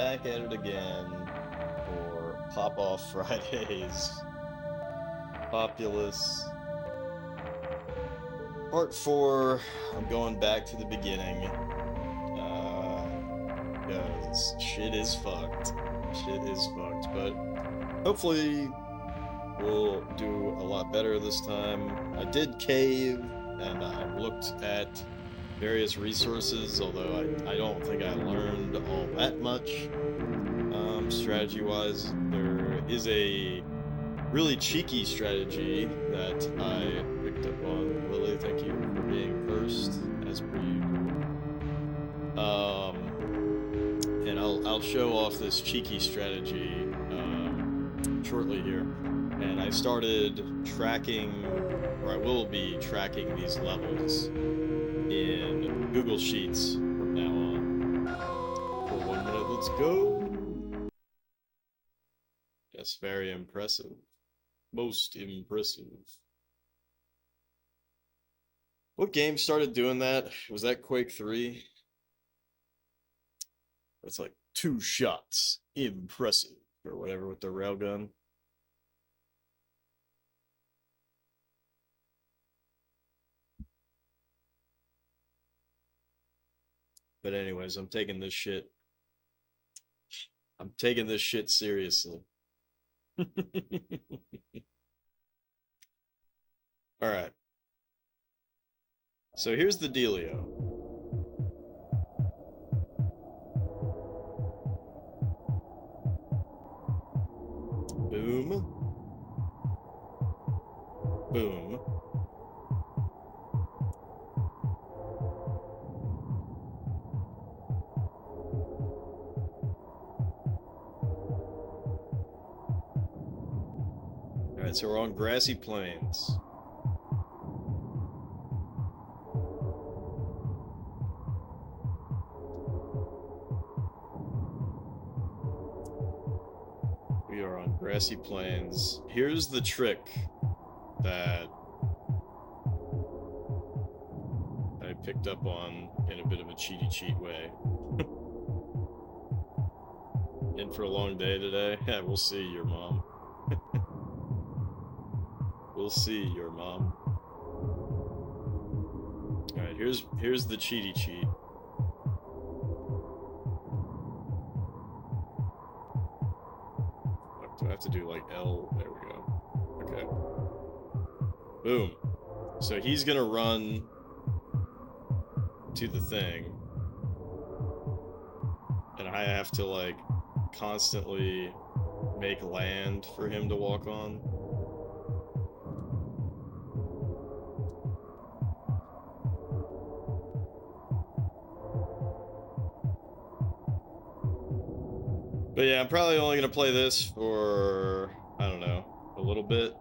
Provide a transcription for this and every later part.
back at it again for Pop Off Fridays. Populous. Part 4, I'm going back to the beginning. Because shit is fucked. Shit is fucked. But hopefully we'll do a lot better this time. I did cave, and I looked at various resources, although I don't think I learned all that much. Strategy-wise, there is a really cheeky strategy that I picked up on. Lily, thank you for being first, as per usual. And I'll show off this cheeky strategy shortly here. And I started tracking, or I will be tracking these levels in Google Sheets from now on. For 1 minute, let's go! Yes, very impressive. Most impressive. What game started doing that? Was that Quake 3? It's like 2 shots. Impressive. Or whatever with the railgun. But anyways, I'm taking this shit seriously. Alright. So here's the dealio. Boom. Boom. Alright, so we're on grassy plains. We are on grassy plains. Here's the trick that I picked up on in a bit of a cheat way. In for a long day today? Yeah, we'll see your mom. We'll see your mom. Alright, here's the cheat. Do I have to do like L? There we go. Okay. Boom. So he's gonna run to the thing. And I have to like constantly make land for him to walk on. But yeah, I'm probably only going to play this for, I don't know, a little bit.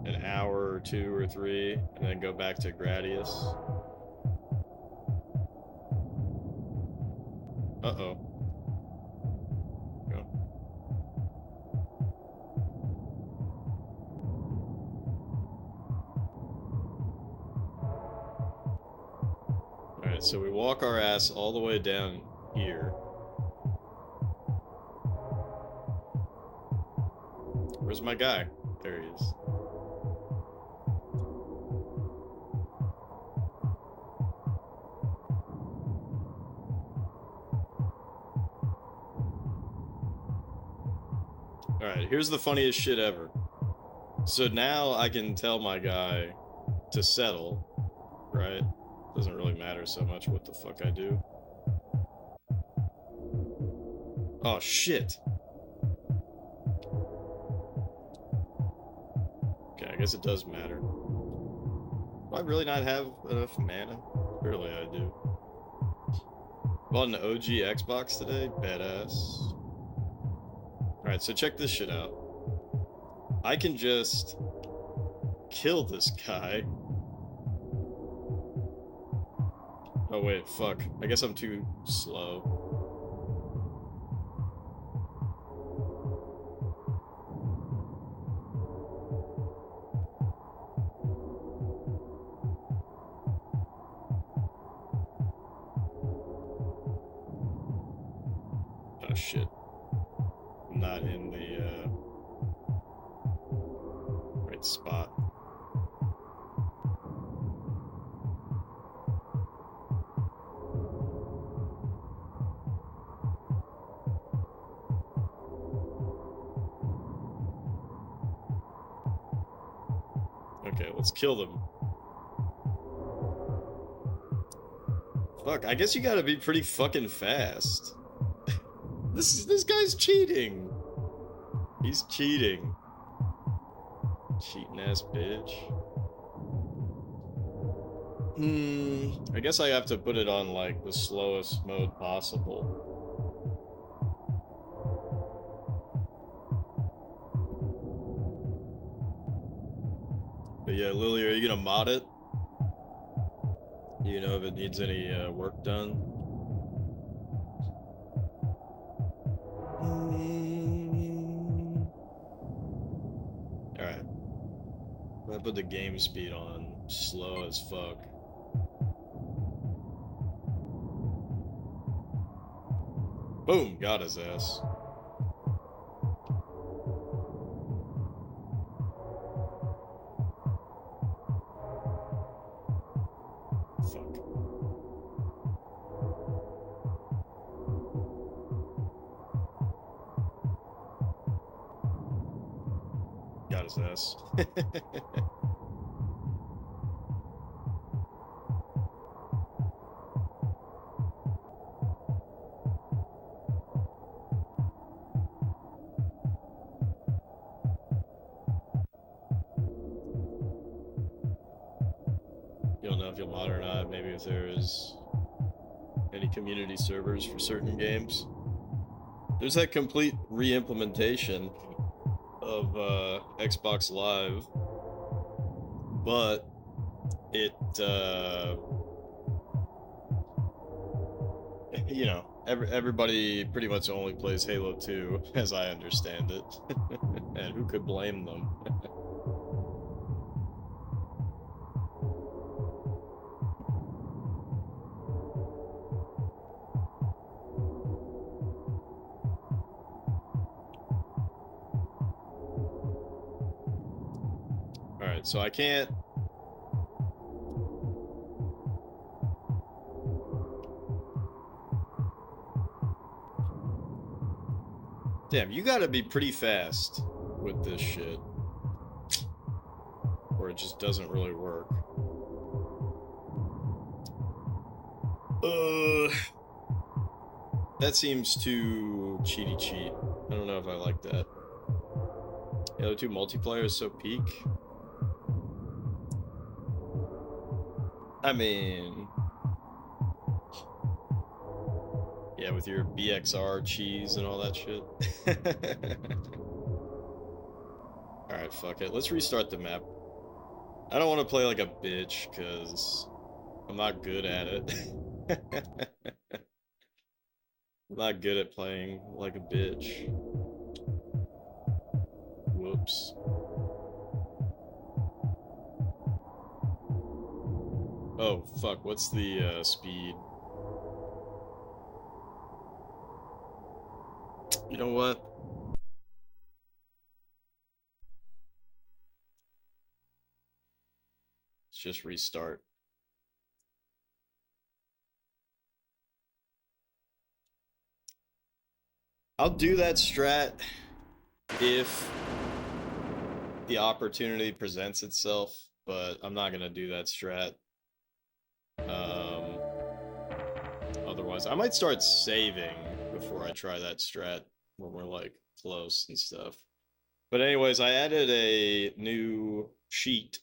An hour or 2 or 3, and then go back to Gradius. Uh-oh. Go. Alright, so we walk our ass all the way down here. Where's my guy? There he is. Alright, here's the funniest shit ever. So now I can tell my guy to settle, right? Doesn't really matter so much what the fuck I do. Oh, shit. Okay, I guess it does matter. Do I really not have enough mana? Clearly I do. Bought an OG Xbox today? Badass. Alright, so check this shit out. I can just kill this guy. Oh wait, fuck. I guess I'm too slow. Oh shit. I'm not in the right spot. Okay, let's kill them. Fuck, I guess you gotta be pretty fucking fast. This guy's cheating. He's cheating. Cheating ass bitch. I guess I have to put it on like the slowest mode possible. But yeah, Lily, are you gonna mod it? Do you know if it needs any work done? Alright. I'm gonna put the game speed on slow as fuck. Boom! Got his ass. Fuck. Got his ass. You don't know if you'll mod or not. Maybe if there's any community servers for certain games. There's that complete re-implementation of Xbox Live, but it, you know, everybody pretty much only plays Halo 2, as I understand it, and who could blame them? Alright, so I can't... Damn, you gotta be pretty fast with this shit. Or it just doesn't really work. That seems too cheaty cheat. I don't know if I like that. Halo 2 multiplayer is so peak. I mean... Yeah, with your BXR cheese and all that shit. Alright, fuck it. Let's restart the map. I don't want to play like a bitch, because I'm not good at it. I'm not good at playing like a bitch. Whoops. Oh, fuck. What's the speed? You know what? Let's just restart. I'll do that strat if the opportunity presents itself, but I'm not gonna do that strat. Otherwise, I might start saving before I try that strat when we're like close and stuff. But anyways, I added a new sheet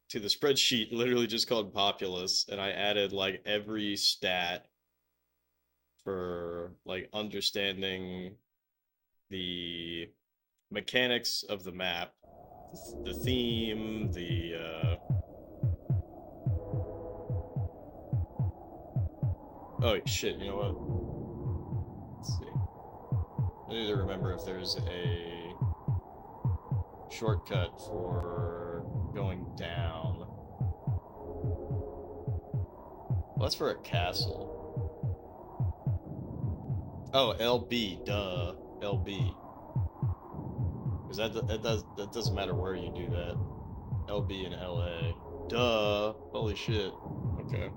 to the spreadsheet, literally just called Populous, and I added like every stat for like understanding the mechanics of the map, the theme, the oh shit, you know what? Let's see. I need to remember if there's a shortcut for going down. Well, that's for a castle. Oh, LB, duh. LB. Because that doesn't matter where you do that. LB in LA. Duh. Holy shit. Okay.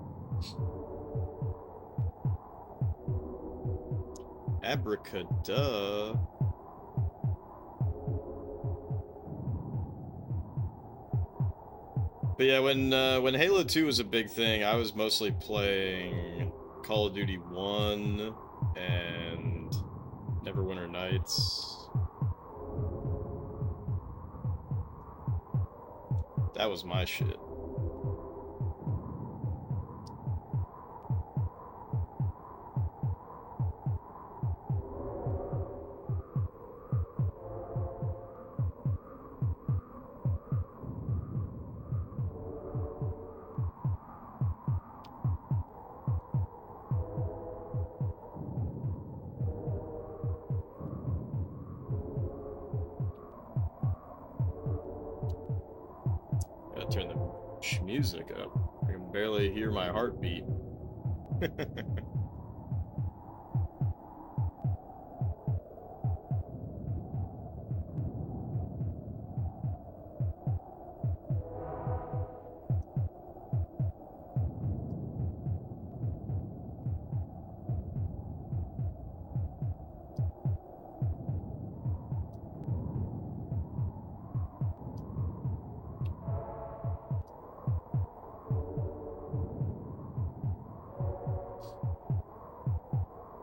Abracada. But yeah, when Halo 2 was a big thing, I was mostly playing Call of Duty 1 and Neverwinter Nights. That was my shit. Gotta turn the music up. I can barely hear my heartbeat.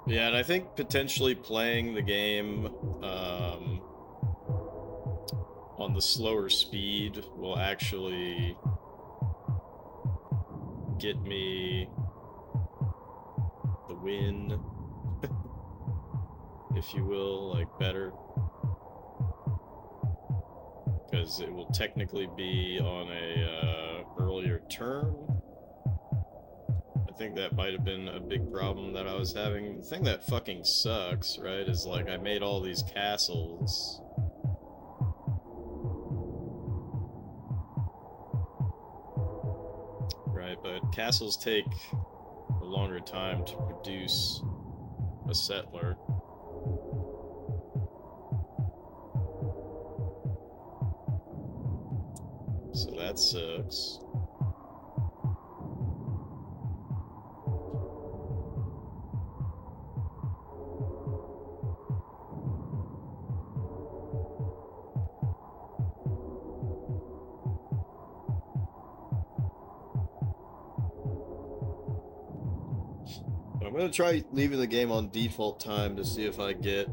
Yeah, and I think potentially playing the game on the slower speed will actually get me the win, if you will, like better. Because it will technically be on a earlier turn. I think that might have been a big problem that I was having. The thing that fucking sucks, right, is like I made all these castles. Right, but castles take a longer time to produce a settler. So that sucks. I'm gonna try leaving the game on default time to see if I get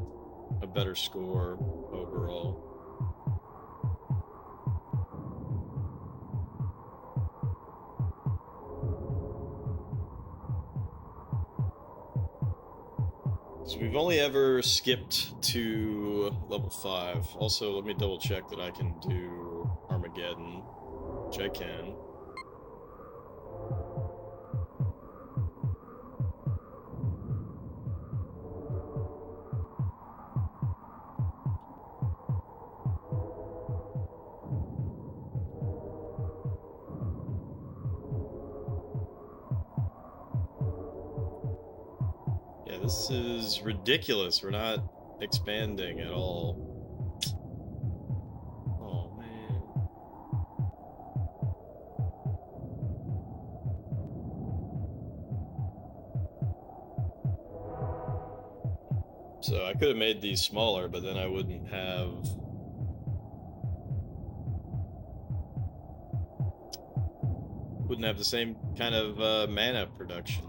a better score overall. So we've only ever skipped to level 5. Also, let me double check that I can do Armageddon, which I can. Yeah, this is ridiculous. We're not expanding at all. Oh, man. So I could have made these smaller, but then I wouldn't have the same kind of mana production.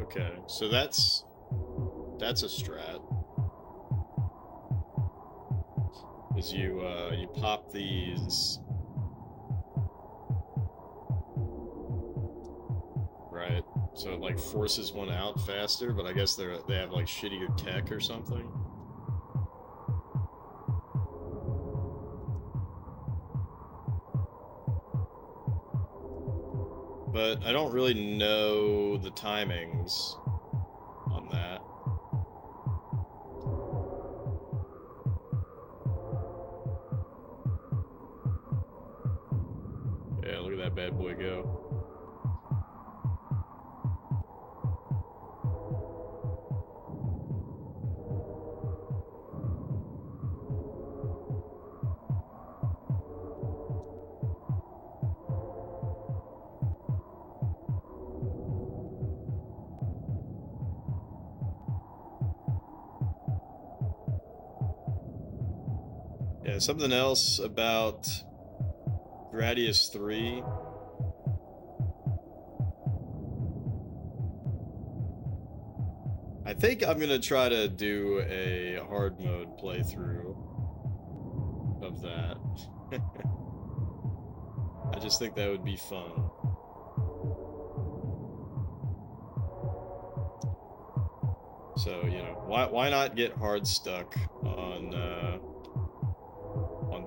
Okay, so that's a strat. Is you pop these, right? So it like forces one out faster, but I guess they have like shittier tech or something. But I don't really know the timings on that. Yeah, look at that bad boy go. Yeah, something else about Gradius 3. I think I'm gonna try to do a hard mode playthrough of that. I just think that would be fun. So, you know, why not get hard stuck on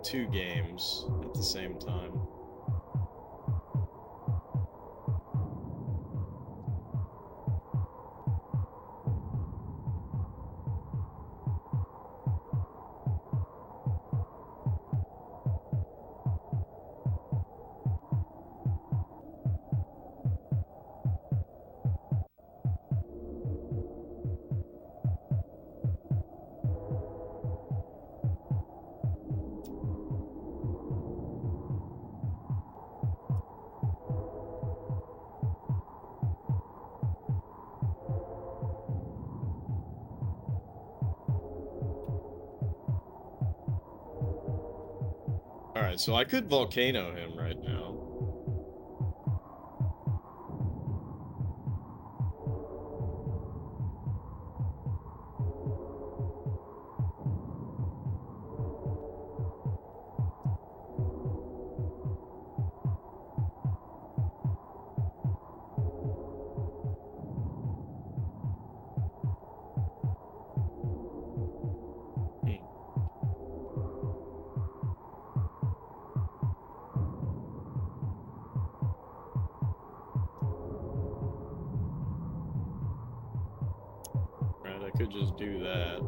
2 games at the same time? Alright, so I could volcano him right now. Right, I could just do that.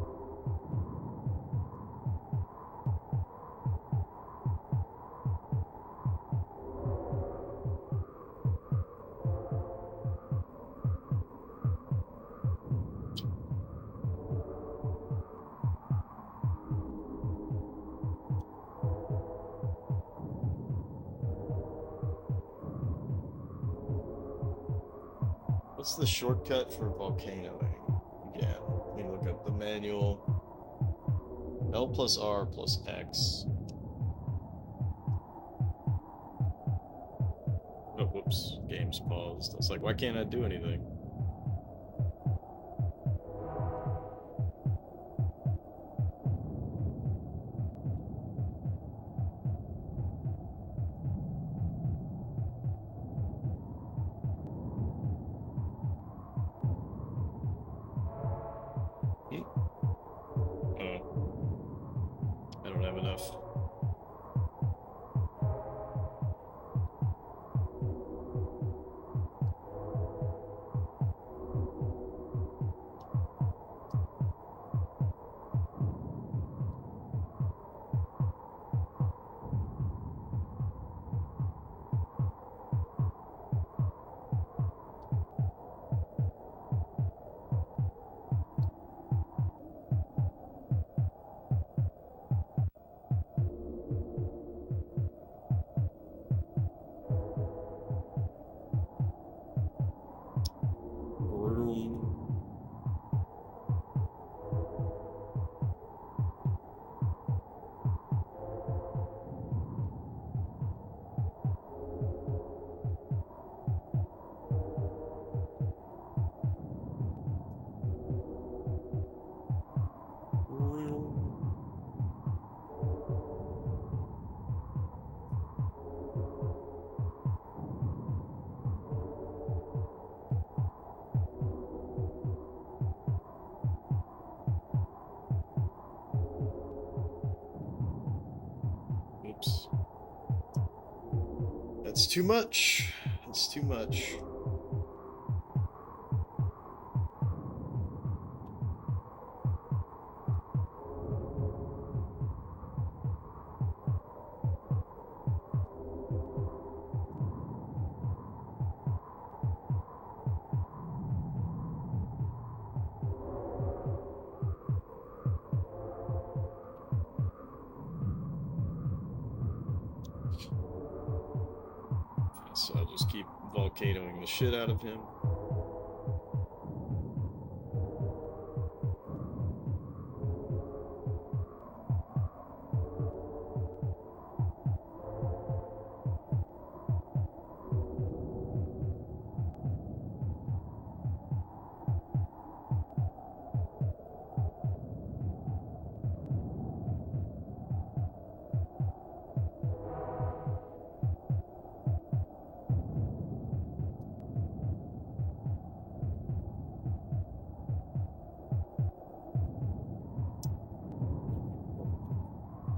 What's the shortcut for volcanoing? Again, let me look up the manual. L plus R plus X. Oh, whoops. Game's paused. I was like, why can't I do anything? Oh. I don't have enough. That's too much. That's too much. So I'll just keep volcanoing the shit out of him.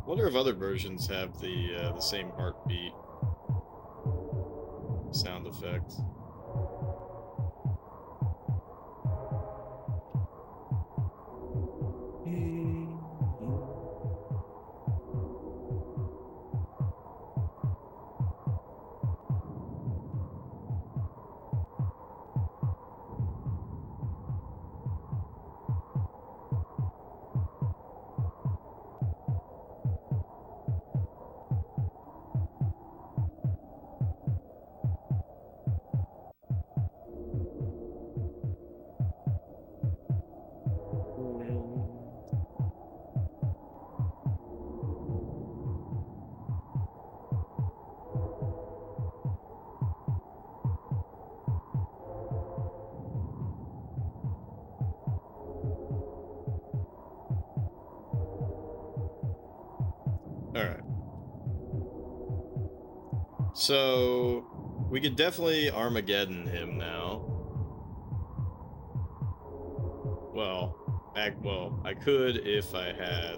Wonder if other versions have the same heartbeat sound effect. Alright. So, we could definitely Armageddon him now. Well, I could if I had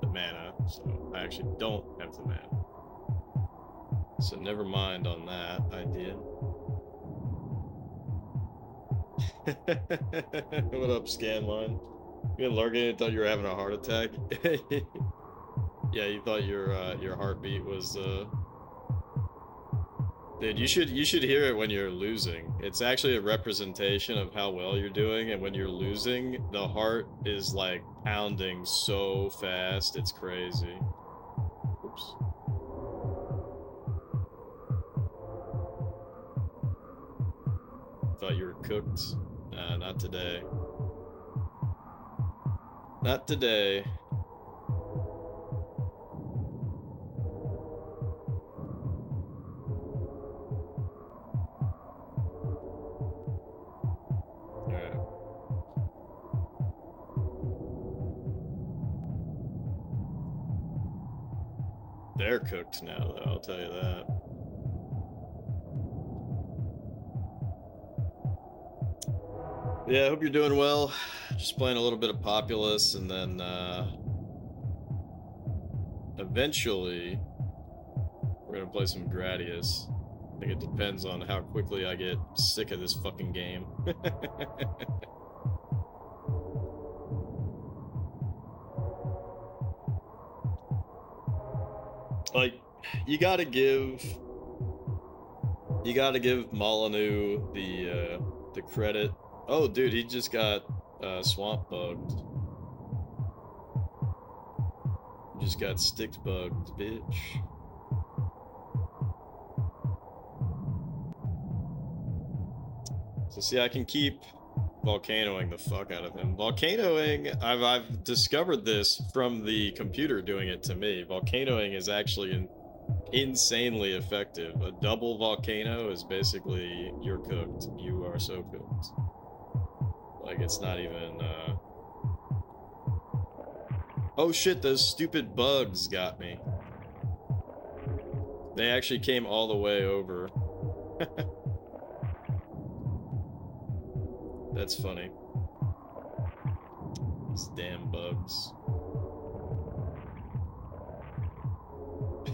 the mana, so I actually don't have the mana. So never mind on that idea. What up, Scanline? You been lurking and thought you were having a heart attack? Yeah, you thought your heartbeat was Dude, you should hear it when you're losing. It's actually a representation of how well you're doing, and when you're losing, the heart is like pounding so fast, it's crazy. Oops. Thought you were cooked. Nah, not today. Not today. Alright. They're cooked now, though, I'll tell you that. Yeah, I hope you're doing well. Just playing a little bit of Populous, and then eventually we're gonna play some Gradius. I think it depends on how quickly I get sick of this fucking game. Like, you gotta give Molyneux the credit. Oh, dude, he just got swamp bugged. He just got sticked bugged, bitch. So see, I can keep volcanoing the fuck out of him. Volcanoing, I've discovered this from the computer doing it to me. Volcanoing is actually insanely effective. A double volcano is basically, you're cooked. You are so cooked. Like, it's not even, Oh shit, those stupid bugs got me. They actually came all the way over. That's funny. These damn bugs.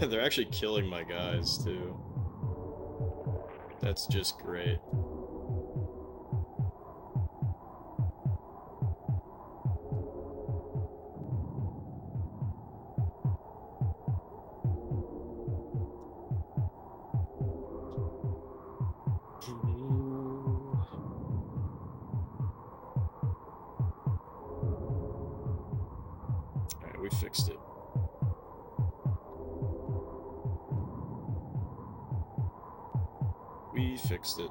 They're actually killing my guys, too. That's just great. Alright, we fixed it. We fixed it.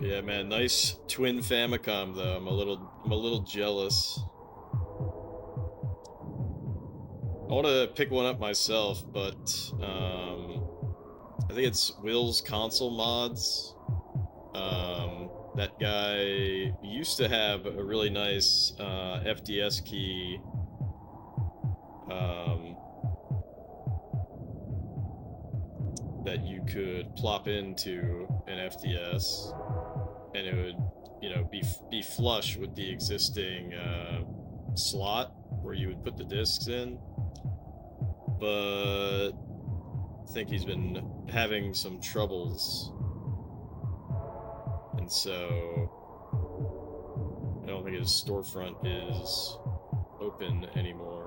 Yeah, man, nice twin Famicom though. I'm a little jealous. I want to pick one up myself, but I think it's Will's Console Mods. That guy used to have a really nice FDS key. That you could plop into an FDS, and it would, you know, be flush with the existing slot where you would put the discs in. But I think he's been having some troubles, and so I don't think his storefront is open anymore.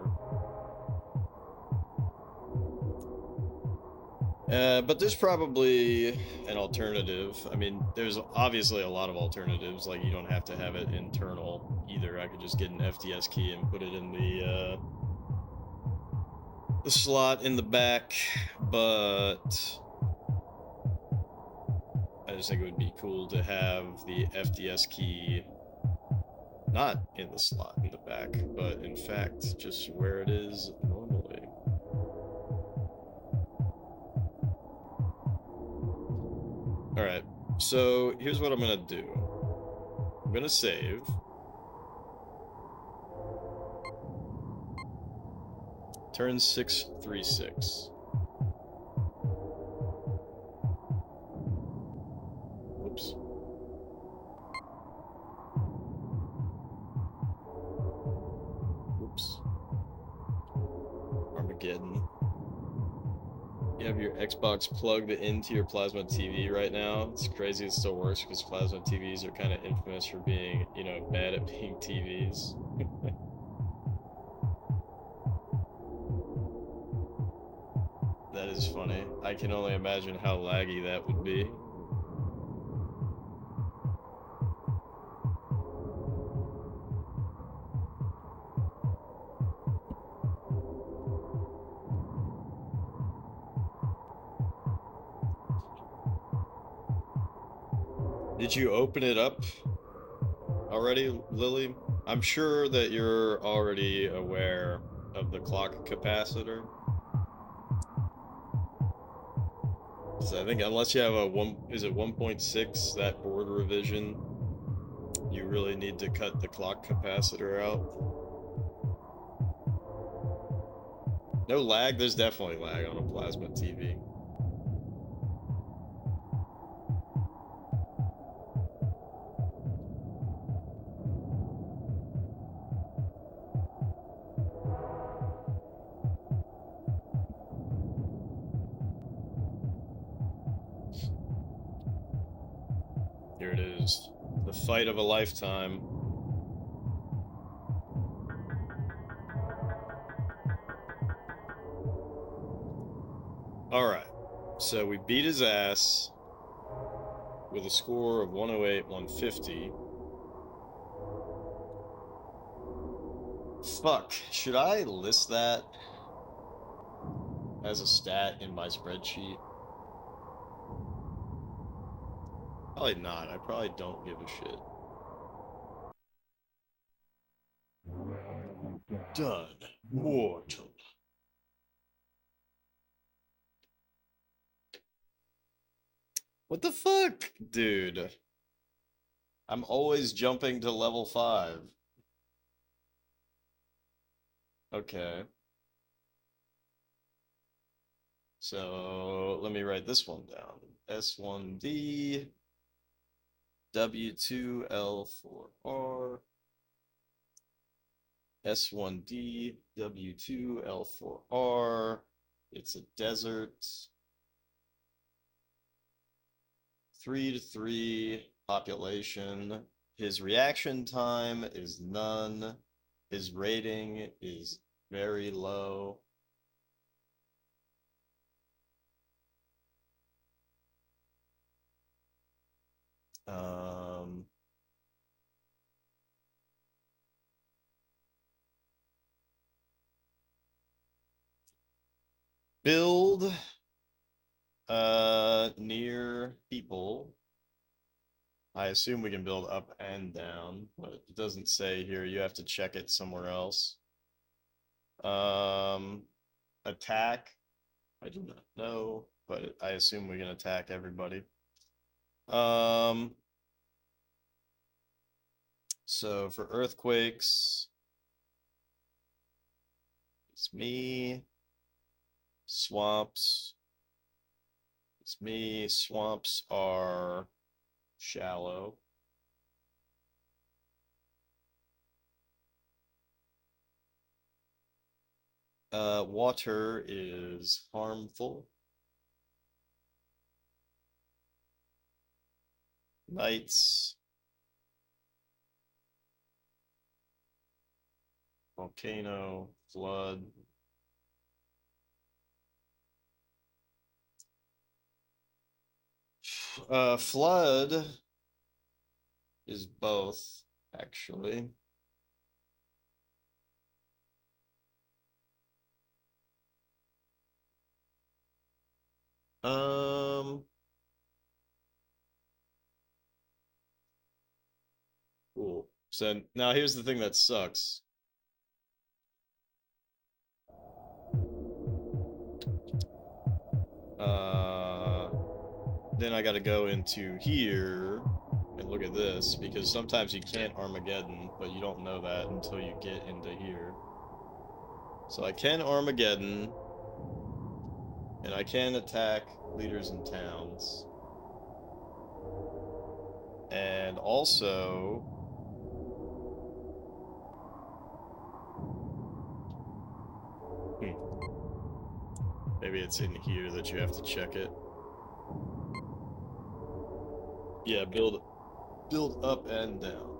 But there's probably an alternative. I mean, there's obviously a lot of alternatives. Like, you don't have to have it internal either. I could just get an FDS key and put it in the slot in the back. But I just think it would be cool to have the FDS key not in the slot in the back, but in fact just where it is normally. Alright, so here's what I'm gonna do. I'm gonna save. Turn 636. Whoops. Whoops. Armageddon. You have your Xbox plugged into your plasma TV right now. It's crazy it still works because plasma TVs are kind of infamous for being, you know, bad at being TVs. That is funny. I can only imagine how laggy that would be. Did you open it up already, Lily? I'm sure that you're already aware of the clock capacitor. Because I think unless you have a 1.6, that board revision, you really need to cut the clock capacitor out. No lag? There's definitely lag on a plasma TV. Here it is. The fight of a lifetime. Alright. So we beat his ass with a score of 108, 150. Fuck. Should I list that as a stat in my spreadsheet? Probably not. I probably don't give a shit. Done. Mortal. What the fuck? Dude. I'm always jumping to level 5. Okay. So let me write this one down. S1D W2L4R S1D, W2, L4R. It's a desert. 3-3 population. His reaction time is none. His rating is very low. Build near people. I assume we can build up and down, but it doesn't say here. You have to check it somewhere else. Attack. I do not know, but I assume we can attack everybody. So for earthquakes, it's me. Swamps. It's me. Swamps are shallow. Water is harmful. Nights. Volcano, flood. Flood is both, actually. Cool. So now here's the thing that sucks. Then I gotta go into here and look at this, because sometimes you can't Armageddon, but you don't know that until you get into here. So I can Armageddon, and I can attack leaders in towns. And also, maybe it's in here that you have to check it. Yeah, build up and down.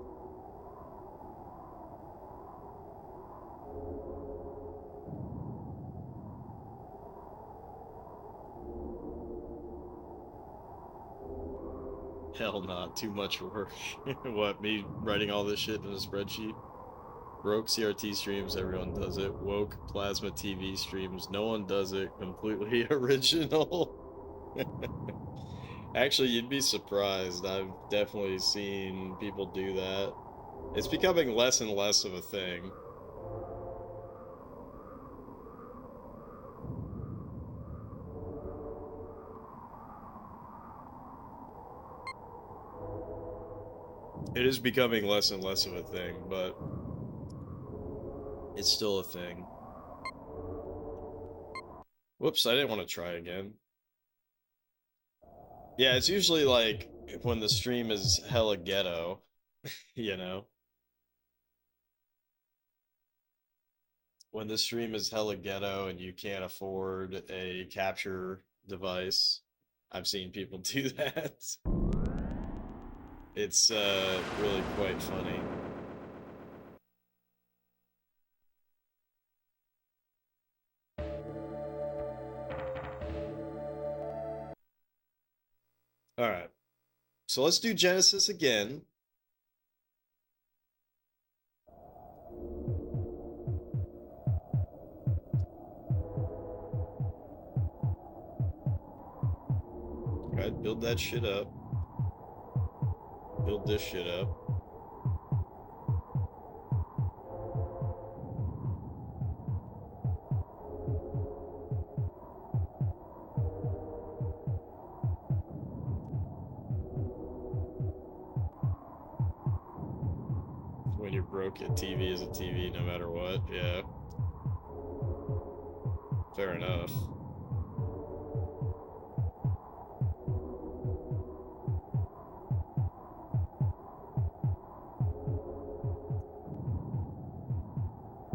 Hell not, too much work. What, me writing all this shit in a spreadsheet? Broke CRT streams, everyone does it. Woke plasma TV streams, no one does it. Completely original. Actually, you'd be surprised. I've definitely seen people do that. It's becoming less and less of a thing. It is becoming less and less of a thing, but it's still a thing. Whoops, I didn't want to try again. Yeah, it's usually like when the stream is hella ghetto, you know? When the stream is hella ghetto and you can't afford a capture device. I've seen people do that. It's really quite funny. All right. So let's do Genesis again. All right, build that shit up. Build this shit up. When you're broke, a TV is a TV no matter what. Yeah. Fair enough.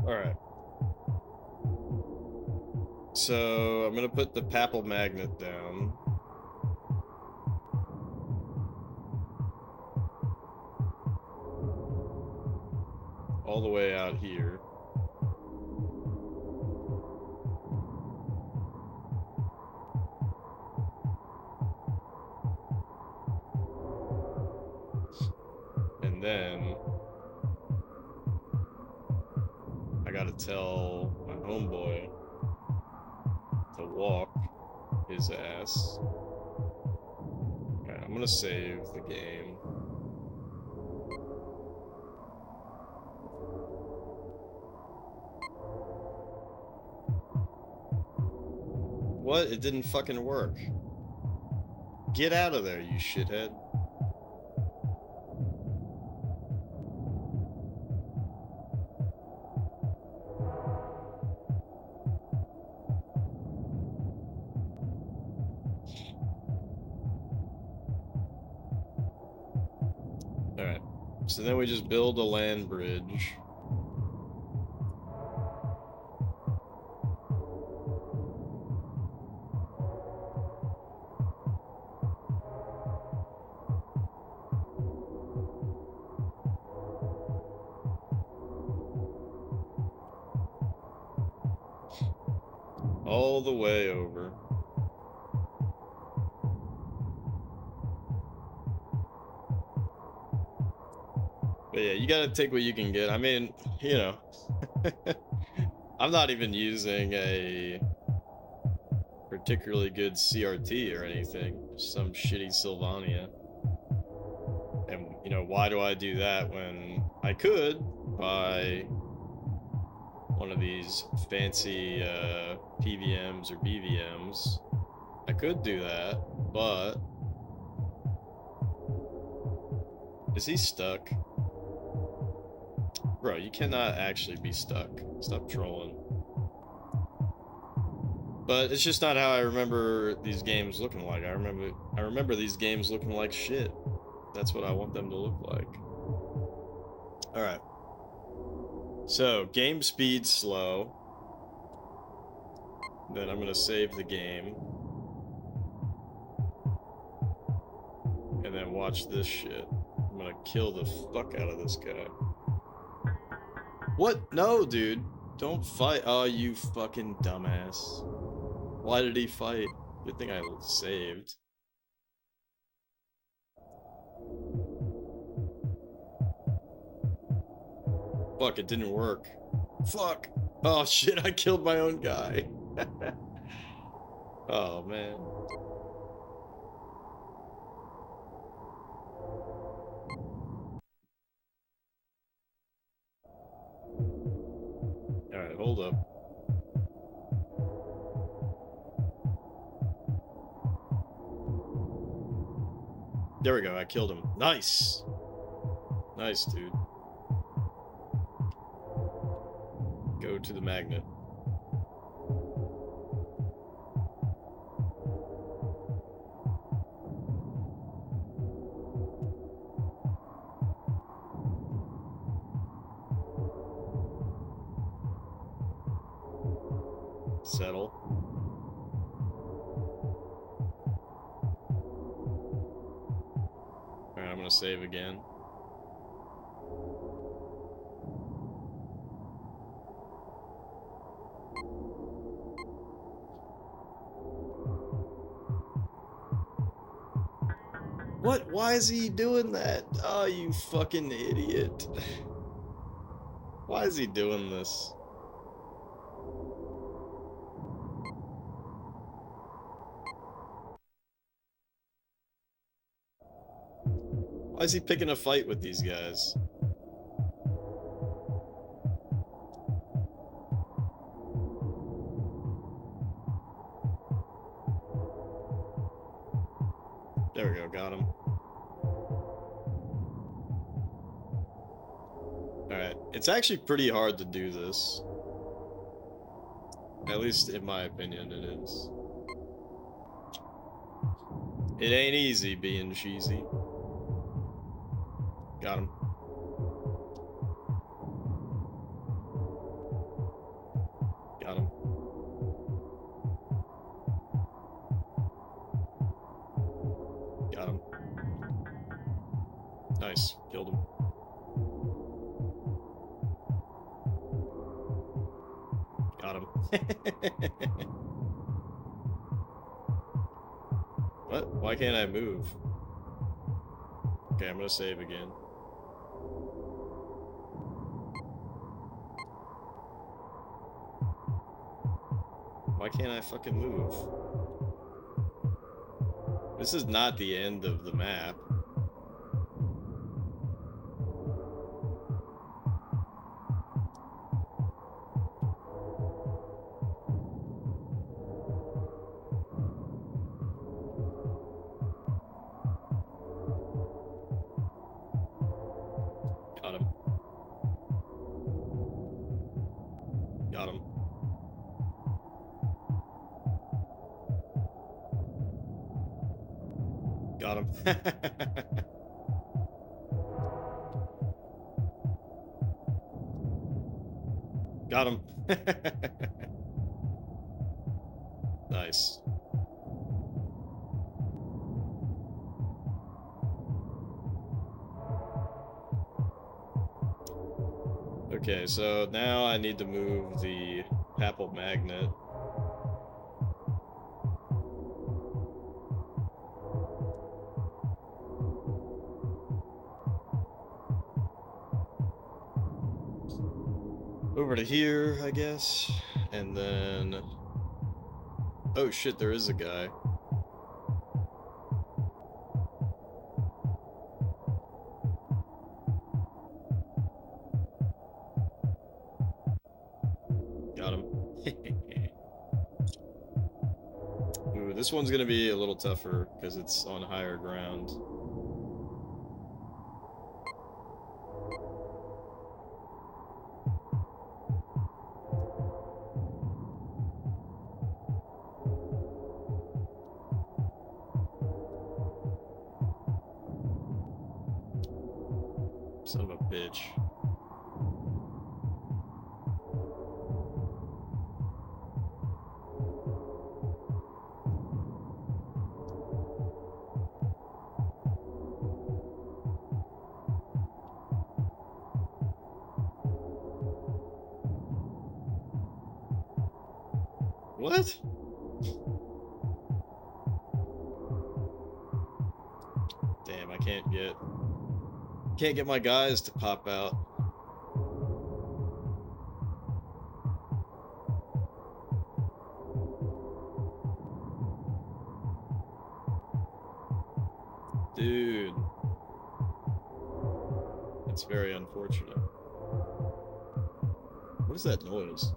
Alright. So, I'm gonna put the Papal magnet down. All the way out here. And then I gotta tell my homeboy to walk his ass. Alright, I'm gonna save the game. What? It didn't fucking work. Get out of there, you shithead. Alright. So then we just build a land bridge. All the way over. But yeah, you gotta take what you can get. I mean, you know, I'm not even using a particularly good CRT or anything. Just some shitty Sylvania. And, you know, why do I do that when I could buy one of these fancy PVMs or BVMs? I could do that, but... Is he stuck? Bro, you cannot actually be stuck. Stop trolling. But it's just not how I remember these games looking like. I remember these games looking like shit. That's what I want them to look like. Alright. So, game speed slow. Then I'm gonna save the game. And then watch this shit. I'm gonna kill the fuck out of this guy. What? No, dude. Don't fight. Oh, you fucking dumbass. Why did he fight? Good thing I saved. Fuck, it didn't work. Fuck. Oh shit, I killed my own guy. Oh man. Alright, hold up. There we go, I killed him. Nice! Nice, dude. Go to the magnet. Settle. Alright, I'm gonna save again. What? Why is he doing that? Oh, you fucking idiot. Why is he doing this? Why is he picking a fight with these guys? There we go, got him. Alright, it's actually pretty hard to do this. At least in my opinion it is. It ain't easy being cheesy. Got him. Nice. Killed him. Got him. What? Why can't I move? Okay, I'm gonna save again. Why can't I fucking move? This is not the end of the map. Got him. Got him. Got him. Got him. Nice. Okay, so now I need to move the Papal Magnet. Over to here, I guess. And then... Oh shit, there is a guy. Got him. Ooh, this one's gonna be a little tougher because it's on higher ground. Son of a bitch. What? Damn, I can't get my guys to pop out. Dude. That's very unfortunate. What is that noise?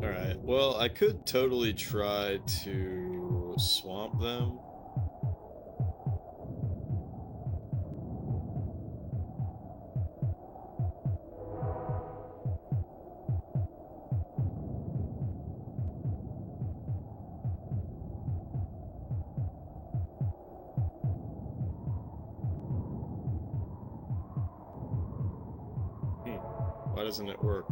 Alright, well, I could totally try to swamp them. Why doesn't it work?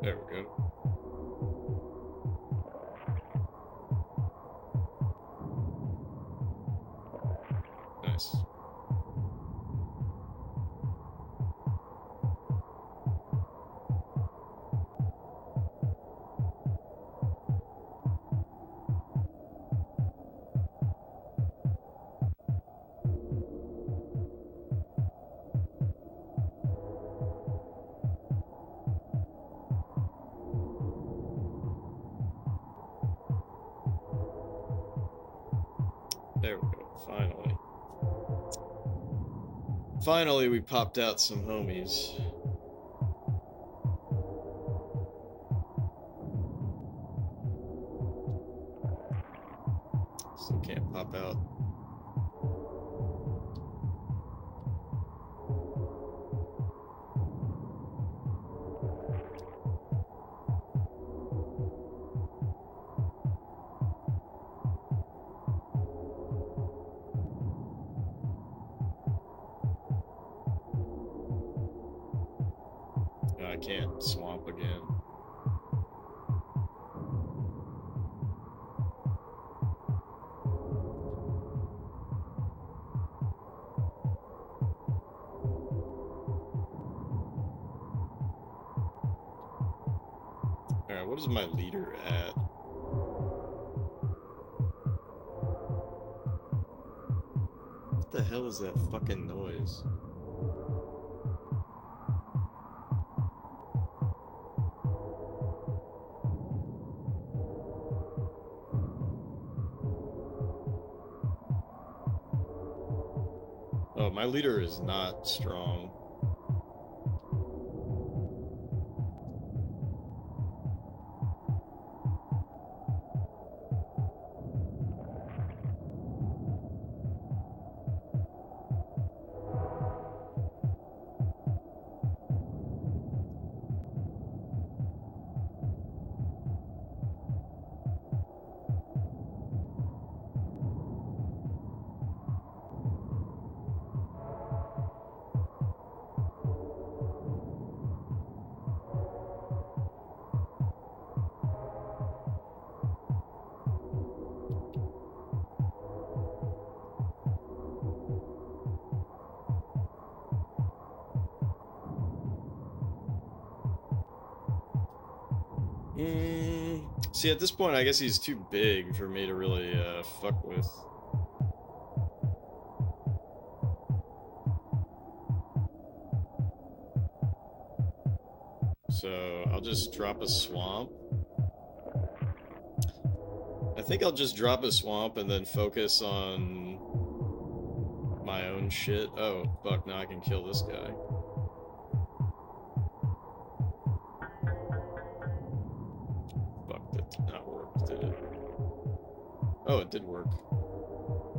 There we go. Nice. There we go, finally. Finally, we popped out some homies. Still can't pop out. No, I can't swamp again. Alright, what is my leader at? What the hell is that fucking noise? Oh, my leader is not strong. See, at this point, I guess he's too big for me to really fuck with. So I'll just drop a swamp. I think I'll just drop a swamp and then focus on my own shit. Oh, fuck, now I can kill this guy. Fuck, that did not work, did it? Oh, it did work.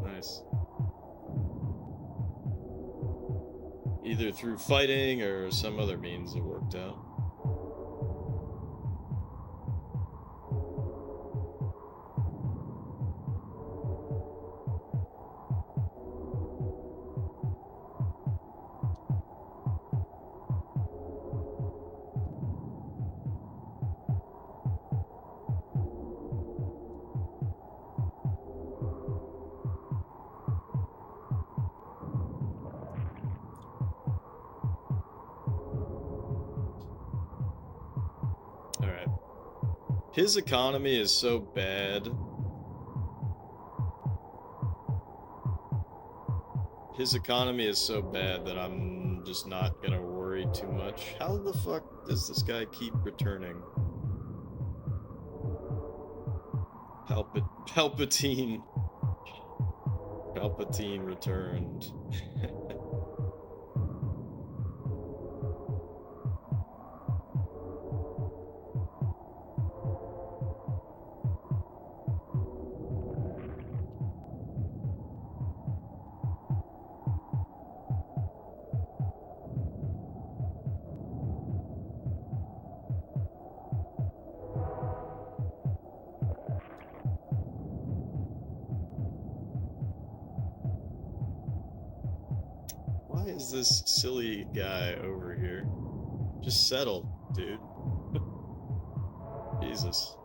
Nice. Either through fighting or some other means it worked out. Alright. His economy is so bad. His economy is so bad that I'm just not gonna worry too much. How the fuck does this guy keep returning? Palpatine. Palpatine returned. Why is this silly guy over here? Just settle, dude. Jesus.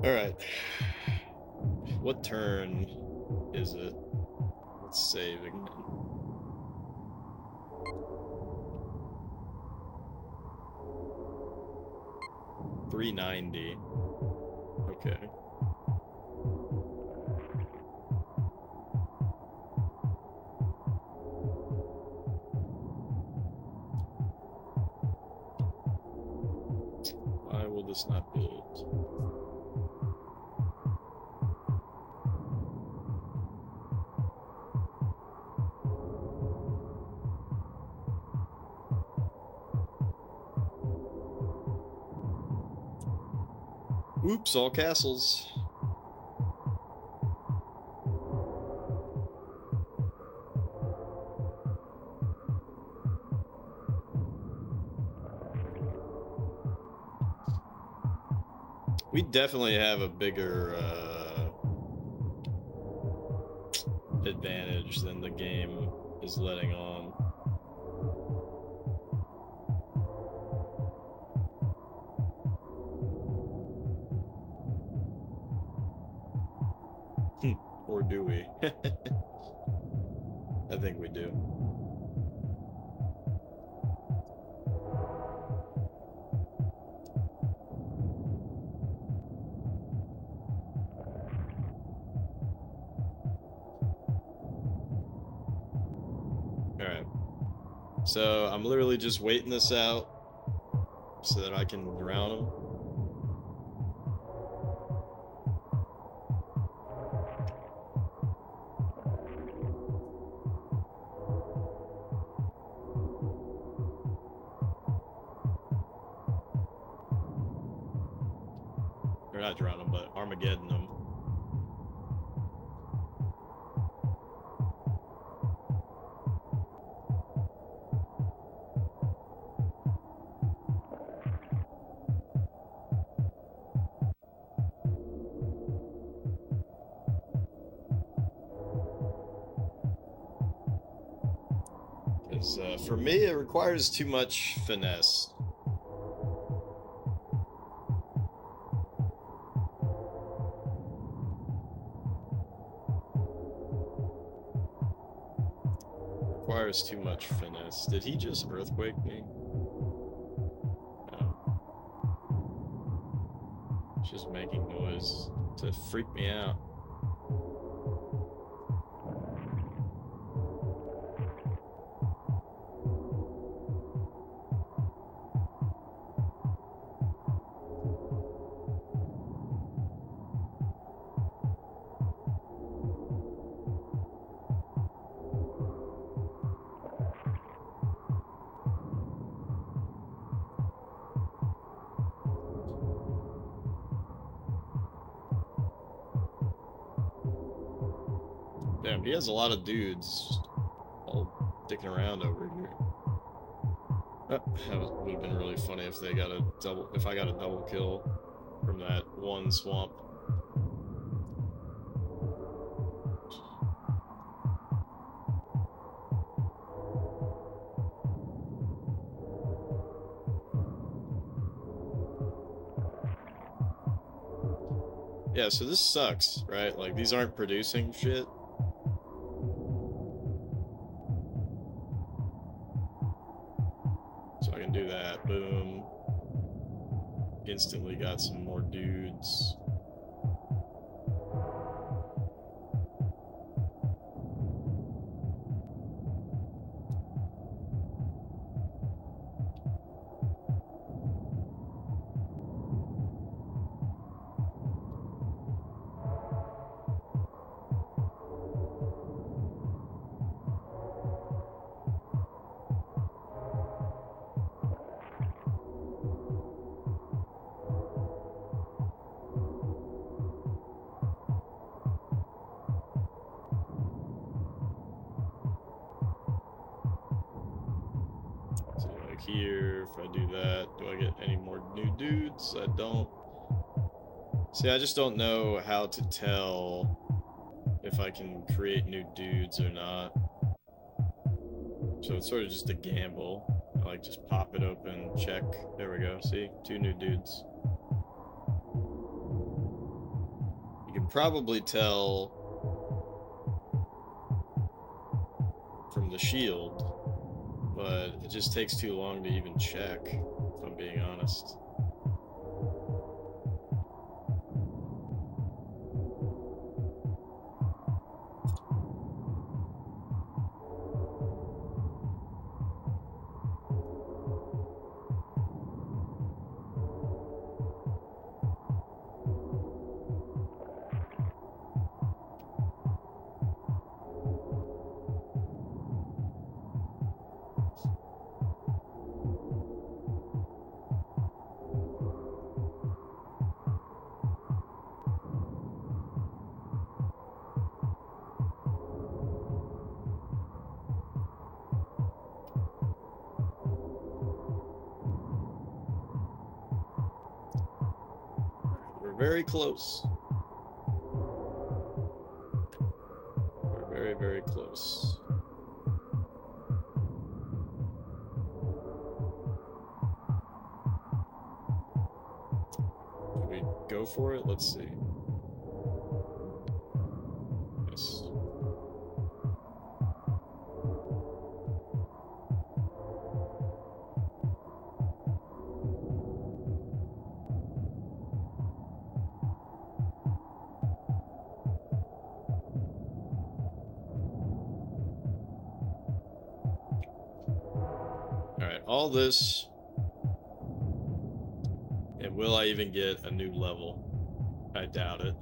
Alright. What turn is it? Let's save again. $390. Okay. Populous not built. Oops, all castles. We definitely have a bigger advantage than the game is letting on. Or do we? I think we do. Alright. So I'm literally just waiting this out so that I can drown him. Or not drown him, but Armageddon him. Because for me, it requires too much finesse. Requires too much finesse. Did he just earthquake me? No. It's just making noise to freak me out. Damn, he has a lot of dudes all dicking around over here. That would have been really funny if they got a double. If I got a double kill from that one swamp. Yeah, so this sucks, right? Like, these aren't producing shit. So I can do that. Boom. Instantly got some more dudes. Here, if I do that, do I get any more new dudes? I don't. See, I just don't know how to tell if I can create new dudes or not. So it's sort of just a gamble. I like just pop it open, check. There we go. See, 2 new dudes. You can probably tell from the shield, but it just takes too long to even check, if I'm being honest. very close. We're very, very close. Should we go for it? Let's see. Yes. Alright, all this. And will I even get a new level? I doubt it.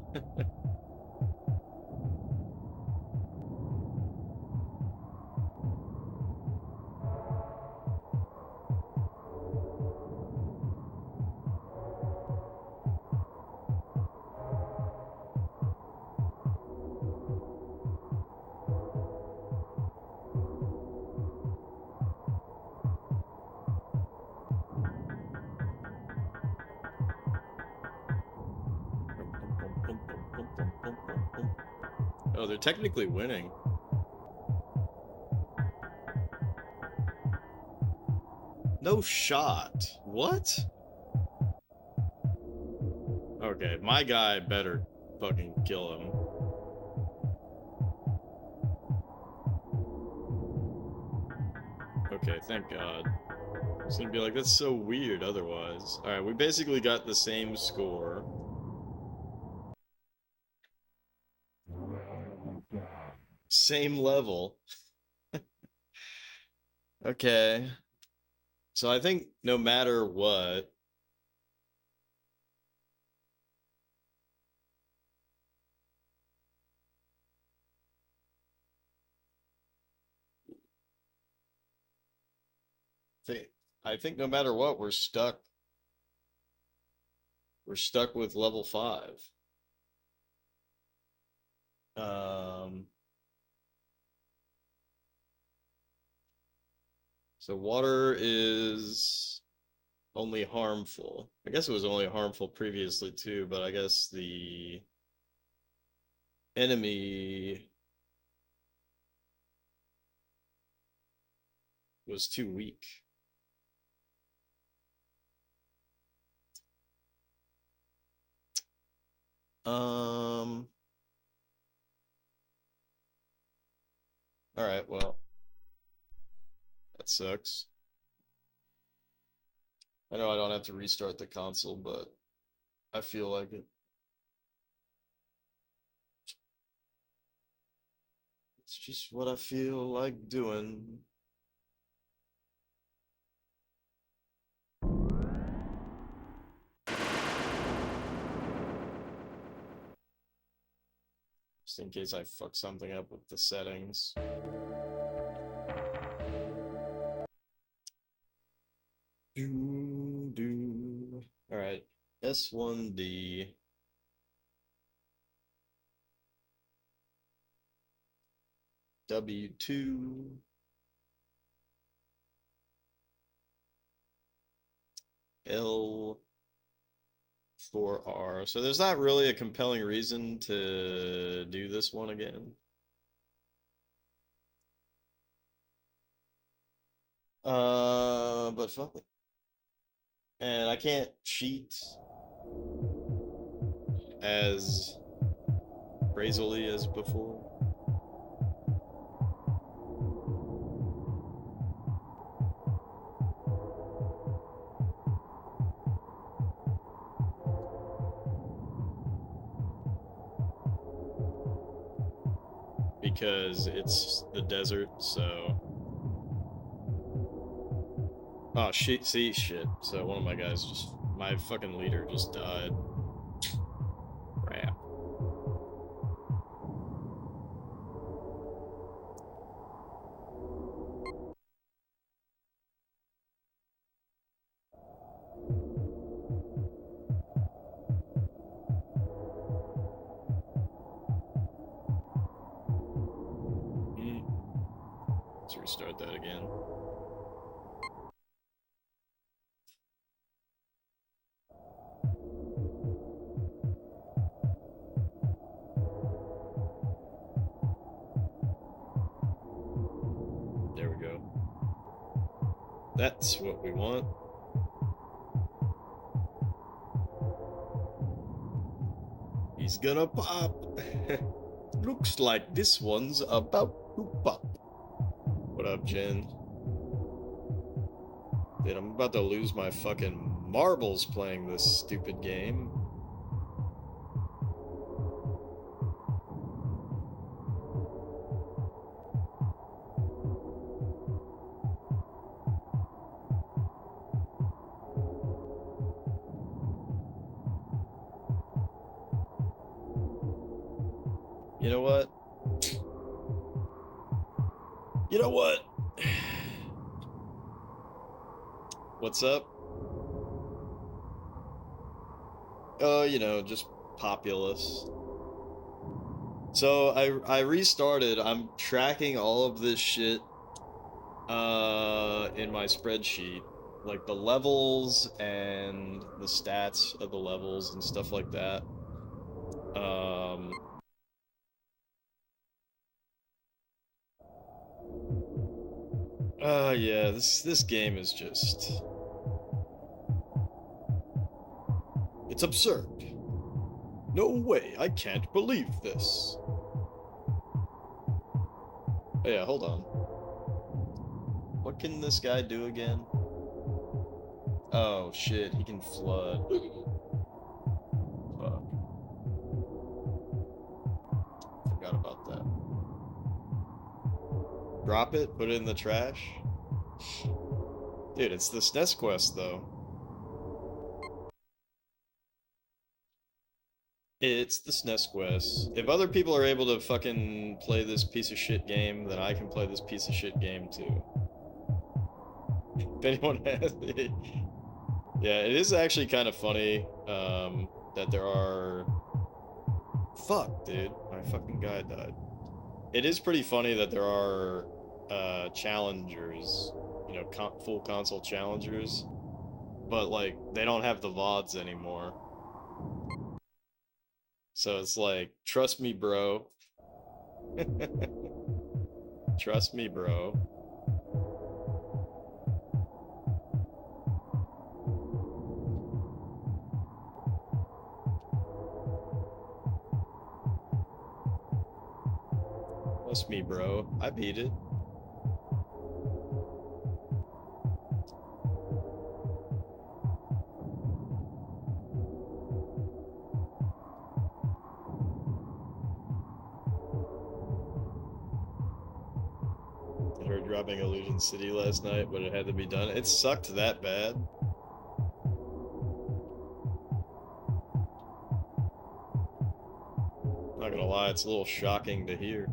Oh, they're technically winning. No shot. What? Okay, my guy better fucking kill him. Okay, thank God. It's gonna be like, that's so weird otherwise. Alright, we basically got the same score. Same level. Okay. So I think no matter what, I think no matter what, we're stuck. We're stuck with level 5. So water is only harmful. I guess it was only harmful previously too, but I guess the enemy was too weak. All right, well, that sucks. I know I don't have to restart the console, but I feel like it. It's just what I feel like doing. Just in case I fuck something up with the settings. All right, S1D. W2. L4R. So there's not really a compelling reason to do this one again. But fuck it. And I can't cheat as crazily as before. Because it's the desert, so... Oh, shit, see, shit. So one of my guys just... My fucking leader just died. Crap. Let's restart that again. That's what we want. He's gonna pop. Looks like this one's about to pop. What up, Jen? Dude, I'm about to lose my fucking marbles playing this stupid game. You know what? You know what? What's up? You know, just Populous. So I restarted. I'm tracking all of this shit in my spreadsheet, like the levels and the stats of the levels and stuff like that. Yeah, this game is just, it's absurd. No way, I can't believe this. Oh yeah, hold on. What can this guy do again? Oh shit, he can flood. Fuck. Forgot about that. Drop it, put it in the trash. Dude, it's the SNES quest though. It's the SNES quest. If other people are able to fucking play this piece of shit game, then I can play this piece of shit game too. If anyone has it. Yeah, it is actually kind of funny that there are... Fuck, dude. My fucking guy died. It is pretty funny that there are challengers, you know, full console challengers, but like they don't have the VODs anymore. So it's like, trust me, bro. Trust me, bro. Trust me, bro. I beat it. I heard dropping Illusion City last night, but it had to be done. It sucked that bad. Not gonna lie, it's a little shocking to hear.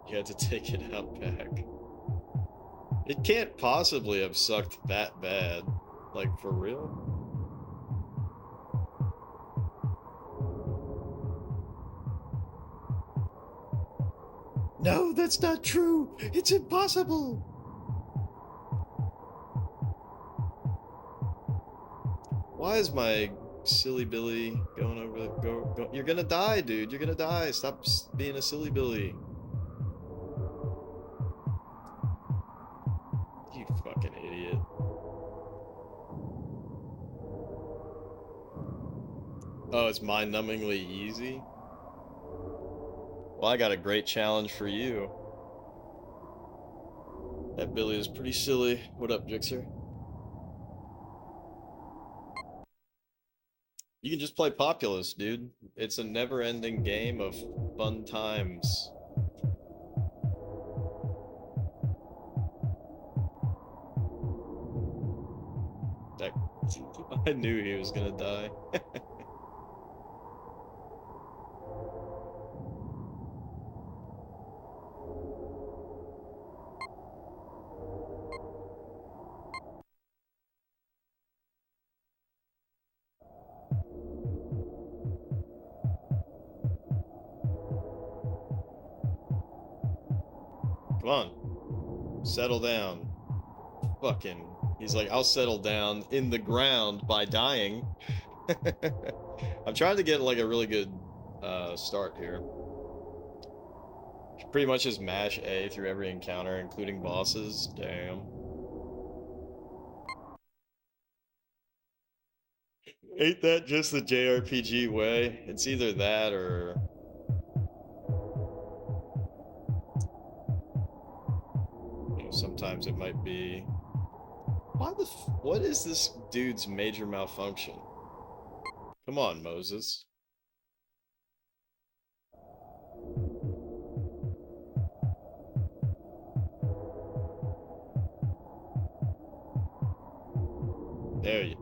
You had to take it out back. It can't possibly have sucked that bad. Like, for real? No, that's not true! It's impossible! Why is my silly Billy going over the... Go, you're gonna die, dude. You're gonna die. Stop being a silly Billy. You fucking idiot. Oh, it's mind-numbingly easy? Well, I got a great challenge for you. That Billy is pretty silly. What up, Jixer? You can just play Populous, dude. It's a never-ending game of fun times. That, I knew he was gonna die. Come on. Settle down. Fucking. He's like, I'll settle down in the ground by dying. I'm trying to get like a really good start here. Pretty much just mash A through every encounter, including bosses. Damn. Ain't that just the JRPG way? It's either that or... You know, sometimes it might be... What is this dude's major malfunction? Come on, Moses.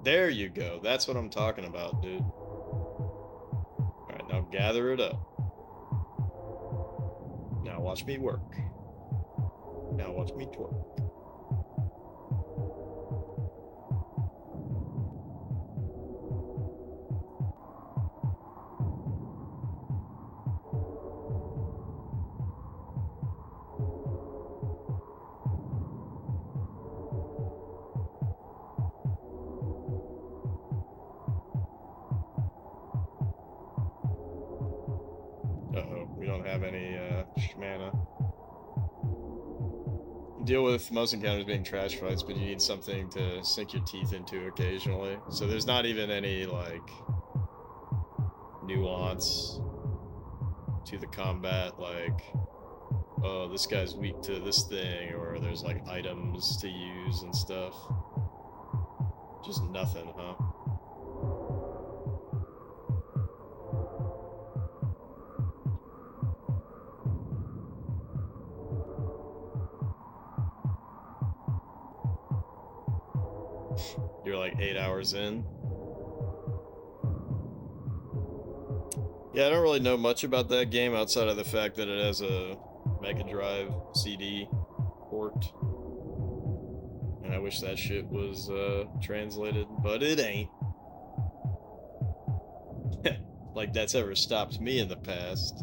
There you go. That's what I'm talking about, dude. Alright, now gather it up. Now watch me work. Now watch me twerk. Uh-oh, we don't have any mana. Deal with most encounters being trash fights, but you need something to sink your teeth into occasionally. So there's not even any, like, nuance to the combat, like, oh, this guy's weak to this thing, or there's, like, items to use and stuff. Just nothing, huh? You're like 8 hours in. Yeah, I don't really know much about that game outside of the fact that it has a Mega Drive CD port. And I wish that shit was translated, but it ain't. Like that's ever stopped me in the past.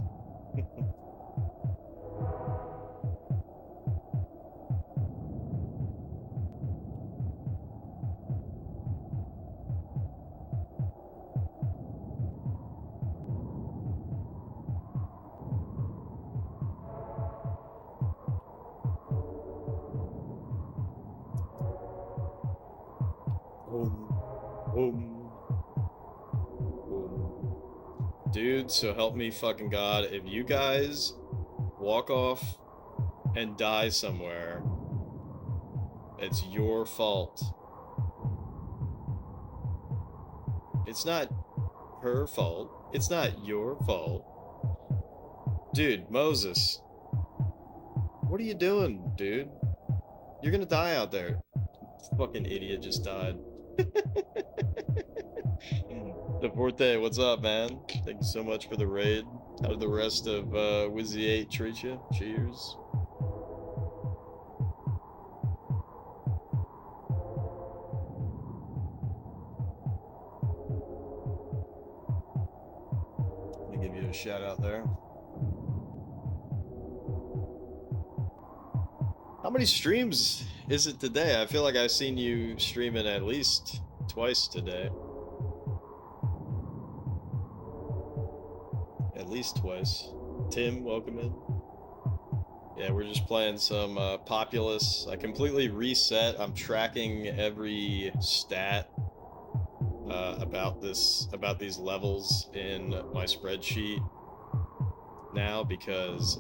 Dude, so help me fucking God, if you guys walk off and die somewhere, it's your fault. It's not her fault. It's not your fault. Dude, Moses. What are you doing, dude? You're gonna die out there. Fucking idiot just died. Deporte, what's up, man? Thank you so much for the raid. How did the rest of Wizzy 8 treat you? Cheers. Let me give you a shout out there. How many streams is it today? I feel like I've seen you streaming at least twice today. At least twice. Tim, welcome in. Yeah, we're just playing some Populous. I completely reset. I'm tracking every stat about these levels in my spreadsheet now because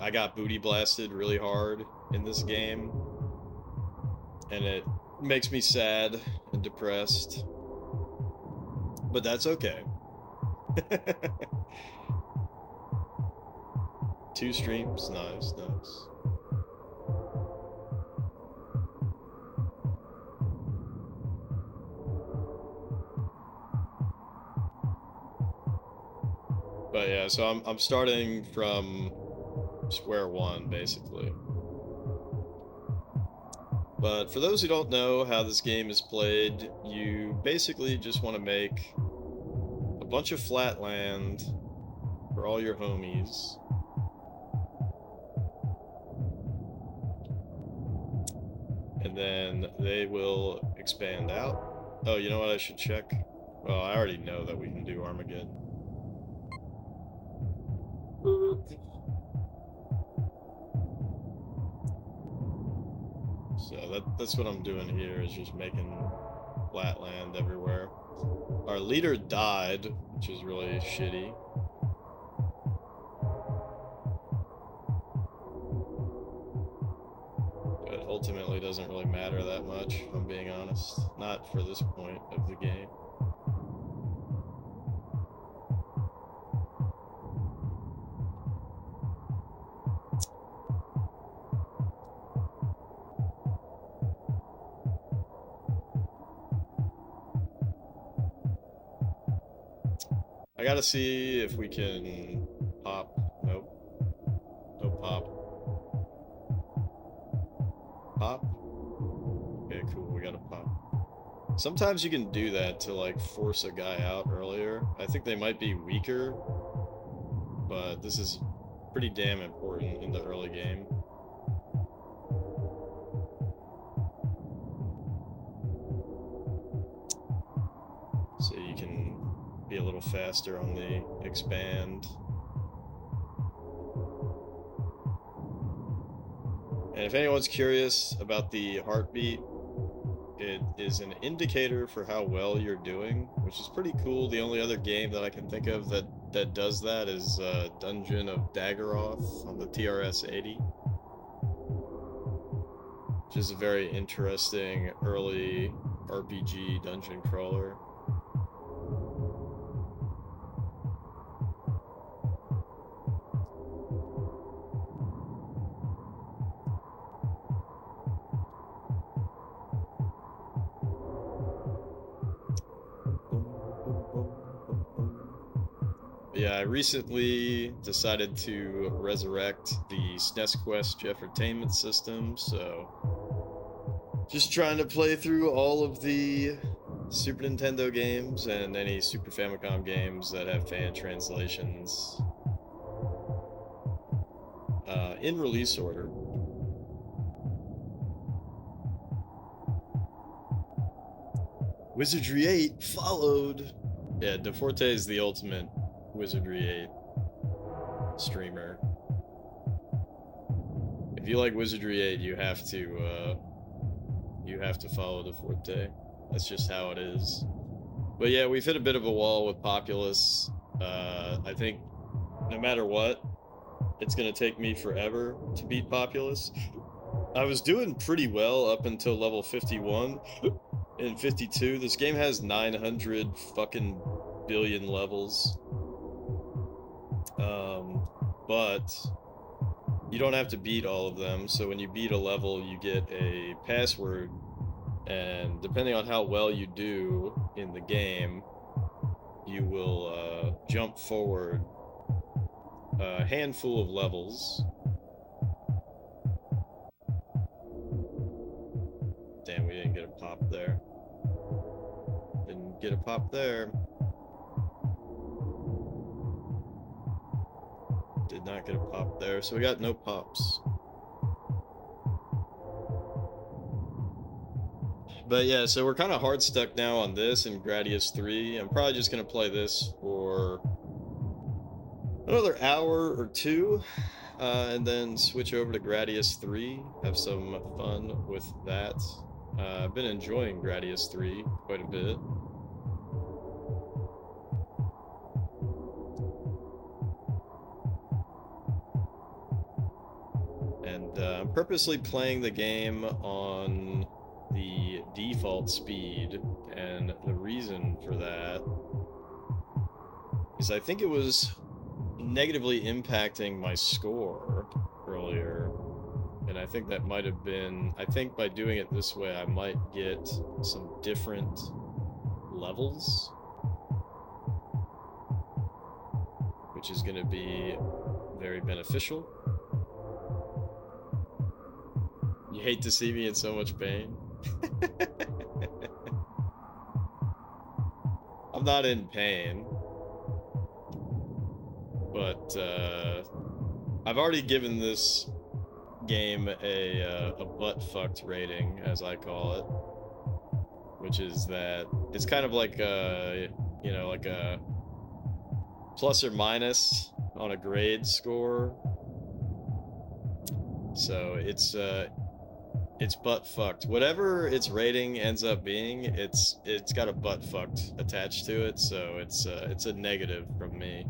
I got booty blasted really hard in this game, and it makes me sad and depressed, but that's okay. 2 streams, nice. But yeah, so I'm starting from square one, basically. But for those who don't know how this game is played, you basically just want to make a bunch of flat land for all your homies. And then they will expand out. Oh, you know what I should check? Well, I already know that we can do Armageddon. that's what I'm doing here, is just making flat land everywhere. Our leader died, which is really shitty. But ultimately doesn't really matter that much, if I'm being honest. Not for this point of the game. I gotta see if we can pop. Nope. No pop. Pop? Okay, cool, we gotta pop. Sometimes you can do that to, like, force a guy out earlier. I think they might be weaker, but this is pretty damn important in the early game. So you can be a little faster on the expand. And if anyone's curious about the heartbeat, it is an indicator for how well you're doing, which is pretty cool. The only other game that I can think of that does that is Dungeon of Daggeroth on the TRS-80, which is a very interesting early RPG dungeon crawler. Yeah, I recently decided to resurrect the SNES Quest Jeffertainment system, so just trying to play through all of the Super Nintendo games and any Super Famicom games that have fan translations in release order. Wizardry 8 followed! Yeah, DeForte is the ultimate Wizardry 8 streamer. If you like Wizardry 8, you have to follow DeForte. That's just how it is. But yeah, we've hit a bit of a wall with Populous. I think no matter what, it's gonna take me forever to beat Populous. I was doing pretty well up until level 51 and 52. This game has 900 fucking billion levels. But you don't have to beat all of them, so when you beat a level, you get a password, and depending on how well you do in the game, you will jump forward a handful of levels. Damn, we didn't get a pop there. Didn't get a pop there. Did not get a pop there, so we got no pops. But yeah, so we're kind of hard stuck now on this and Gradius 3. I'm probably just going to play this for another hour or two, and then switch over to Gradius 3, have some fun with that. I've been enjoying Gradius 3 quite a bit. And I'm purposely playing the game on the default speed, and the reason for that is I think it was negatively impacting my score earlier, and I think that might have been, I think by doing it this way I might get some different levels, which is going to be very beneficial. You hate to see me in so much pain. I'm not in pain, but I've already given this game a butt-fucked rating, as I call it, which is that it's kind of like a, you know, like a plus or minus on a grade score. So it's It's butt fucked. Whatever its rating ends up being, it's got a butt fucked attached to it, so it's a negative from me.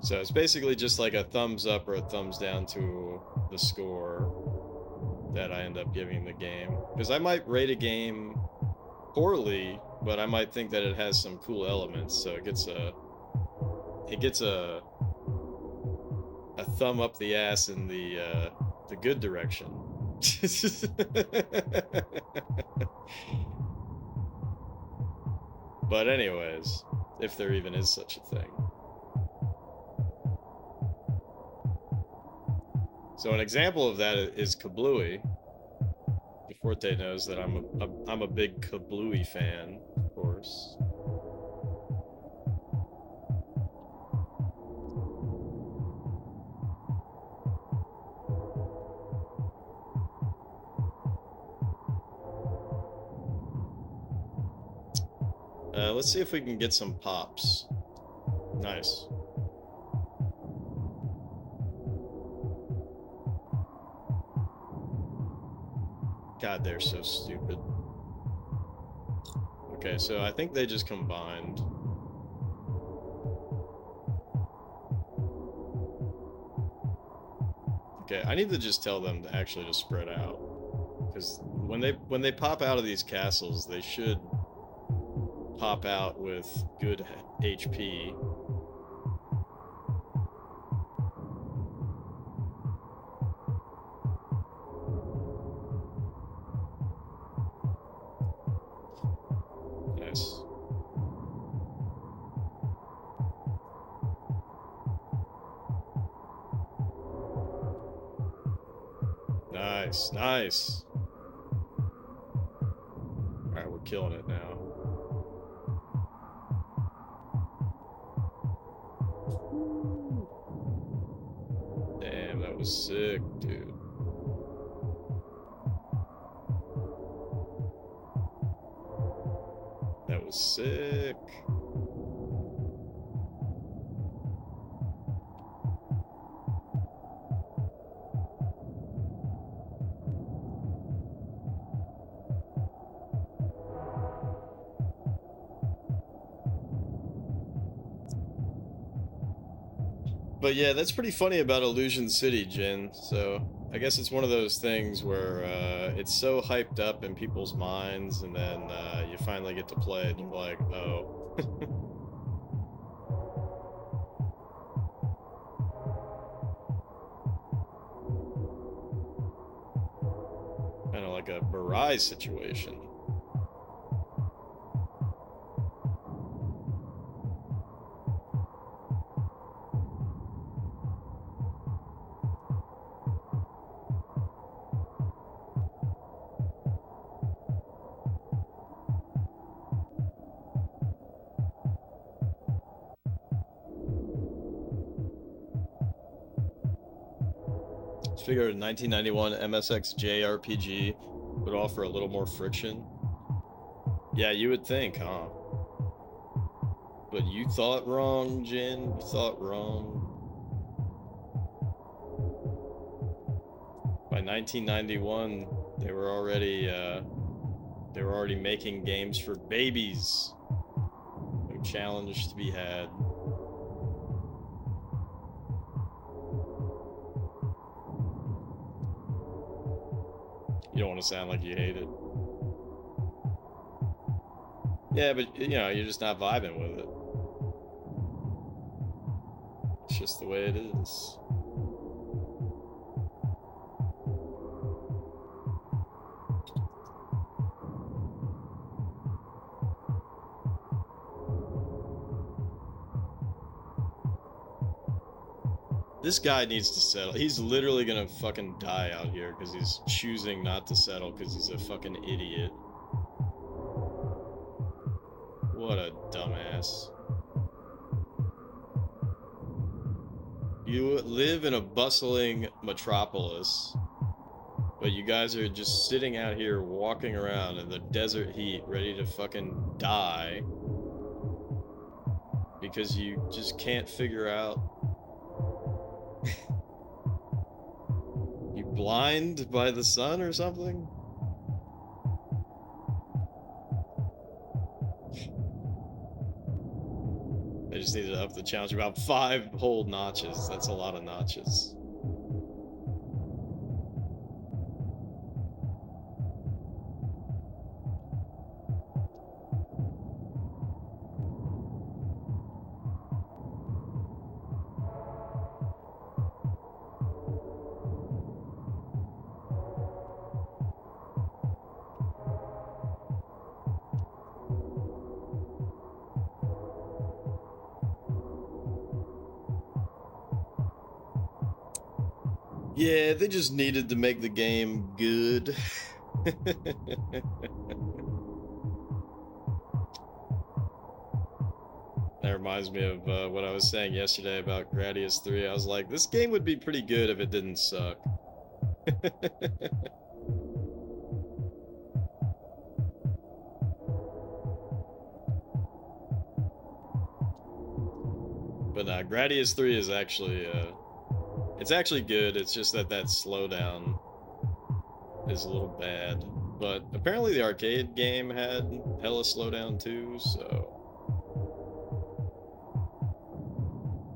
So it's basically just like a thumbs up or a thumbs down to the score that I end up giving the game. Because I might rate a game poorly, but I might think that it has some cool elements, so it gets a thumb up the ass in the good direction. But anyways, if there even is such a thing. So an example of that is Kablooey. DeForte knows that I'm a big Kablooey fan, of course. Let's see if we can get some pops. Nice. God, they're so stupid. Okay, so I think they just combined. Okay, I need to just tell them to actually just spread out. Because when they pop out of these castles, they should pop out with good HP. Nice. Nice, nice. Alright, we're killing it now. Damn, that was sick, dude. That was sick. But yeah, that's pretty funny about Illusion City, Jin. So I guess it's one of those things where it's so hyped up in people's minds, and then you finally get to play it, and you're like, oh. Kind of like a Barai situation. Figure a 1991 MSX JRPG would offer a little more friction. Yeah, you would think, huh? But you thought wrong, Jin. You thought wrong. By 1991, they were already making games for babies. No challenge to be had. You don't want to sound like you hate it. Yeah, but, you know, you're just not vibing with it. It's just the way it is. This guy needs to settle. He's literally gonna fucking die out here because he's choosing not to settle because he's a fucking idiot. What a dumbass. You live in a bustling metropolis, but you guys are just sitting out here walking around in the desert heat ready to fucking die because you just can't figure out You blind by the sun or something? I just needed to up the challenge about 5 whole notches. That's a lot of notches. Yeah, they just needed to make the game good. That reminds me of what I was saying yesterday about Gradius 3. I was like, this game would be pretty good if it didn't suck. But nah, Gradius 3 is actually, it's actually good. It's just that slowdown is a little bad. But apparently the arcade game had hella slowdown too, so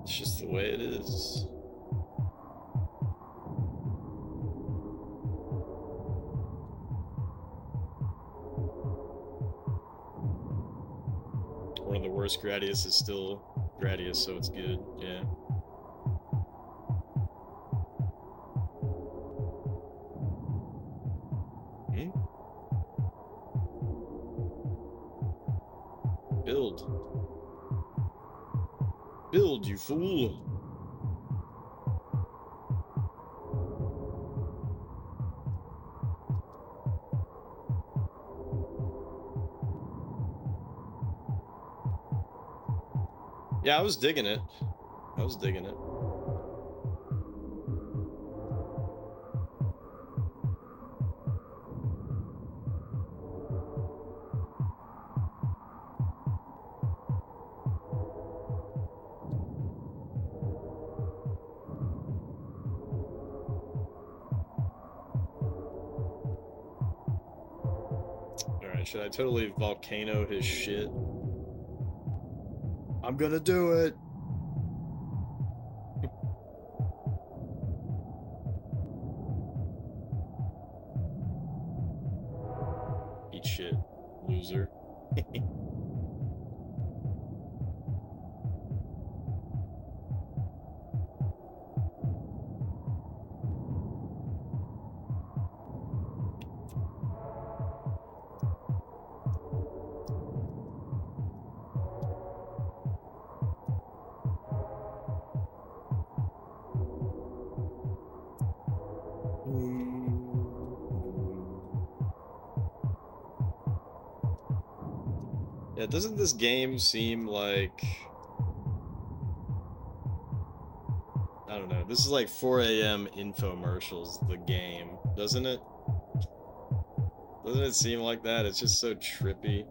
it's just the way it is. One of the worst Gradius is still Gradius, so it's good, yeah. Build. Build, you fool! Yeah, I was digging it. I was digging it. Alright, should I totally volcano his shit? I'm gonna do it! Eat shit, loser. Yeah, doesn't this game seem like... I don't know, this is like 4 a.m. infomercials, the game, doesn't it? Doesn't it seem like that? It's just so trippy.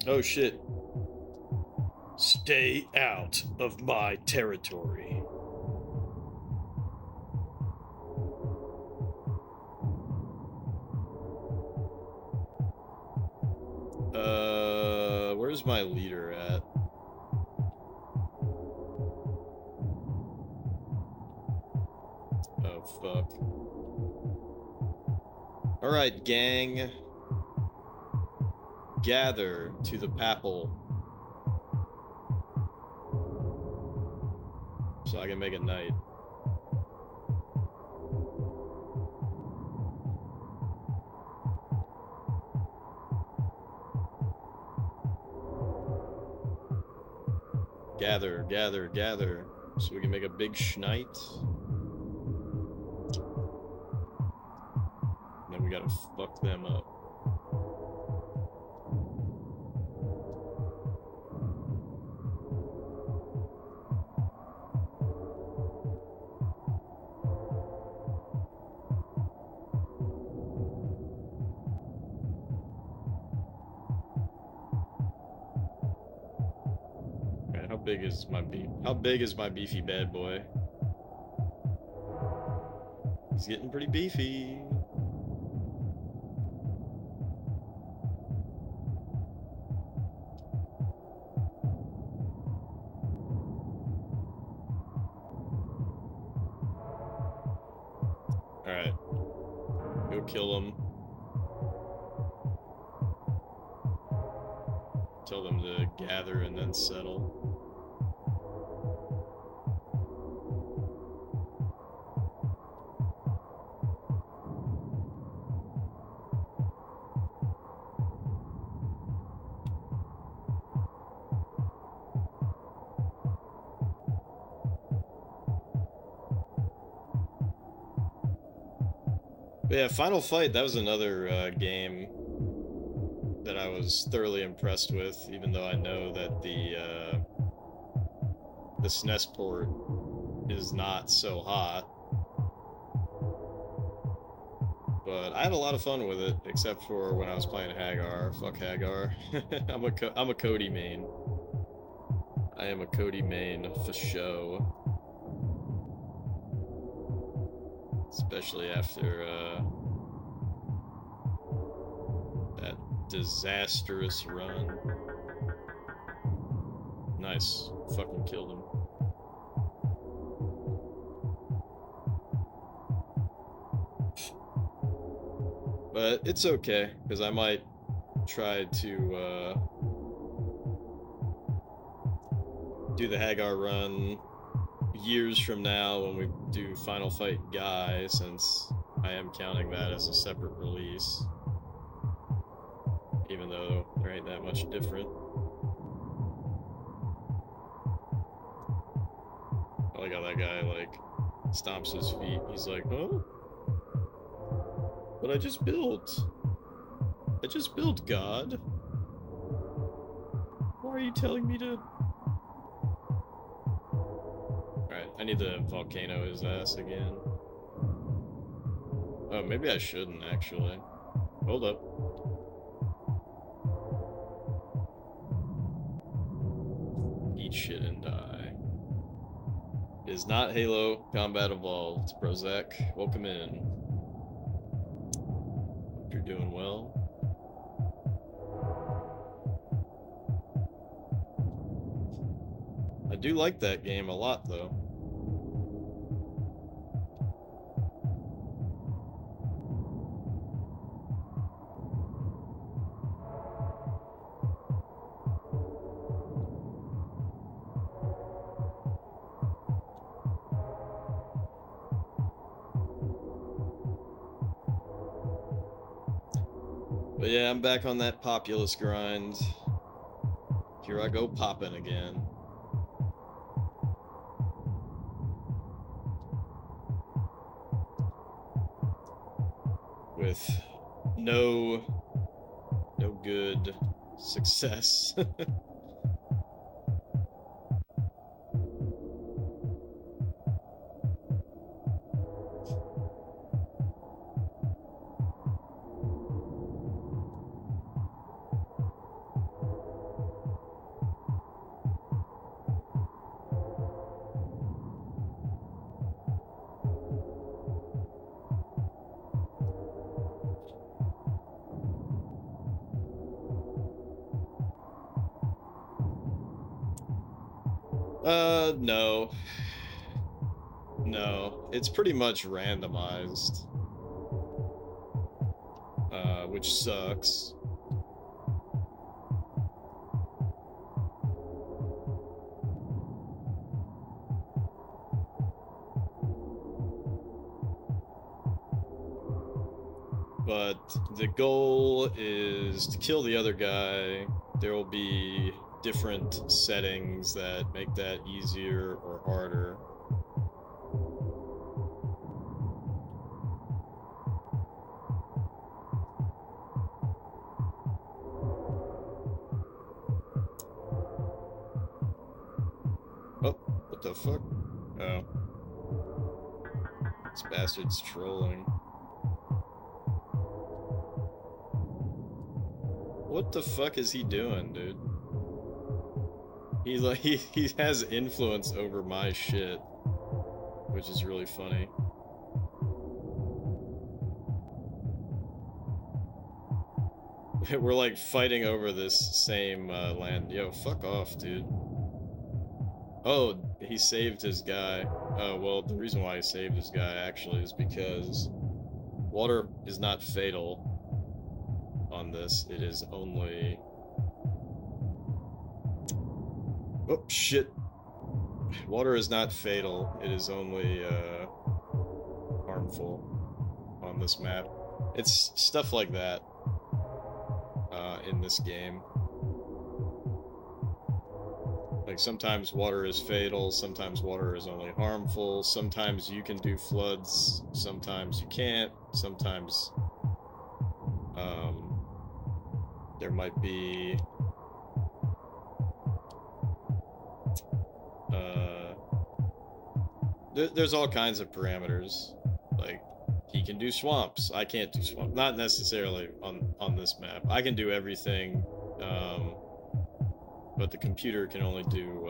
Oh shit. Stay out of my territory. Where's my leader at? Oh, fuck. Alright, gang. Gather to the Papal. So I can make a knight. Gather, gather, gather. So we can make a big schnight. And then we gotta fuck them up. big is my How big is my beefy bad boy? He's getting pretty beefy. Alright. Go kill him. Tell them to gather and then settle. But yeah, Final Fight, that was another game that I was thoroughly impressed with, even though I know that the SNES port is not so hot. But I had a lot of fun with it, except for when I was playing Hagar. Fuck Hagar. I'm a Cody main. I am a Cody main for show. Especially after that disastrous run. Nice. Fucking killed him. But it's okay, because I might try to do the Hagar run years from now when we do Final Fight Guy, since I am counting that as a separate release, even though there ain't that much different. I like how that guy, like, stomps his feet. He's like, huh? But I just built, God. Why are you telling me to... Alright, I need to volcano his ass again. Oh, maybe I shouldn't, actually. Hold up. Eat shit and die. It is not Halo Combat Evolved. Prozac, welcome in. Hope you're doing well. I do like that game a lot, though. But yeah, I'm back on that Populous grind. Here I go popping again. With no good success. No. No. It's pretty much randomized. Which sucks. But the goal is to kill the other guy. There will be different settings that make that easier or harder. Oh, what the fuck? Oh. This bastard's trolling. What the fuck is he doing, dude? He's like he has influence over my shit, which is really funny. We're like fighting over this same land. Yo, fuck off, dude. Oh, he saved his guy. Oh, well, the reason why he saved his guy actually is because water is not fatal on this. It is only... Oh, shit. Water is not fatal. It is only harmful on this map. It's stuff like that in this game. Like sometimes water is fatal, sometimes water is only harmful, sometimes you can do floods, sometimes you can't, sometimes there might be there's all kinds of parameters. Like he can do swamps, I can't do swamps. Not necessarily on this map. I can do everything, but the computer can only do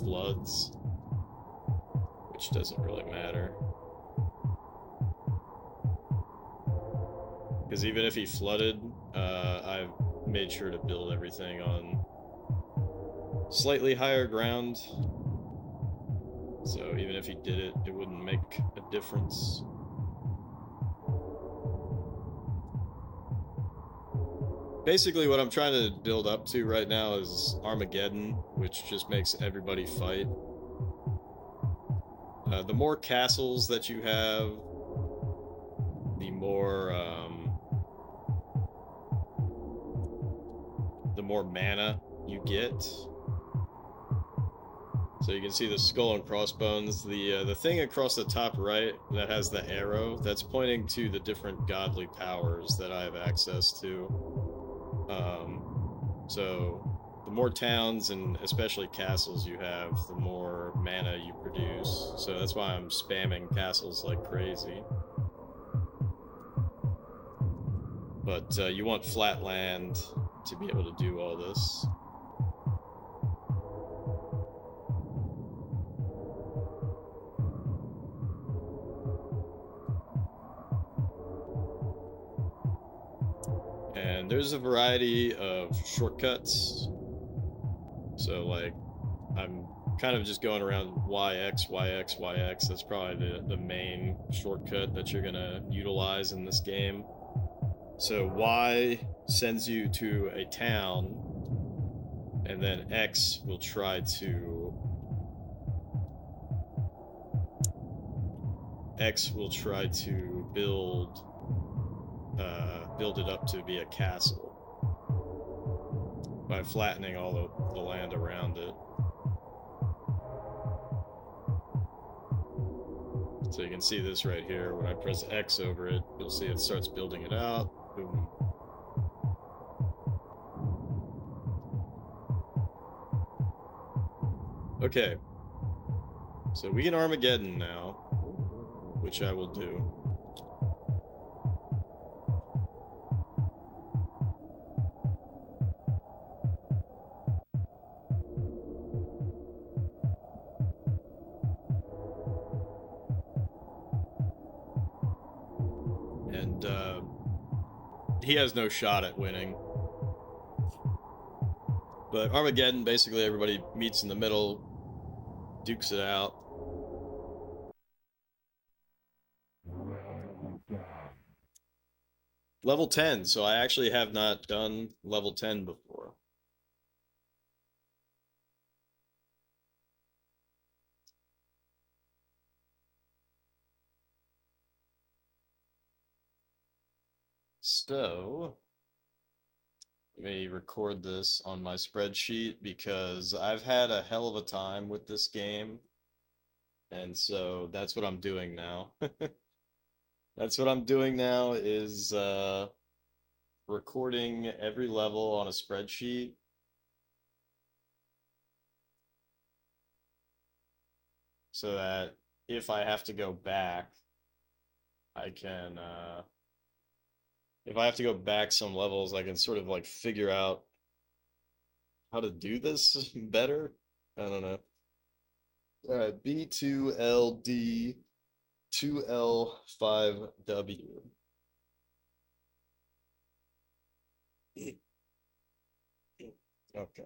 floods, which doesn't really matter. Because even if he flooded, I've made sure to build everything on slightly higher ground. So even if he did it, it wouldn't make a difference. Basically, what I'm trying to build up to right now is Armageddon, which just makes everybody fight. The more castles that you have, the more mana you get. So you can see the skull and crossbones. The thing across the top right that has the arrow, that's pointing to the different godly powers that I have access to. So the more towns and especially castles you have, the more mana you produce. So that's why I'm spamming castles like crazy. But you want flat land to be able to do all this. And there's a variety of shortcuts. So like I'm kind of just going around YX, YX, YX. That's probably the main shortcut that you're gonna utilize in this game. So Y sends you to a town, and then X will try to build it up to be a castle by flattening all the land around it. So you can see this right here. When I press X over it, you'll see it starts building it out. Boom. Okay. So we can Armageddon now, which I will do. And he has no shot at winning. But Armageddon, basically everybody meets in the middle, dukes it out. Level 10, so I actually have not done level 10 before. So, let me record this on my spreadsheet because I've had a hell of a time with this game. And so that's what I'm doing now. That's what I'm doing now is recording every level on a spreadsheet. So that if I have to go back, I can, if I have to go back some levels, I can sort of like figure out how to do this better. I don't know. All right, B2LD 2L5W. Okay.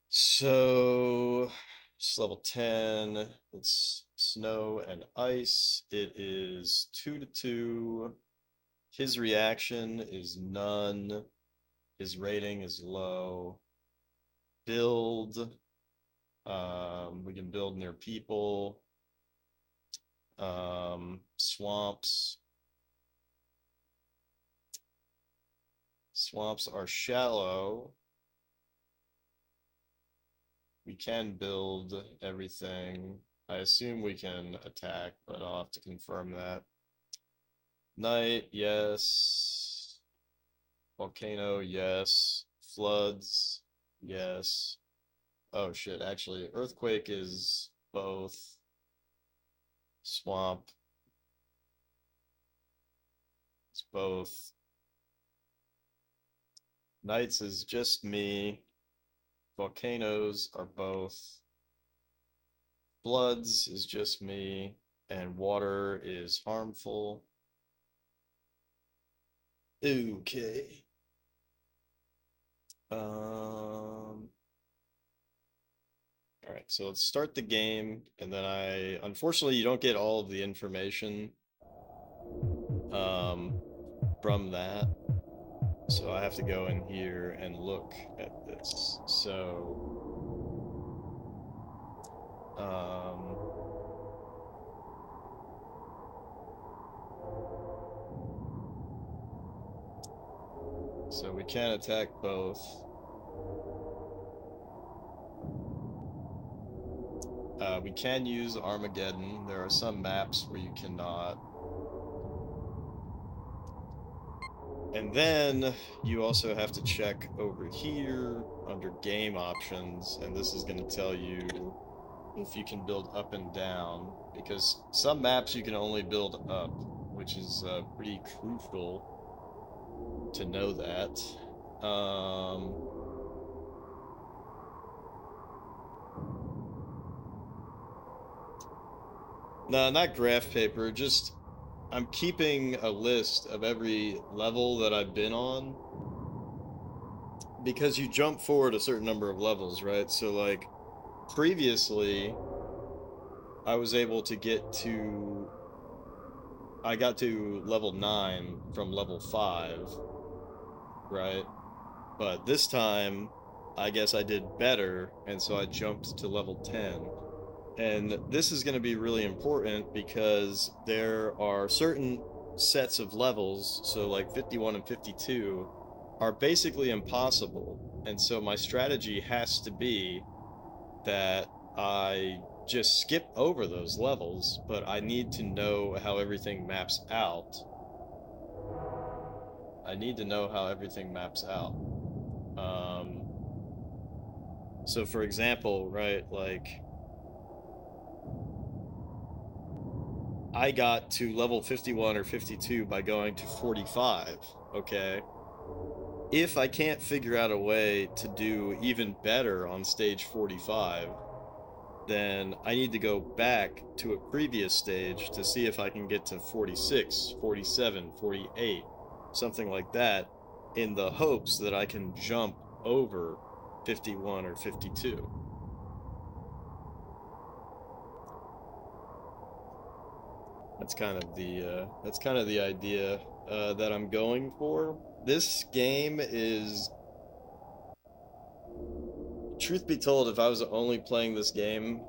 So it's level 10. It's snow and ice. It is 2-2. His reaction is none. His rating is low. Build. We can build near people. Swamps. Swamps are shallow. We can build everything. I assume we can attack, but I'll have to confirm that. Night, yes. Volcano, yes. Floods, yes. Oh shit, actually, earthquake is both. Swamp, it's both. Nights is just me. Volcanoes are both. Floods is just me. And water is harmful. Okay. All right, so let's start the game, and then unfortunately, you don't get all of the information um, from that. So I have to go in here and look at this. Um, so we can attack both. We can use Armageddon. There are some maps where you cannot. And then you also have to check over here under game options, and this is going to tell you if you can build up and down, because some maps you can only build up, which is pretty crucial to know that. No, not graph paper, just I'm keeping a list of every level that I've been on, because you jump forward a certain number of levels, right? So like previously I was able to I got to level 9 from level 5, right? But this time I guess I did better, and so I jumped to level 10. And this is going to be really important because there are certain sets of levels, so like 51 and 52, are basically impossible. And so my strategy has to be that I just skip over those levels, but I need to know how everything maps out. I need to know how everything maps out. So for example, right, like I got to level 51 or 52 by going to 45, okay? If I can't figure out a way to do even better on stage 45, then I need to go back to a previous stage to see if I can get to 46, 47, 48, something like that, in the hopes that I can jump over 51 or 52. That's kind of the idea that I'm going for. This game is, truth be told, if I was only playing this game,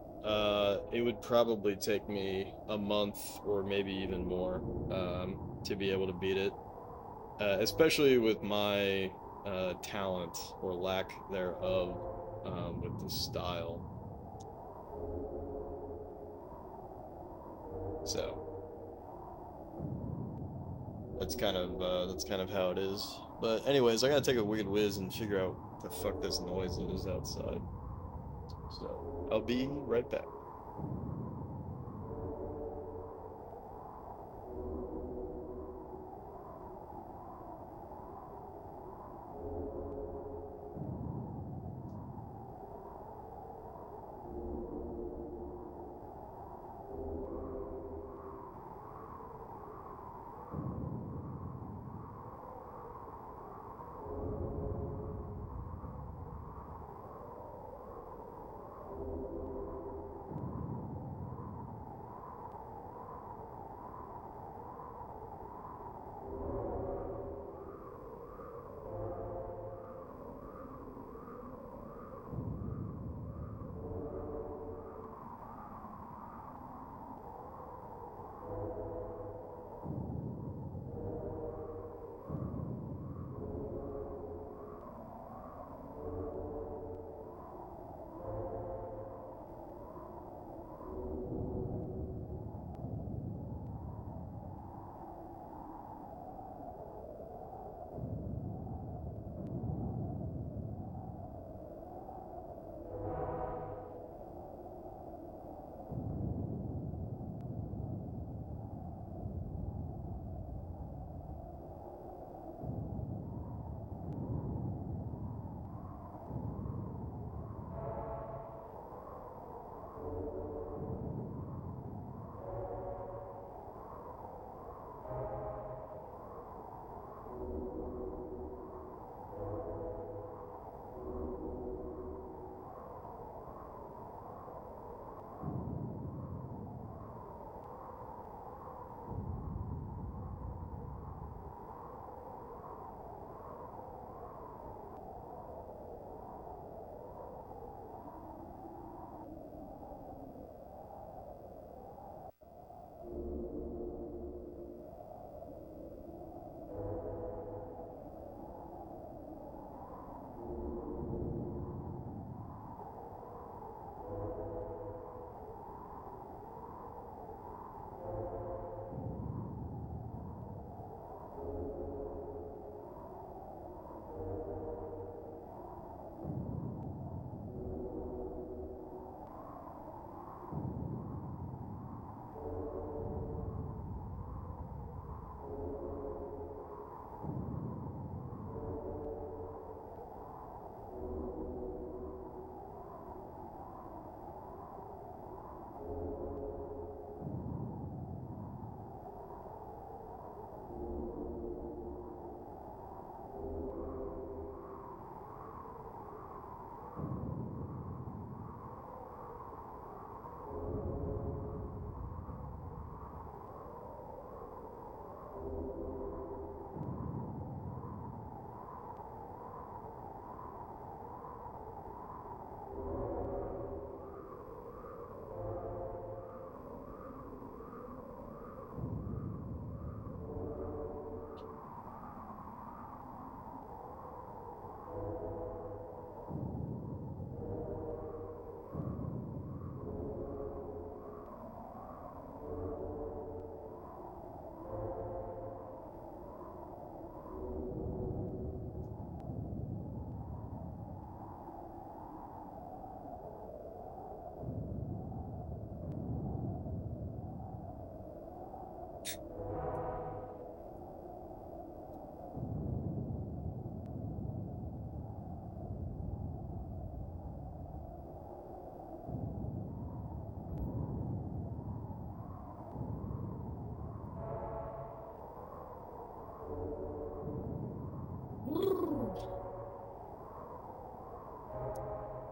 it would probably take me a month or maybe even more to be able to beat it, especially with my talent or lack thereof with the style. So that's kind of how it is. But anyways, I gotta take a weird whiz and figure out what the fuck this noise is outside. So I'll be right back.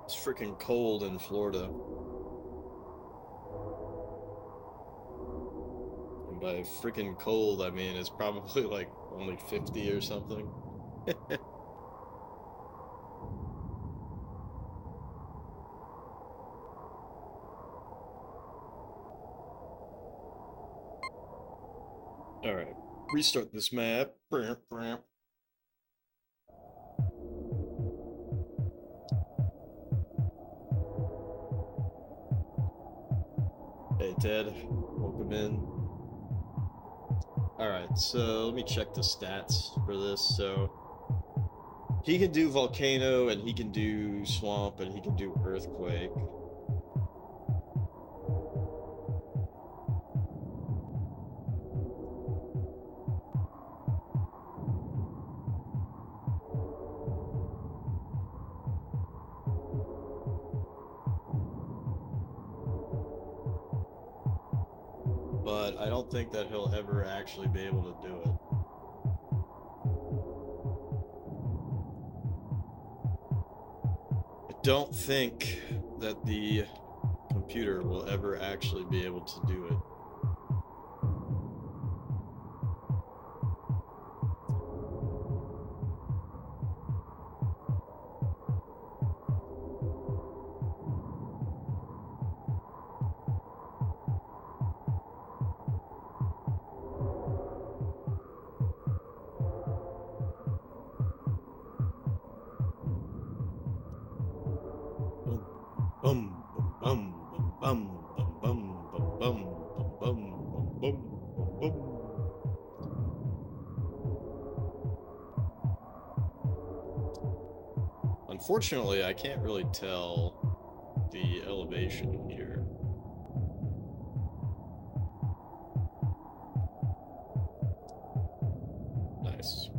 It's freaking cold in Florida. And by freaking cold, I mean it's probably like only 50 or something. Alright, restart this map. Hey Ted, welcome in. Alright, so let me check the stats for this. So he can do volcano and he can do swamp and he can do earthquake. But I don't think that he'll ever actually be able to do it. I don't think that the computer will ever actually be able to do it. Bum bum bum bum bum bum bum bum bum bum bum. Unfortunately, I can't really tell the elevation here. Nice.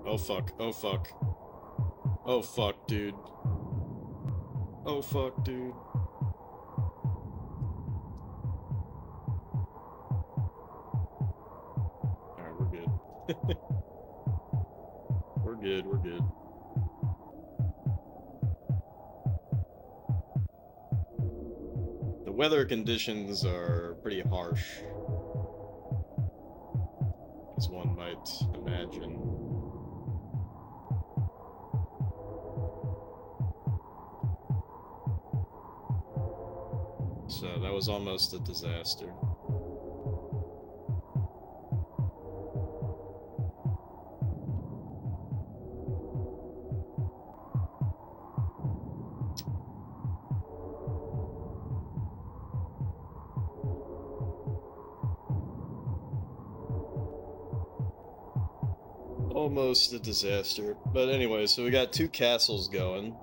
Oh fuck, oh fuck. Oh fuck, dude. Oh fuck, dude. Alright, we're good. We're good, we're good. The weather conditions are pretty harsh, as one might imagine. So that was almost a disaster. Almost a disaster. But anyway, so we got two castles going.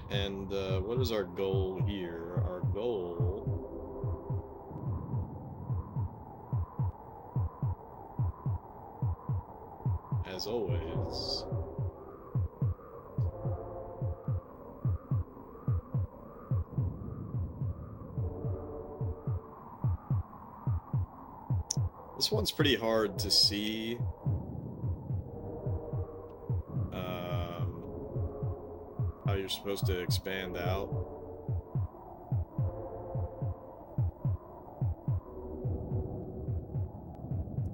And what is our goal here? Our goal... as always... This one's pretty hard to see. How you're supposed to expand out.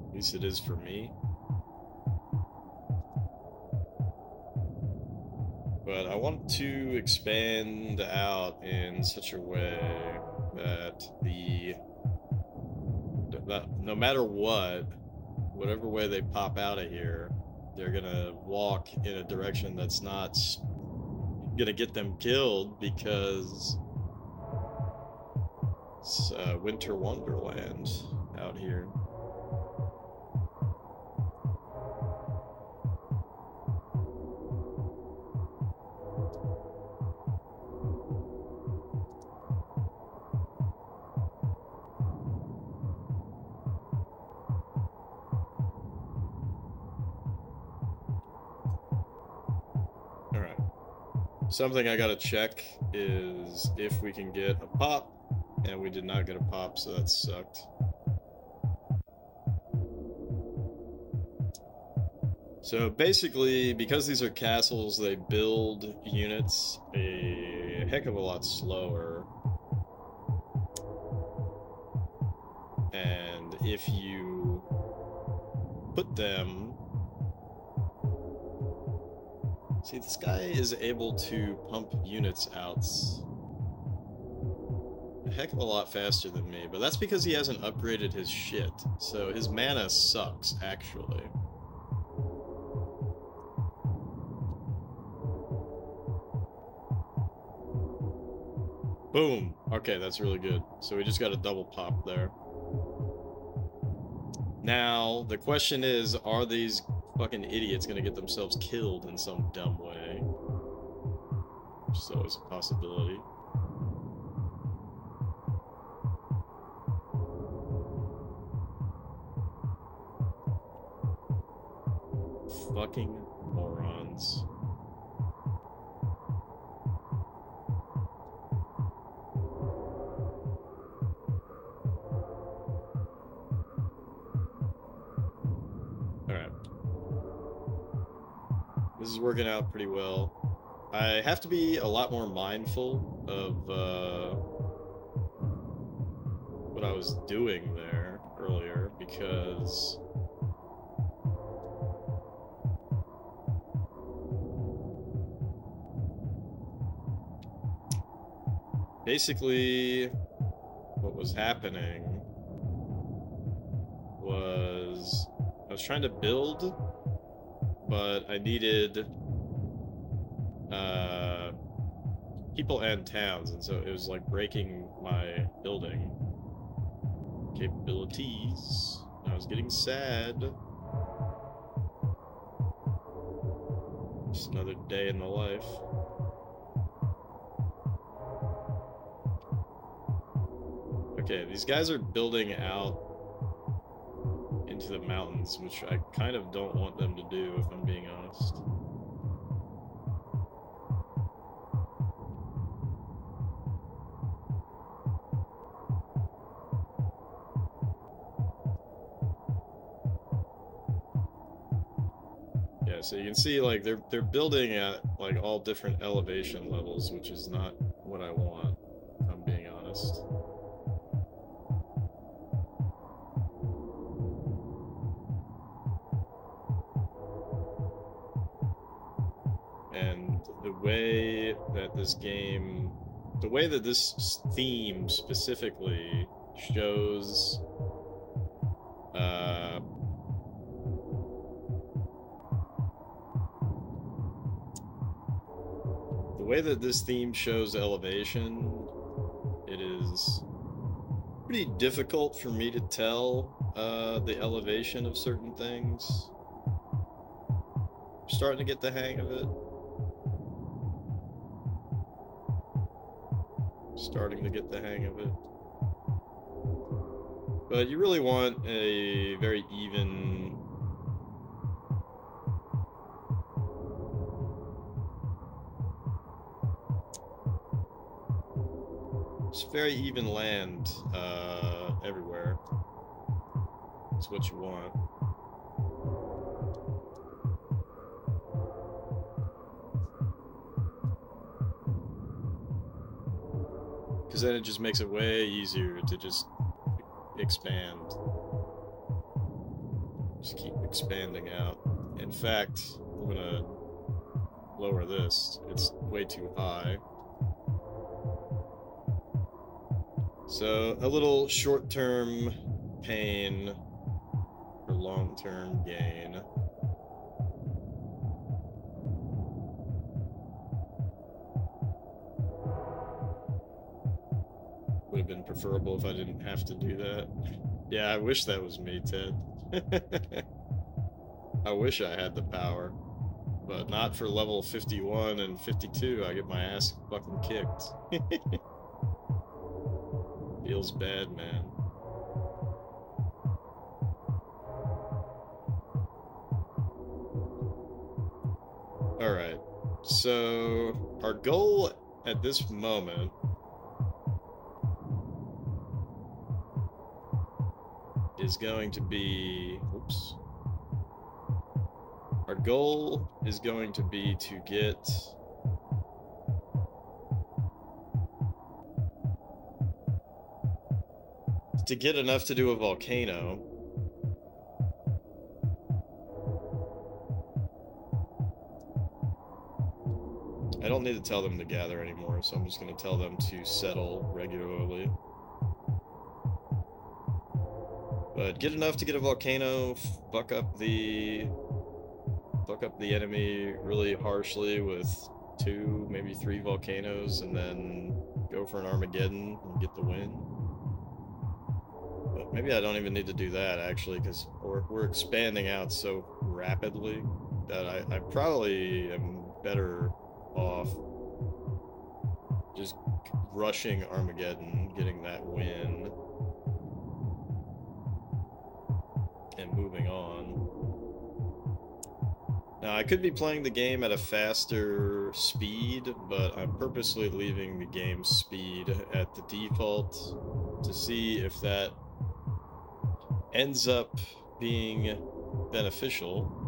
At least it is for me. But I want to expand out in such a way that no matter whatever way they pop out of here, they're gonna walk in a direction that's not gonna get them killed, because it's Winter Wonderland out here. Alright. Something I gotta check is if we can get a pop, and we did not get a pop, so that sucked. So basically, because these are castles, they build units a heck of a lot slower. And if you put them... See, this guy is able to pump units out a heck of a lot faster than me, but that's because he hasn't upgraded his shit. So his mana sucks, actually. Boom. Okay, that's really good. So we just got a double pop there. Now, the question is, are these fucking idiots gonna get themselves killed in some dumb way? Which is always a possibility. Fucking morons. Alright. This is working out pretty well. I have to be a lot more mindful of what I was doing there earlier, because basically what was happening was I was trying to build, but I needed people and towns, and so it was like breaking my building capabilities. I was getting sad. Just another day in the life. Okay, these guys are building out into the mountains, which I kind of don't want them to do, if I'm being honest. Yeah, so you can see, like, they're building at like all different elevation levels, which is not what I want, if I'm being honest. And the way that this theme specifically shows the way that this theme shows elevation, it is pretty difficult for me to tell the elevation of certain things. I'm starting to get the hang of it. Starting to get the hang of it. But you really want a very even land everywhere. That's what you want. Because then it just makes it way easier to just expand. Just keep expanding out. In fact, I'm gonna lower this. It's way too high. So, a little short-term pain for long-term gain. Would have been preferable if I didn't have to do that. Yeah, I wish that was me, Ted. I wish I had the power. But not for level 51 and 52. I get my ass fucking kicked. Feels bad, man. Alright. So, our goal at this moment is going to be... Oops. Our goal is going to be to get... enough to do a volcano. I don't need to tell them to gather anymore, so I'm just going to tell them to settle regularly. But get enough to get a volcano, fuck up the enemy really harshly with 2, maybe 3 volcanoes, and then go for an Armageddon and get the win. But maybe I don't even need to do that, actually, because we're expanding out so rapidly that I probably am better off just rushing Armageddon, getting that win, and moving on. Now, I could be playing the game at a faster speed, but I'm purposely leaving the game's speed at the default to see if that ends up being beneficial.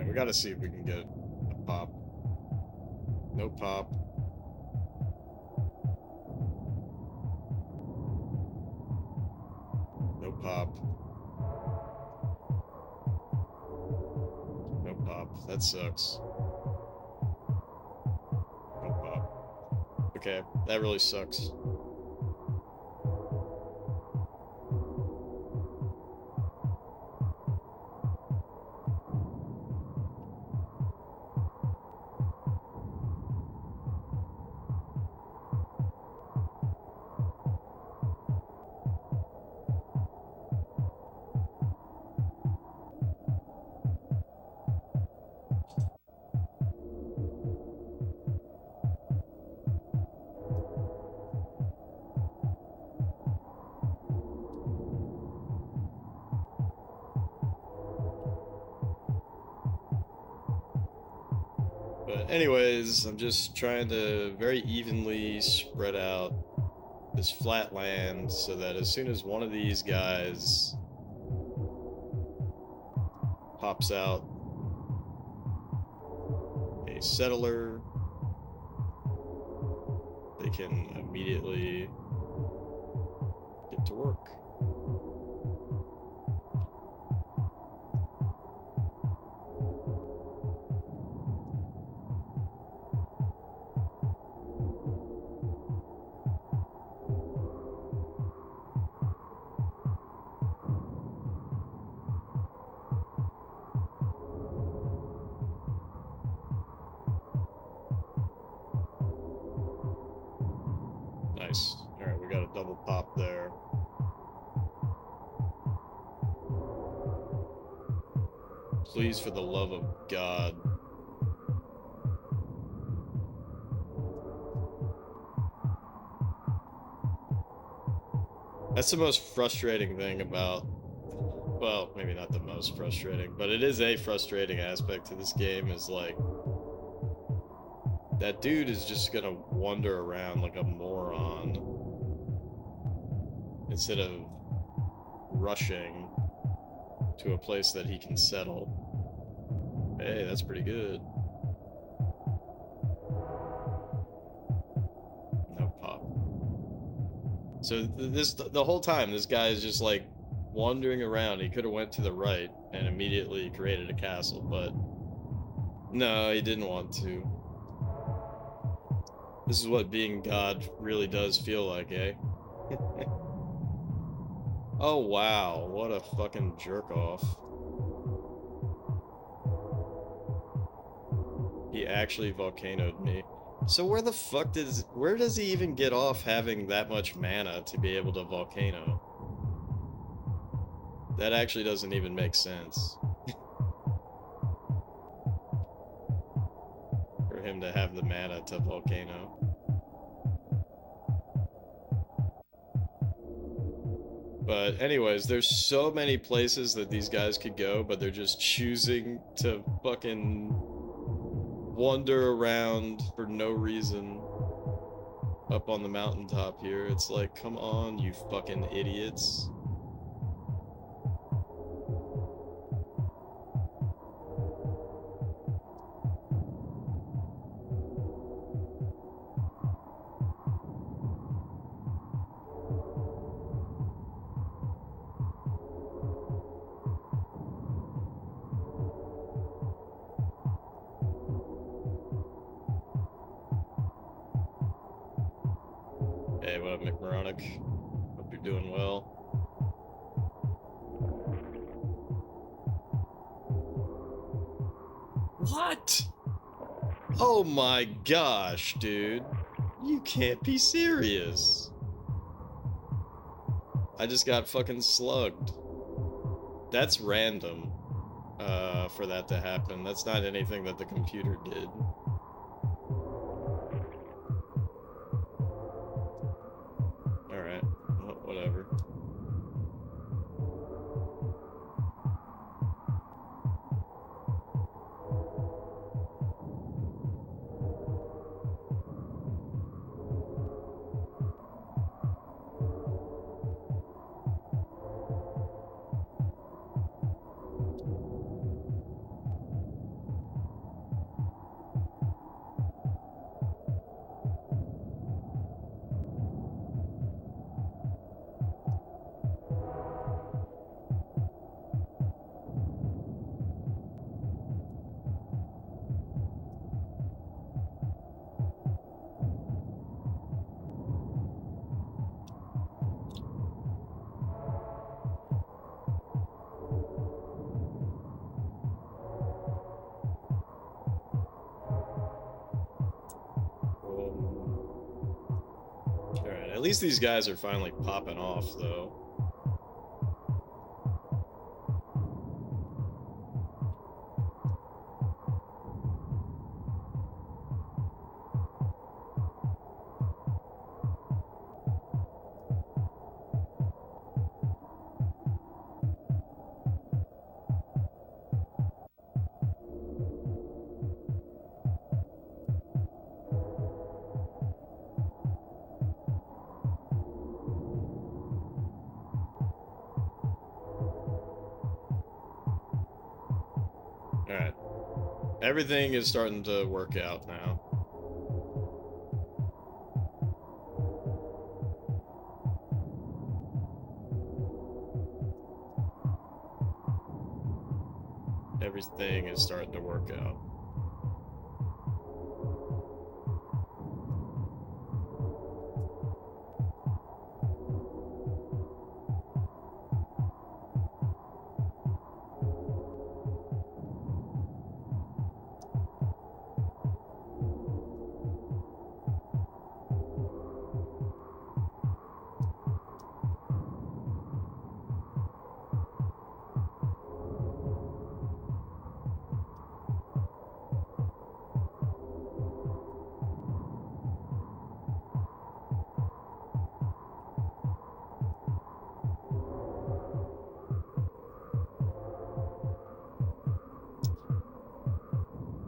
We gotta see if we can get a pop. No pop. No pop. No pop. That sucks. No pop. Okay, that really sucks. But anyways, I'm just trying to very evenly spread out this flat land so that as soon as one of these guys pops out a settler, they can immediately get to work. Nice. Alright, we got a double pop there. Please, for the love of God. That's the most frustrating thing about... Well, maybe not the most frustrating, but it is a frustrating aspect to this game, is like... That dude is just gonna wander around like a moron instead of rushing to a place that he can settle. Hey, that's pretty good. No pop. So the whole time, this guy is just like wandering around. He could have went to the right and immediately created a castle, but no, he didn't want to. This is what being God really does feel like, eh? Oh, wow. What a fucking jerk-off. He actually volcanoed me. So where the fuck where does he even get off having that much mana to be able to volcano? That actually doesn't even make sense. For him to have the mana to volcano. But anyways, there's so many places that these guys could go, but they're just choosing to fucking wander around for no reason. up on the mountaintop here. It's like, come on, you fucking idiots. Hey, what up, McMoronic? Hope you're doing well. What? Oh my gosh, dude. You can't be serious. I just got fucking slugged. That's random, for that to happen. That's not anything that the computer did. Alright, well, whatever. Alright, at least these guys are finally popping off, though. Alright. Everything is starting to work out now. Everything is starting to work out.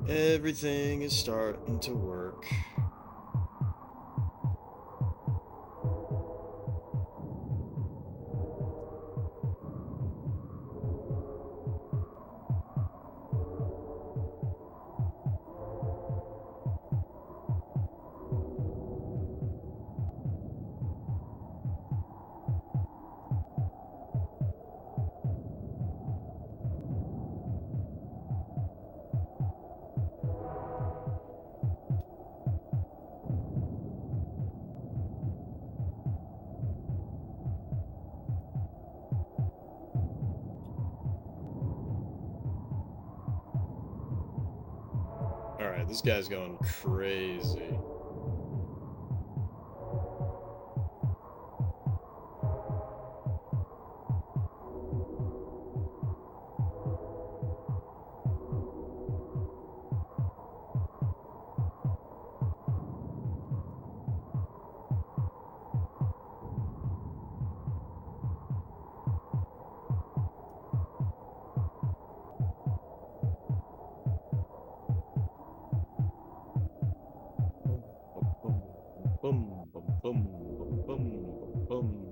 Everything is starting to work. Alright, this guy's going crazy. Boom, boom, Boom, boom, boom.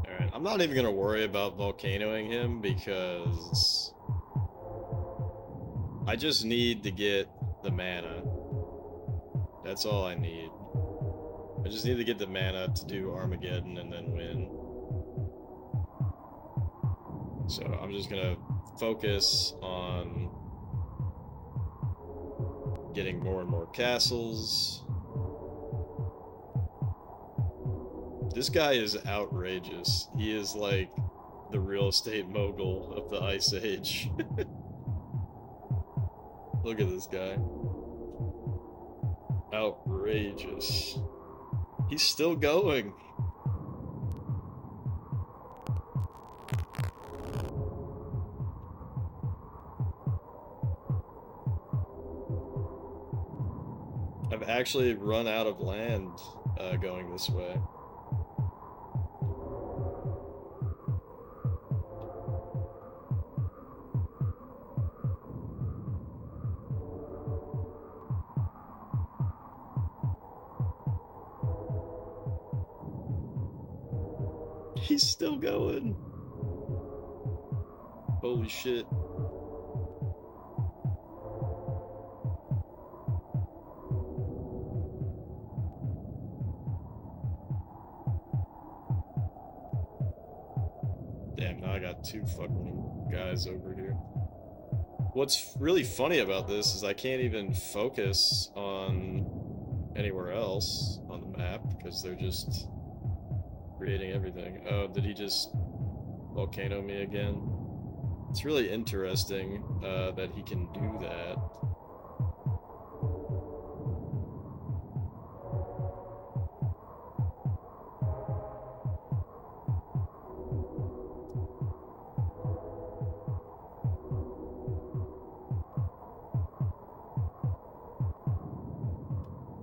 Alright, I'm not even gonna worry about volcanoing him because I just need to get the mana. That's all I need. I just need to get the mana to do Armageddon and then win. So I'm just gonna focus on getting more and more castles. This guy is outrageous. He is like the real estate mogul of the Ice Age. Look at this guy. Outrageous. He's still going. I've actually run out of land going this way. He's still going. Holy shit. Damn, now I got two fucking guys over here. What's really funny about this is I can't even focus on anywhere else on the map because they're just creating everything. Oh, did he just volcano me again? It's really interesting that he can do that.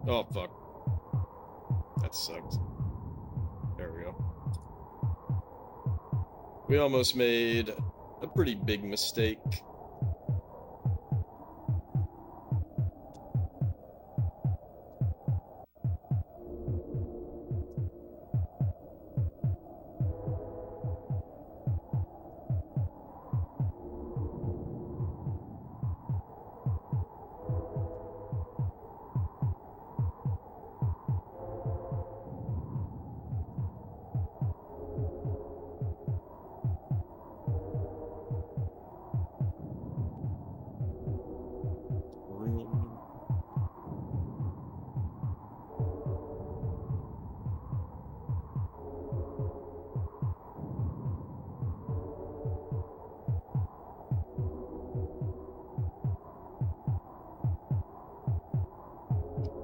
Oh, fuck. That sucked. There we go. We almost made a pretty big mistake.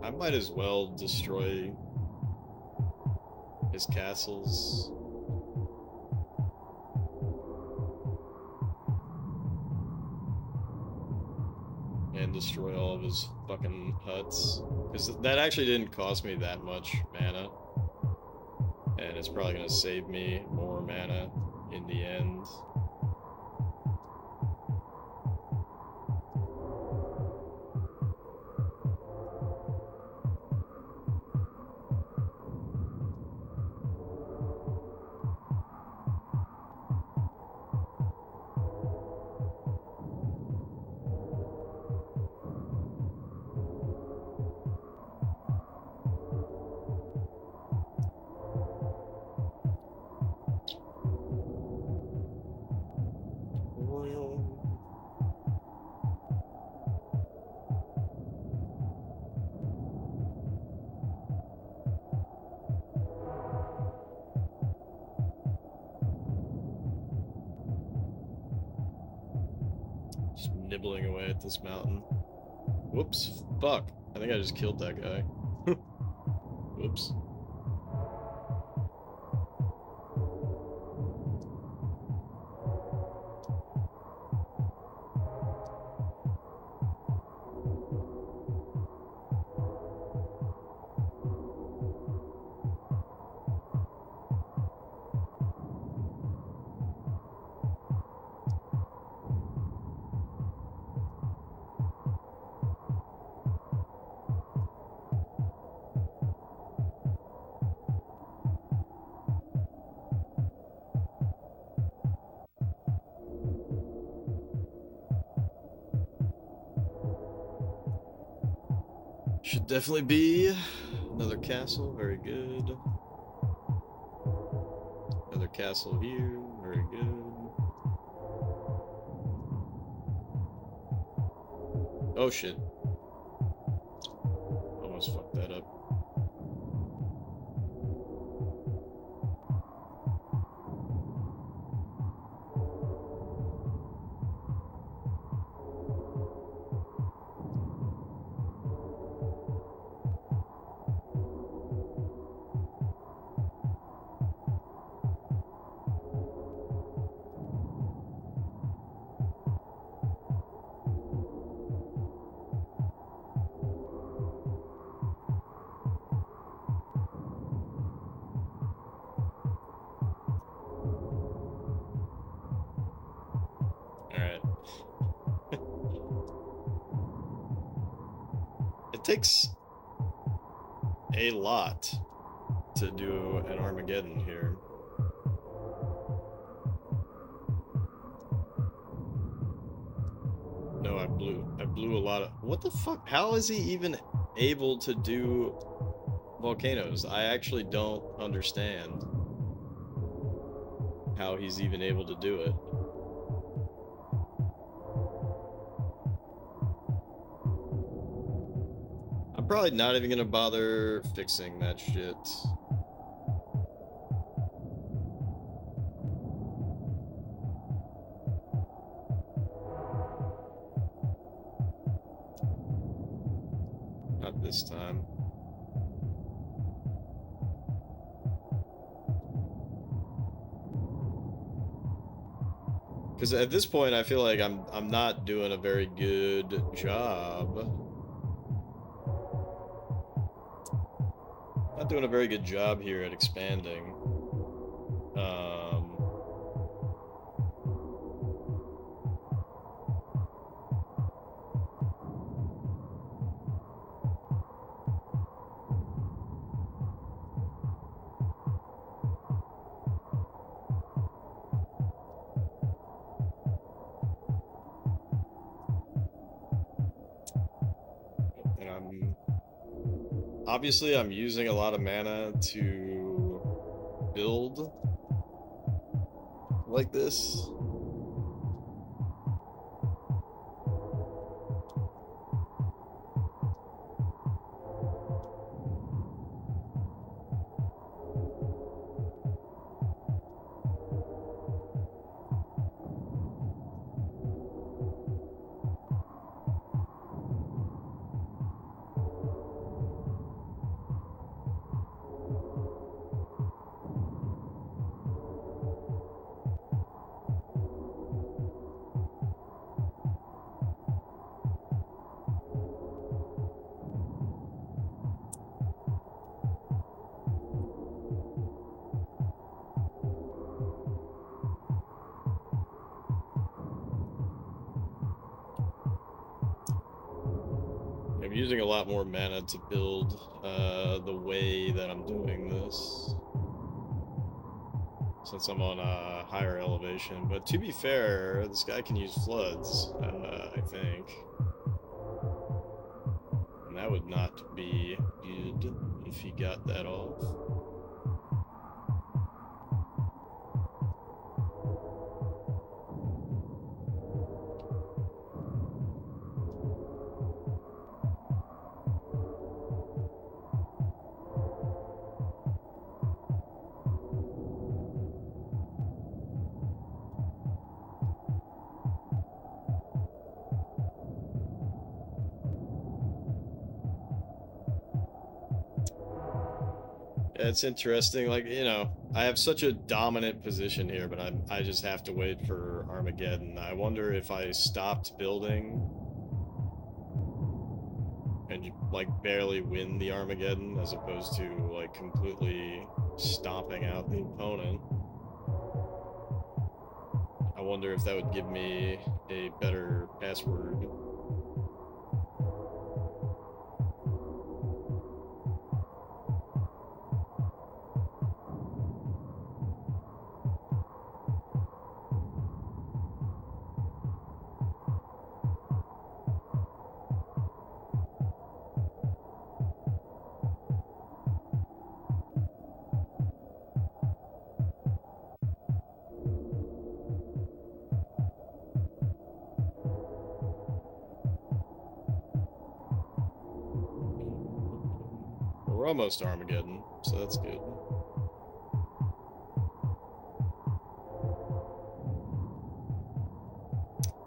I might as well destroy his castles. And destroy all of his fucking huts. Because that actually didn't cost me that much mana. And it's probably gonna save me more mana in the end. Just nibbling away at this mountain. Whoops. Fuck. I think I just killed that guy. Whoops. Should definitely be another castle. Very good. Another castle here. Very good. Oh shit. Almost fucked that up. Alright. It takes a lot to do an Armageddon here. No, I blew a lot of... What the fuck? How is he even able to do volcanoes? I actually don't understand how he's even able to do it. I'm probably not even gonna bother fixing that shit. Not this time. Because at this point, I feel like I'm not doing a very good job. Not doing a very good job here at expanding. And obviously I'm using a lot of mana to build like this. I'm using a lot more mana to build the way that I'm doing this, since I'm on a higher elevation. But to be fair, this guy can use floods, I think. And that would not be good if he got that off. It's interesting, like, you know, I have such a dominant position here, but I just have to wait for Armageddon. I wonder if I stopped building and, like, barely win the Armageddon, as opposed to, like, completely stomping out the opponent. I wonder if that would give me a better password. We're almost to Armageddon, so that's good.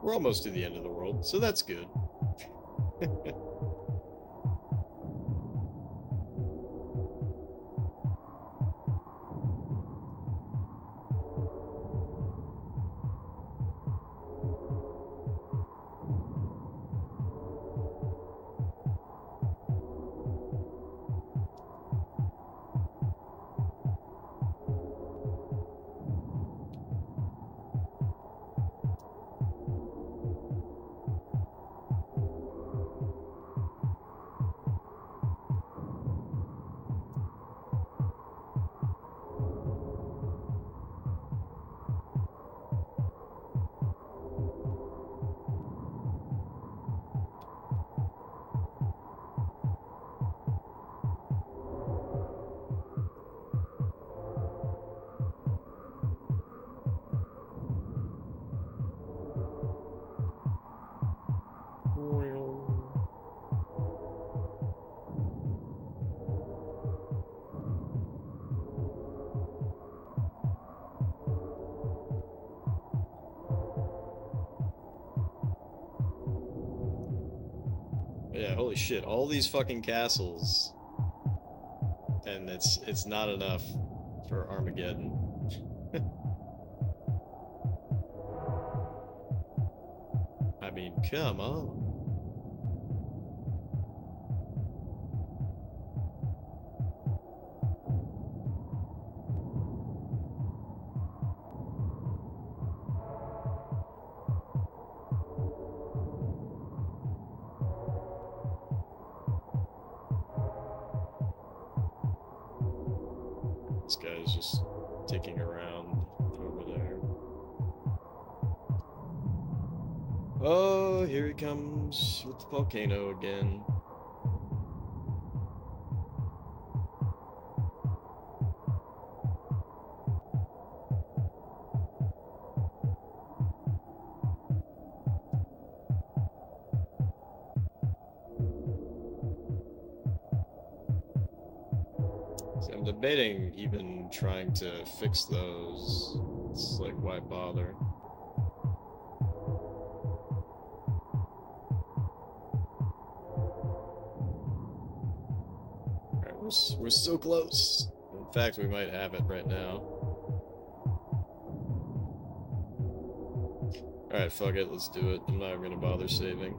We're almost to the end of the world, so that's good. Yeah, holy shit, all these fucking castles. And it's not enough for Armageddon. I mean, come on. This guy's just ticking around over there. Oh, here he comes with the volcano again. See, I'm debating even trying to fix those. It's like, why bother? Alright, we're so close. In fact, we might have it right now. Alright, fuck it, let's do it. I'm not even gonna bother saving.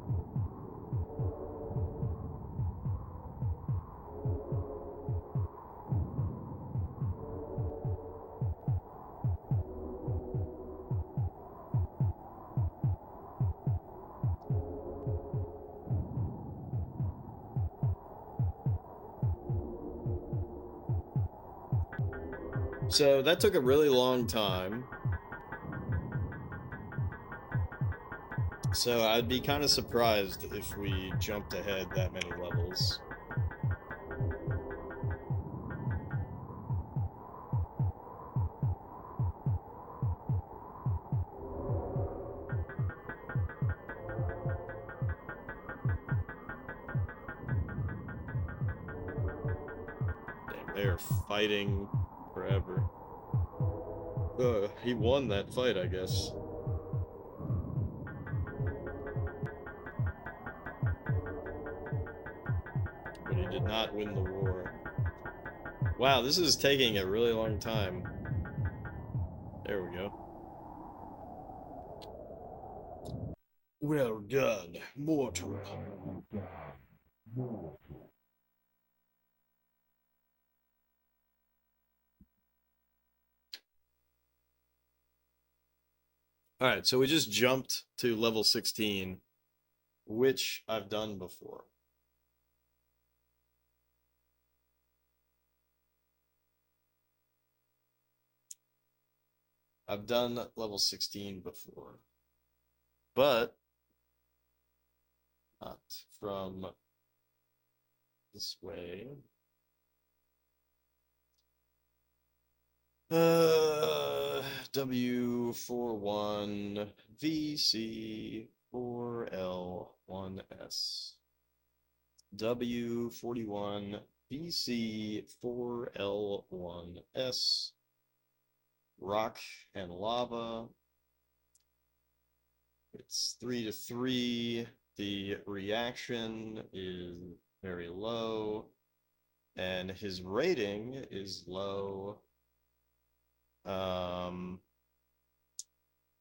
So that took a really long time. So I'd be kind of surprised if we jumped ahead that many levels. Damn, they are fighting forever. He won that fight, I guess. But he did not win the war. Wow, this is taking a really long time. There we go. Well done, mortal. Alright, so we just jumped to level 16, which I've done before. I've done level 16 before, but not from this way. W41 VC4L1S. W41 BC4L1S, rock and lava. It's 3-3. The reaction is very low, and his rating is low.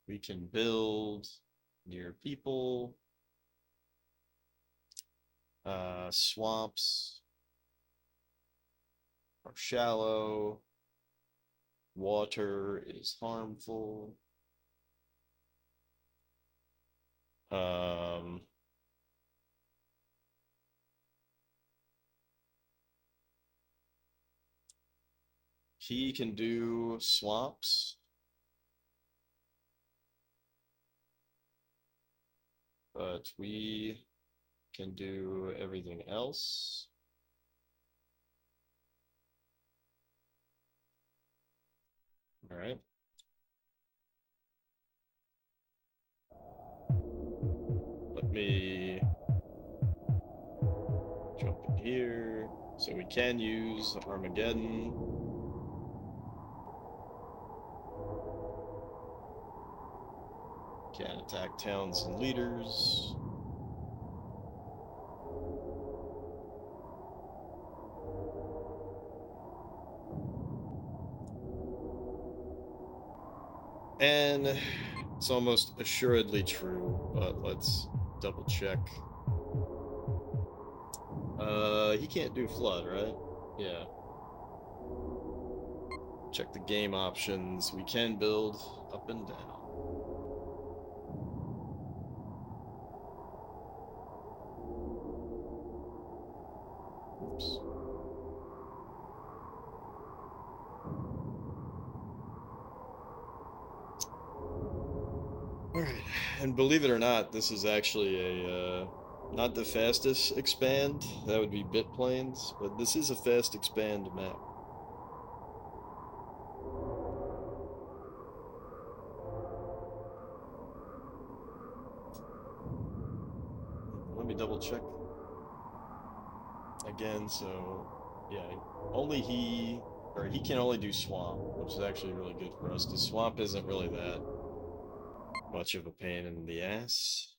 We can build near people. Swamps are shallow. Water is harmful. He can do swamps. But we can do everything else. All right. Let me jump in here. So we can use Armageddon. Can attack towns and leaders. And it's almost assuredly true, but let's double check. He can't do flood, right? Yeah. Check the game options. We can build up and down. Oops. All right, and believe it or not, this is actually a not the fastest expand. That would be bit planes, but this is a fast expand map. Let me double check again. So yeah, only he can only do swamp, which is actually really good for us because swamp isn't really that much of a pain in the ass.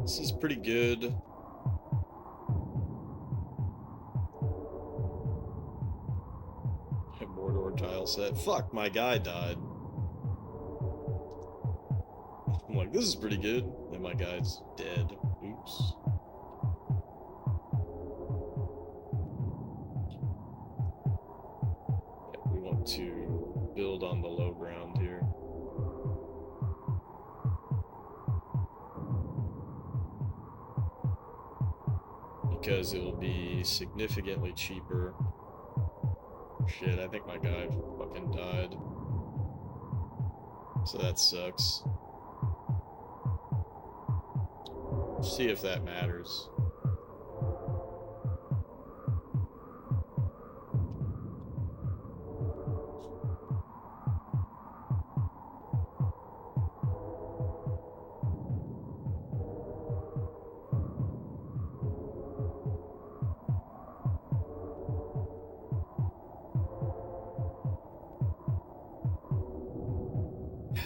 This is pretty good. Mordor tile set. Fuck, my guy died. I'm like, this is pretty good. And my guy's dead. Oops. Yeah, we want to build on the low ground here. Because it'll be significantly cheaper. Shit, I think my guy fucking died. So that sucks. See if that matters.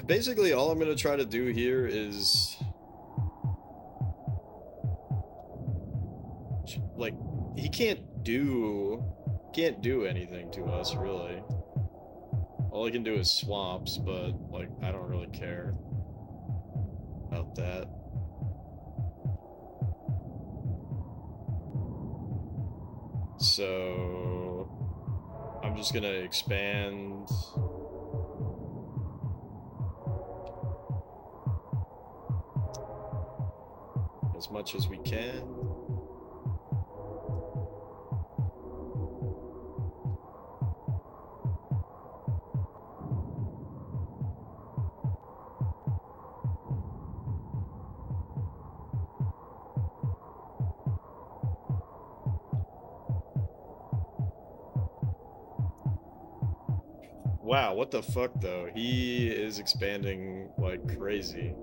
Basically, all I'm going to try to do here is, like, he can't do anything to us, really. All he can do is swamps, but, like, I don't really care about that. So, I'm just going to expand as much as we can. Wow, what the fuck though? He is expanding like crazy.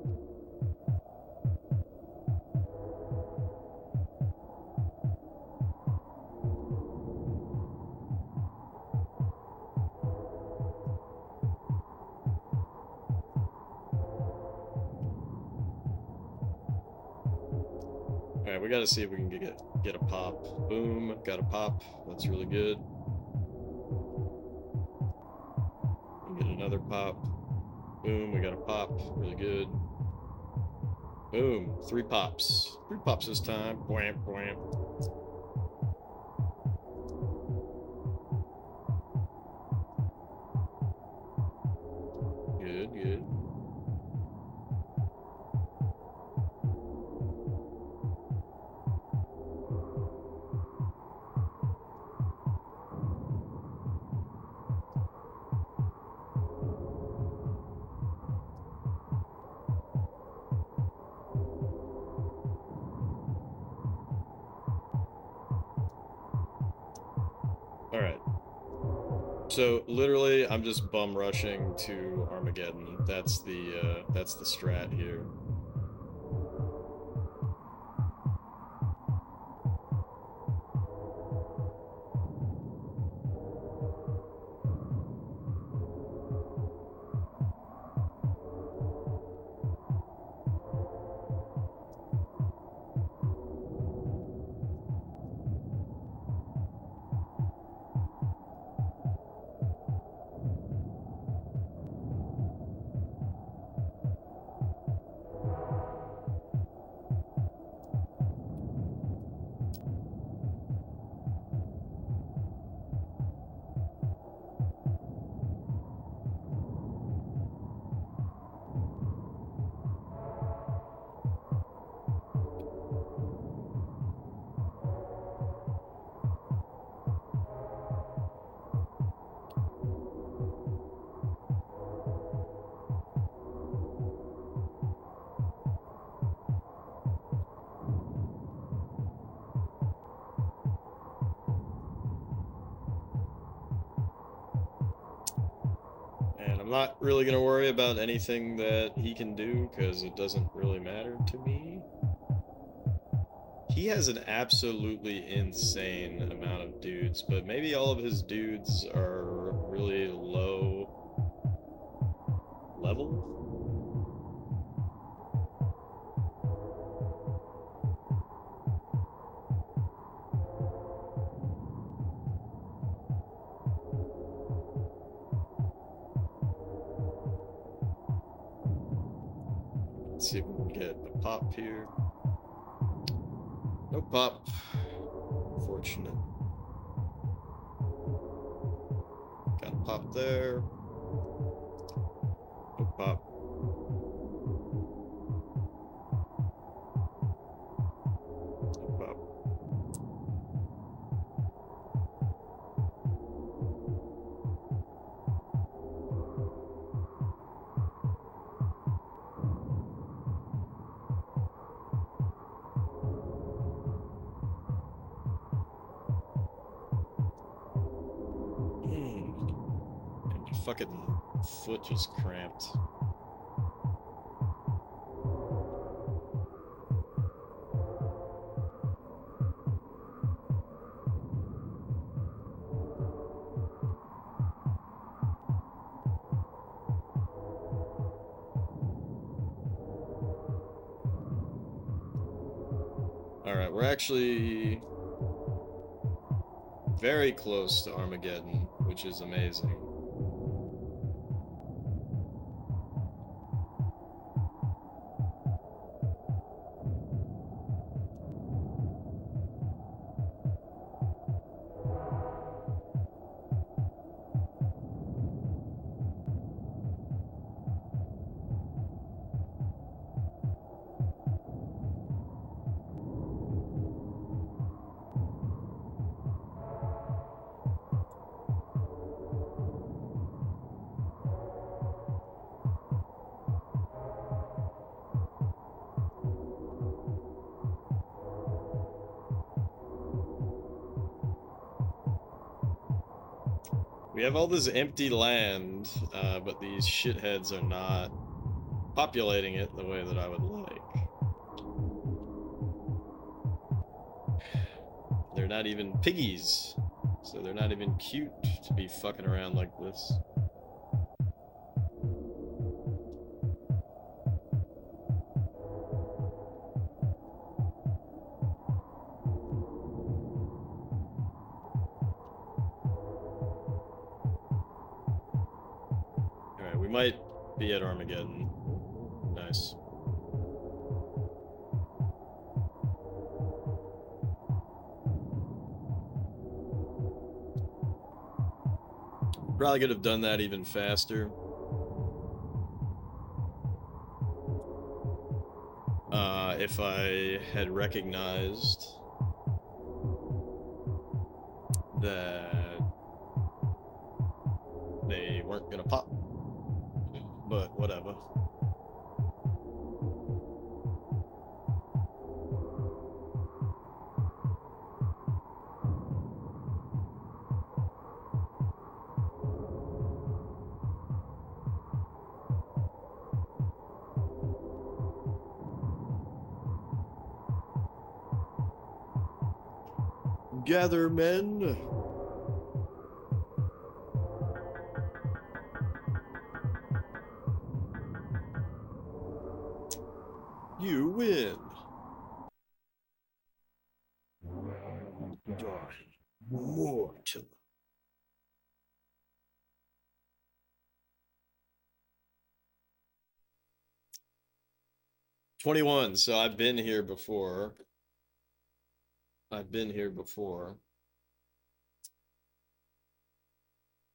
Alright, we gotta see if we can get a pop. Boom, got a pop. That's really good. Get another pop. Boom, we got a pop. Really good. Boom, 3 pops. 3 pops this time. Bwamp, bwamp. Good, good. Alright. So literally I'm just bum rushing to Armageddon. That's the strat here. And I'm not really going to worry about anything that he can do, because it doesn't really matter to me. He has an absolutely insane amount of dudes, but maybe all of his dudes are really low level? Let's see if we can get a pop here. No pop. Unfortunate. Got a pop there. No pop. No pop. And your fucking foot just cramped. Alright, we're actually very close to Armageddon, which is amazing. We have all this empty land, but these shitheads are not populating it the way that I would like. They're not even piggies, so they're not even cute to be fucking around like this. Alright, we might be at Armageddon. Nice. Probably could have done that even faster. If I had recognized that they weren't gonna pop. But whatever. Gather, men. You win. Mortal. "21, so I've been here before. I've been here before.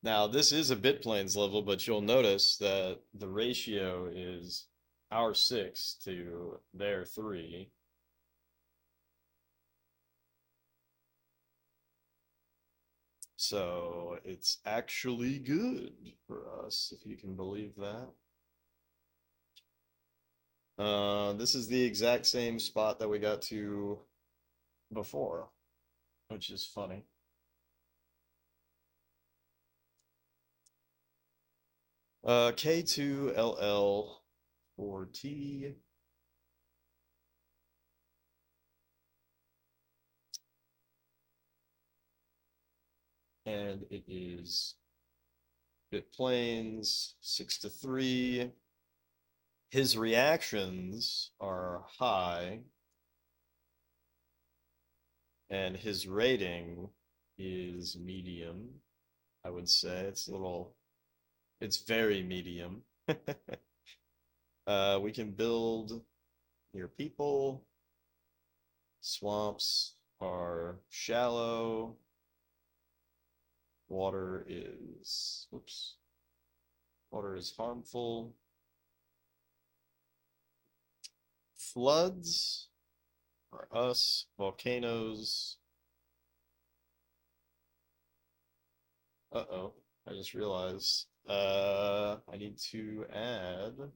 Now, this is a bit planes level, but you'll notice that the ratio is our 6 to their 3. So it's actually good for us, if you can believe that. This is the exact same spot that we got to before, which is funny. K2LL4T. And it is bit planes 6 to 3. His reactions are high, and his rating is medium. I would say it's very medium. We can build near people. Swamps are shallow. Water is harmful. Floods are us. Volcanoes. Uh-oh, I just realized. I need to add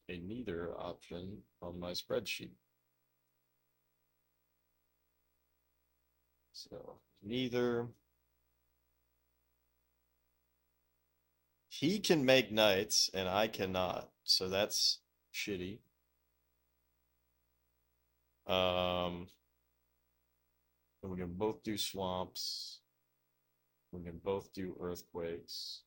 a neither option on my spreadsheet. So neither. He can make nights and I cannot, so that's shitty. And we can both do swamps. We can both do earthquakes.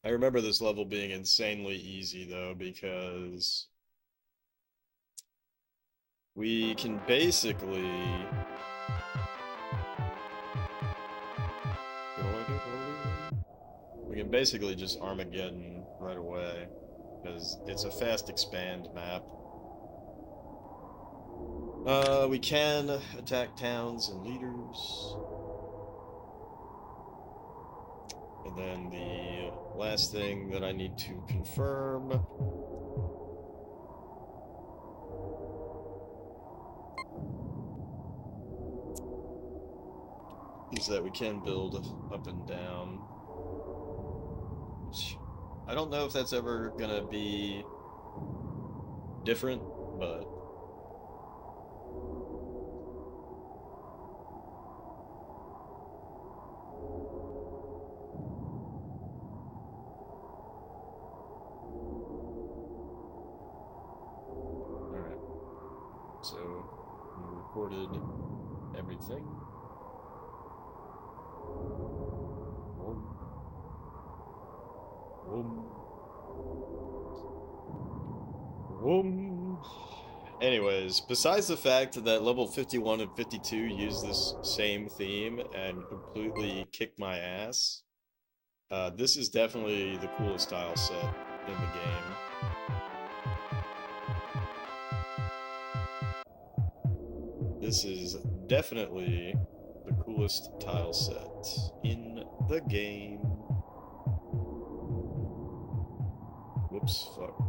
I remember this level being insanely easy though, because we can basically just Armageddon right away, because it's a fast expand map. We can attack towns and leaders. And then the last thing that I need to confirm is that we can build up and down. I don't know if that's ever gonna be different, but alright. So we recorded everything. Whoom. Whoom. Anyways, besides the fact that level 51 and 52 use this same theme and completely kick my ass, this is definitely the coolest tile set in the game. This is definitely the coolest tile set in the game. Whoops, fuck.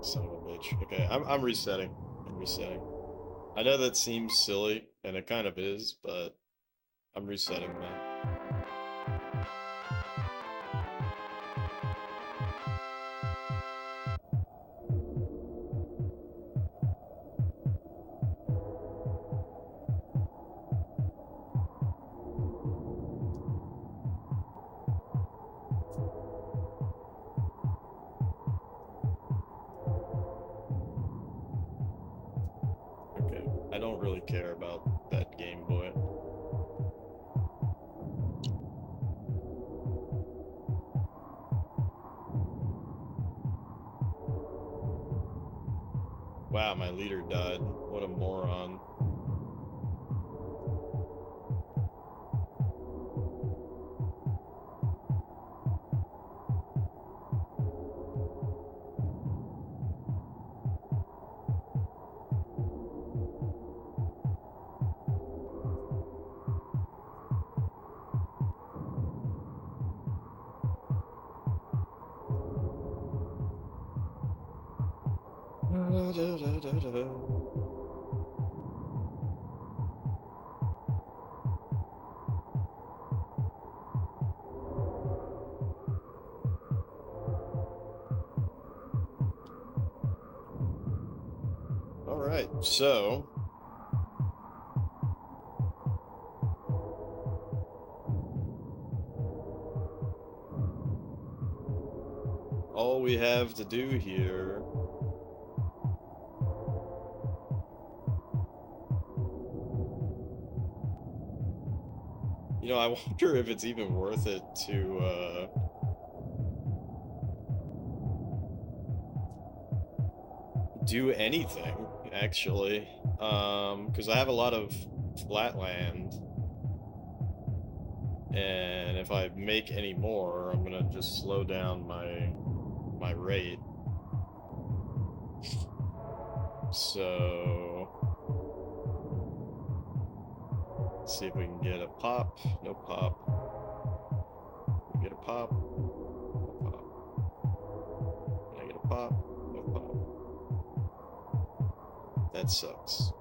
Son of a bitch. Okay, I'm resetting. I'm resetting. I know that seems silly, and it kind of is, but I'm resetting that. Okay, I don't really care about that Game Boy. Wow, my leader died. What a moron. All right, so all we have to do here I wonder if it's even worth it to do anything, actually. Because I have a lot of flat land. And if I make any more, I'm gonna just slow down my rate. So let's see if we can get a pop. No pop. We get a pop. No pop. Can I get a pop? No pop. That sucks.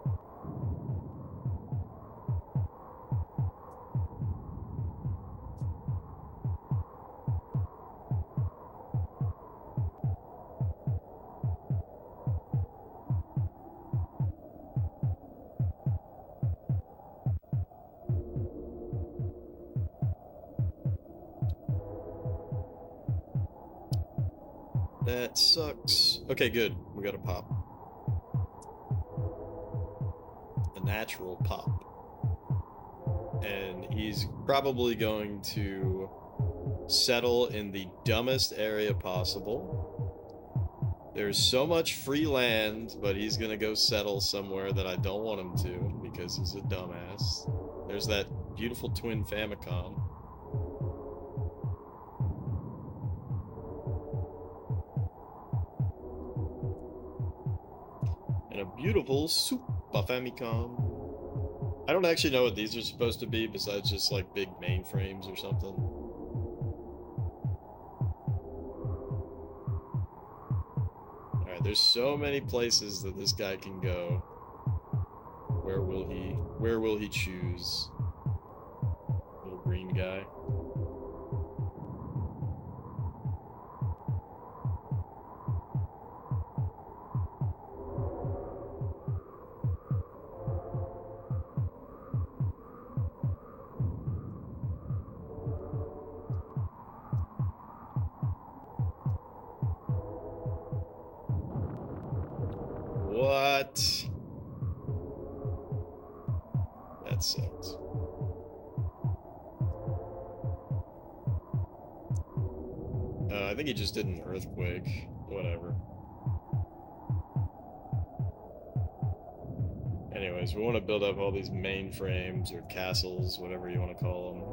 That sucks. Okay, good. We got a pop. A natural pop. And he's probably going to settle in the dumbest area possible. There's so much free land, but he's gonna go settle somewhere that I don't want him to because he's a dumbass. There's that beautiful twin Famicom. And a beautiful Super Famicom. I don't actually know what these are supposed to be besides just like big mainframes or something. Alright, there's so many places that this guy can go. Where will he choose? Little green guy. What? That sucks. I think he just did an earthquake. Whatever. Anyways, we want to build up all these mainframes or castles, whatever you want to call them.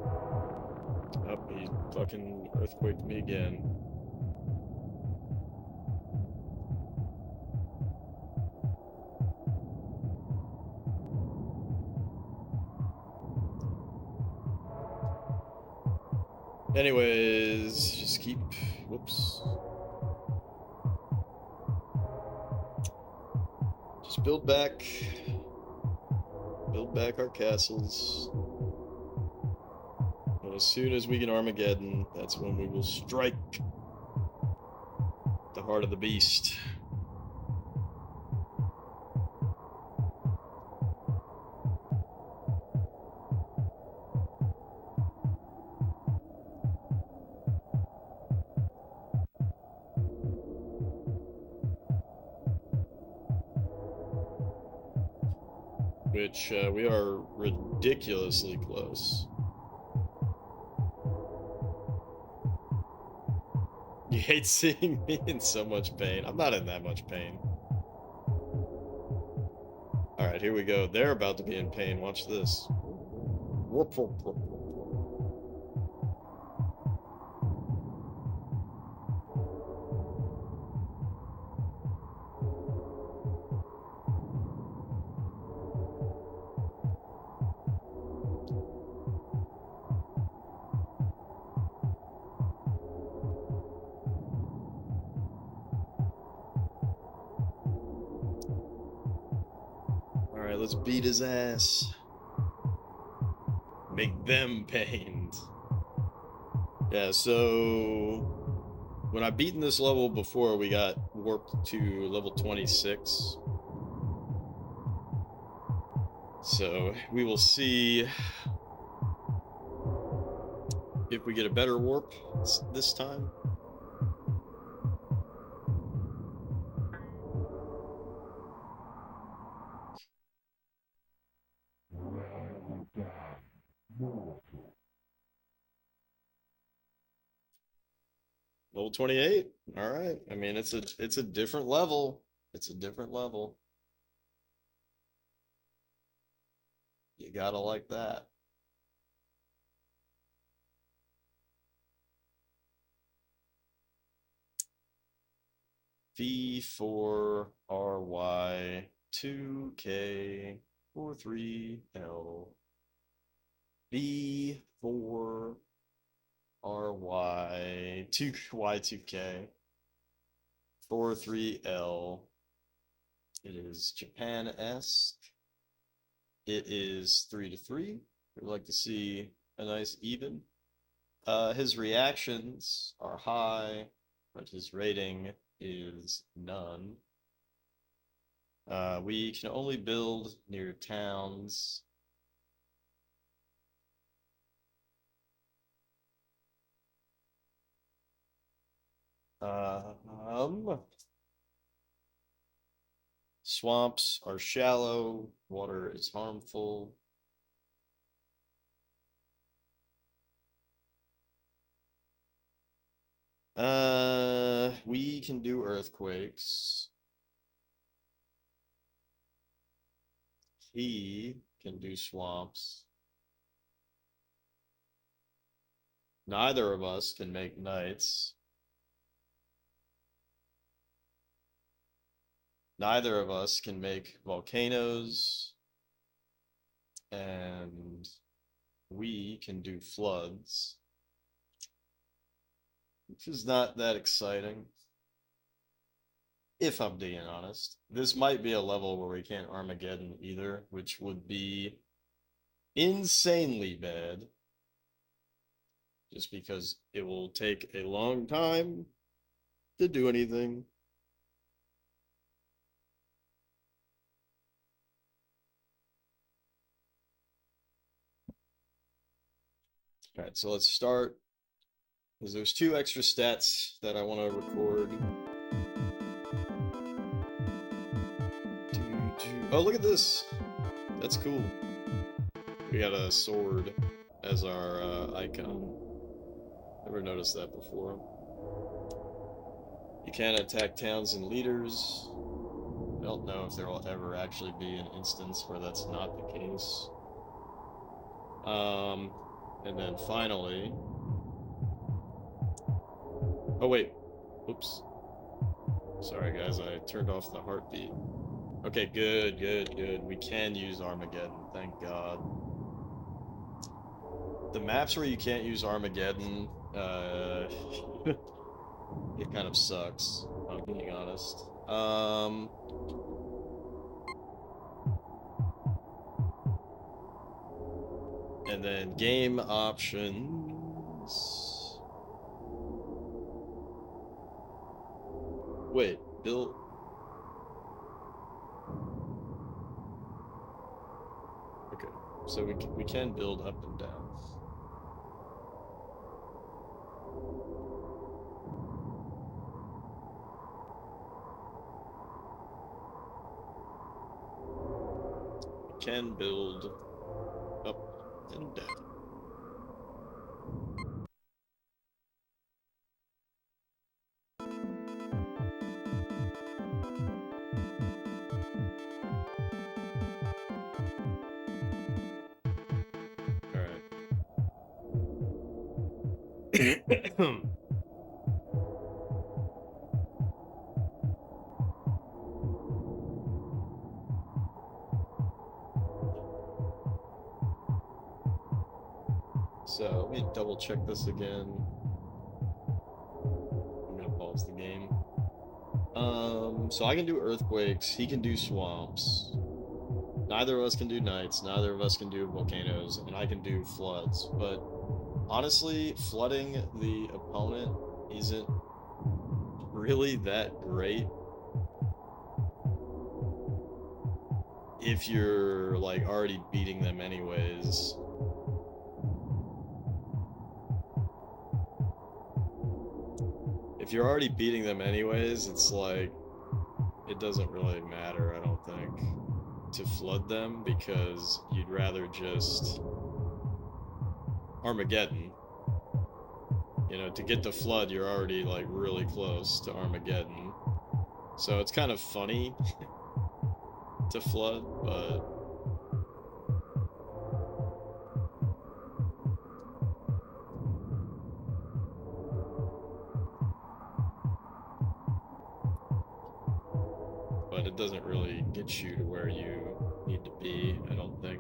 Oh, he fucking earthquaked me again. Anyways, just keep... Whoops. Just build back our castles. And as soon as we get Armageddon, that's when we will strike the heart of the beast. Which we are ridiculously close. You hate seeing me in so much pain. I'm not in that much pain. Alright, here we go. They're about to be in pain. Watch this. Alright, let's beat his ass. Make them pained. Yeah, so when I've beaten this level before, we got warped to level 26. So we will see if we get a better warp this time. Level 28. All right. I mean, it's a different level. It's a different level. You gotta like that. V4RY 2K43L V4RY 2Y2K 43L. It is Japan-esque. It is 3-3. We'd like to see a nice even. His reactions are high, but his rating is none. We can only build near towns. Swamps are shallow, water is harmful. We can do earthquakes. He can do swamps. Neither of us can make knights. Neither of us can make volcanoes. And we can do floods, which is not that exciting, if I'm being honest. This might be a level where we can't Armageddon either, which would be insanely bad, just because it will take a long time to do anything. All right, so let's start. Because there's 2 extra stats that I want to record. Oh, look at this. That's cool. We got a sword as our icon. Never noticed that before. You can't attack towns and leaders. I don't know if there will ever actually be an instance where that's not the case. And then finally... Oh, wait. Oops. Sorry, guys, I turned off the heartbeat. Okay, good, good, good. We can use Armageddon, thank God. The maps where you can't use Armageddon, it kind of sucks, if I'm being honest. And then game options. Wait, build. Okay, so we can build up and down. We can build up and down. So let me double check this again. I'm gonna pause the game. So I can do earthquakes, he can do swamps. Neither of us can do knights, neither of us can do volcanoes, and I can do floods. But honestly, flooding the opponent isn't really that great if you're like already beating them anyways. If you're already beating them anyways, it's like it doesn't really matter, I don't think, to flood them, because you'd rather just Armageddon. You know, to get to flood, you're already like really close to Armageddon. So it's kind of funny to flood, but it doesn't really get you to where you need to be, I don't think.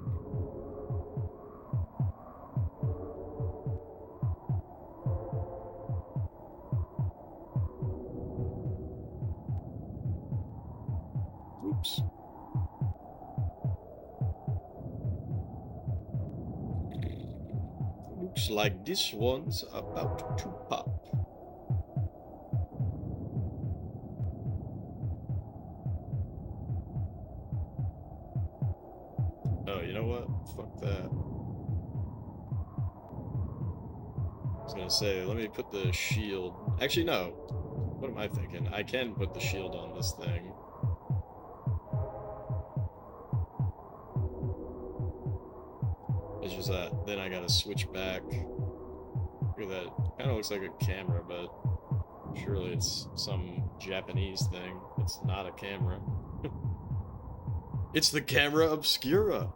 Oops. Looks like this one's about to pop. Oh, you know what? Fuck that. I was gonna say, let me put the shield... Actually, no. What am I thinking? I can put the shield on this thing. It's just that then I gotta switch back. Look at that. Kind of looks like a camera, but Surely it's some Japanese thing. It's not a camera. It's the camera obscura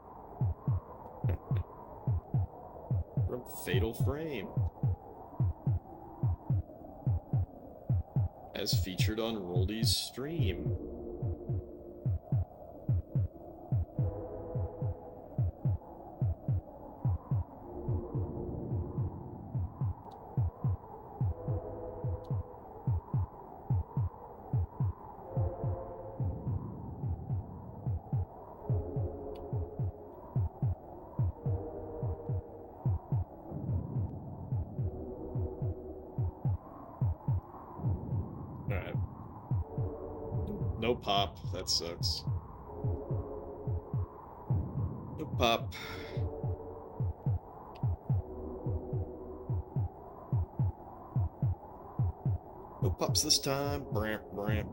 from Fatal Frame, as featured on Roldy's stream. Alright. No pop, that sucks. No pop. No pops this time. Bramp, bramp.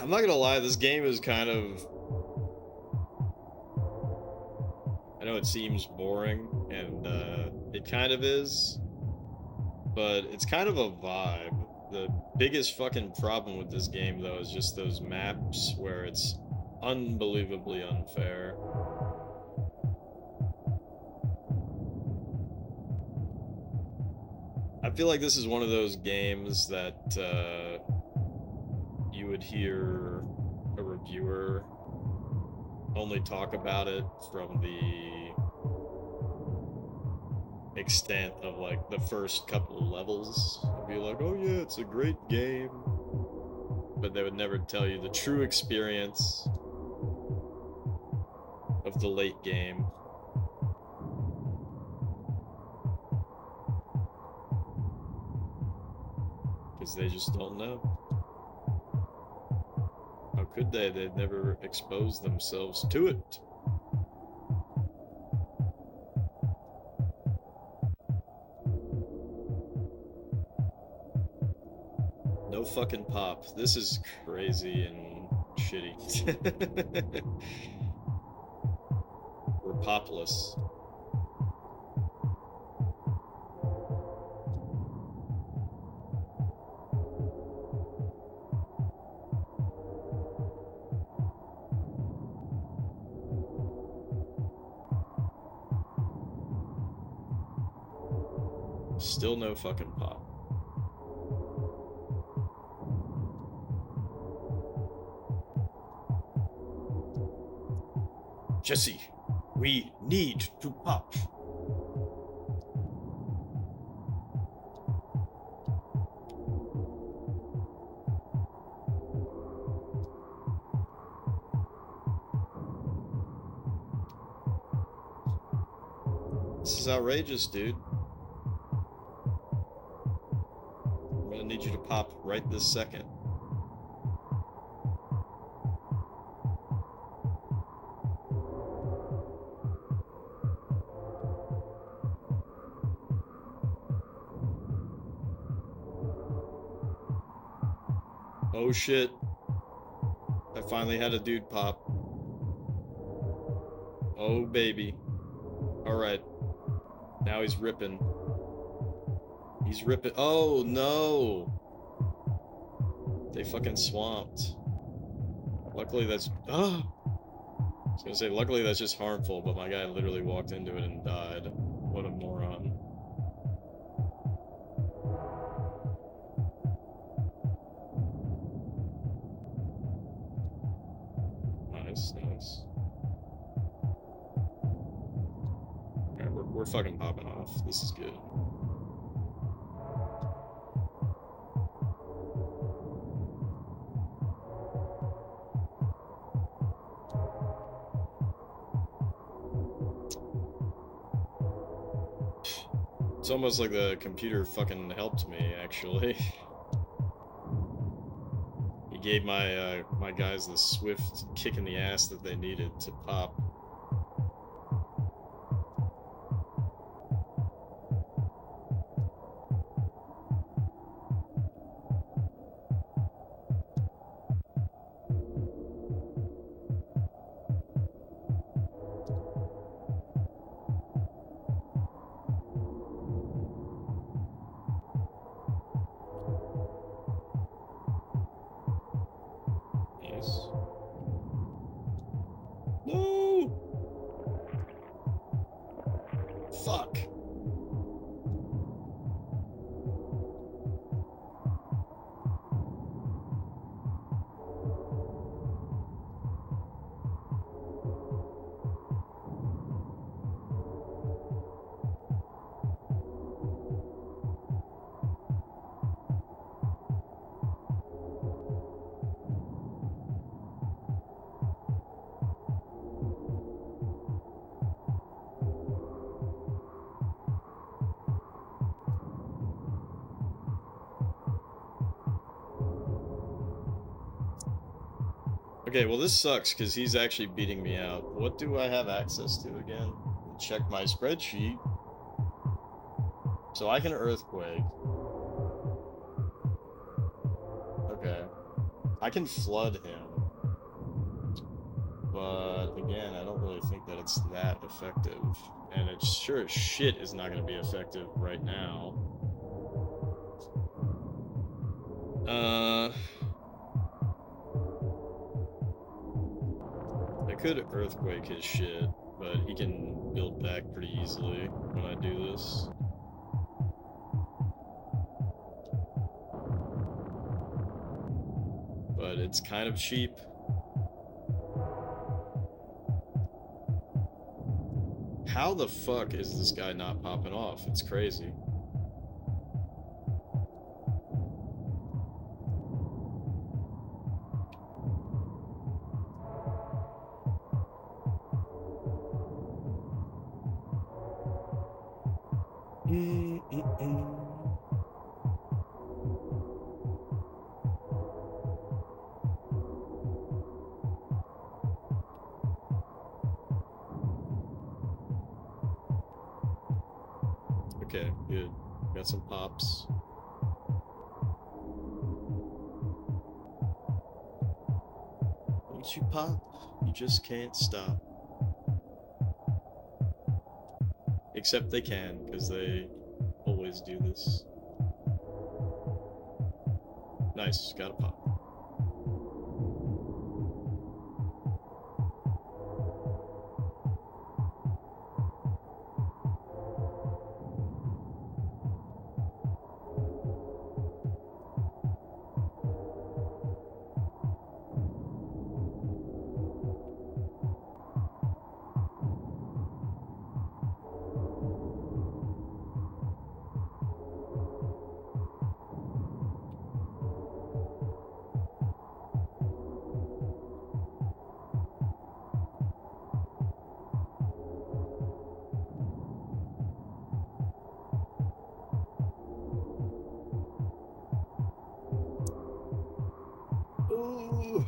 I'm not gonna lie, this game is kind of... I know it seems boring, and it kind of is, but it's kind of a vibe. The biggest fucking problem with this game, though, is just those maps where it's unbelievably unfair. I feel like this is one of those games that you would hear a reviewer only talk about it from the extent of like the first couple of levels. It'd be like, oh yeah, it's a great game, but they would never tell you the true experience of the late game. Because they just don't know. How could they? They'd never exposed themselves to it. No fucking pop. This is crazy and shitty. We're Populous. Still no fucking pop. Jesse, we need to pop. This is outrageous, dude. I'm gonna need you to pop right this second. Oh shit. I finally had a dude pop. Oh baby. Alright. Now he's ripping. He's ripping. Oh no! They fucking swamped. Luckily that's... Oh! I was gonna say, luckily that's just harmful, but my guy literally walked into it and died. What a moron. Nice, nice. Alright, we're fucking popping off. This is good. It's almost like the computer fucking helped me, actually. He gave my guys the swift kick in the ass that they needed to pop. Yes. No! Fuck. Okay, well this sucks because he's actually beating me out. What do I have access to again? Check my spreadsheet. So I can earthquake. Okay. I can flood him. But again, I don't really think that it's that effective. And it sure as shit is not going to be effective right now. I could earthquake his shit, but he can build back pretty easily when I do this. But it's kind of cheap. How the fuck is this guy not popping off? It's crazy. Okay, good. Got some pops. Once you pop, you just can't stop. Except they can, because they always do this. Nice, got a pop. Ooh.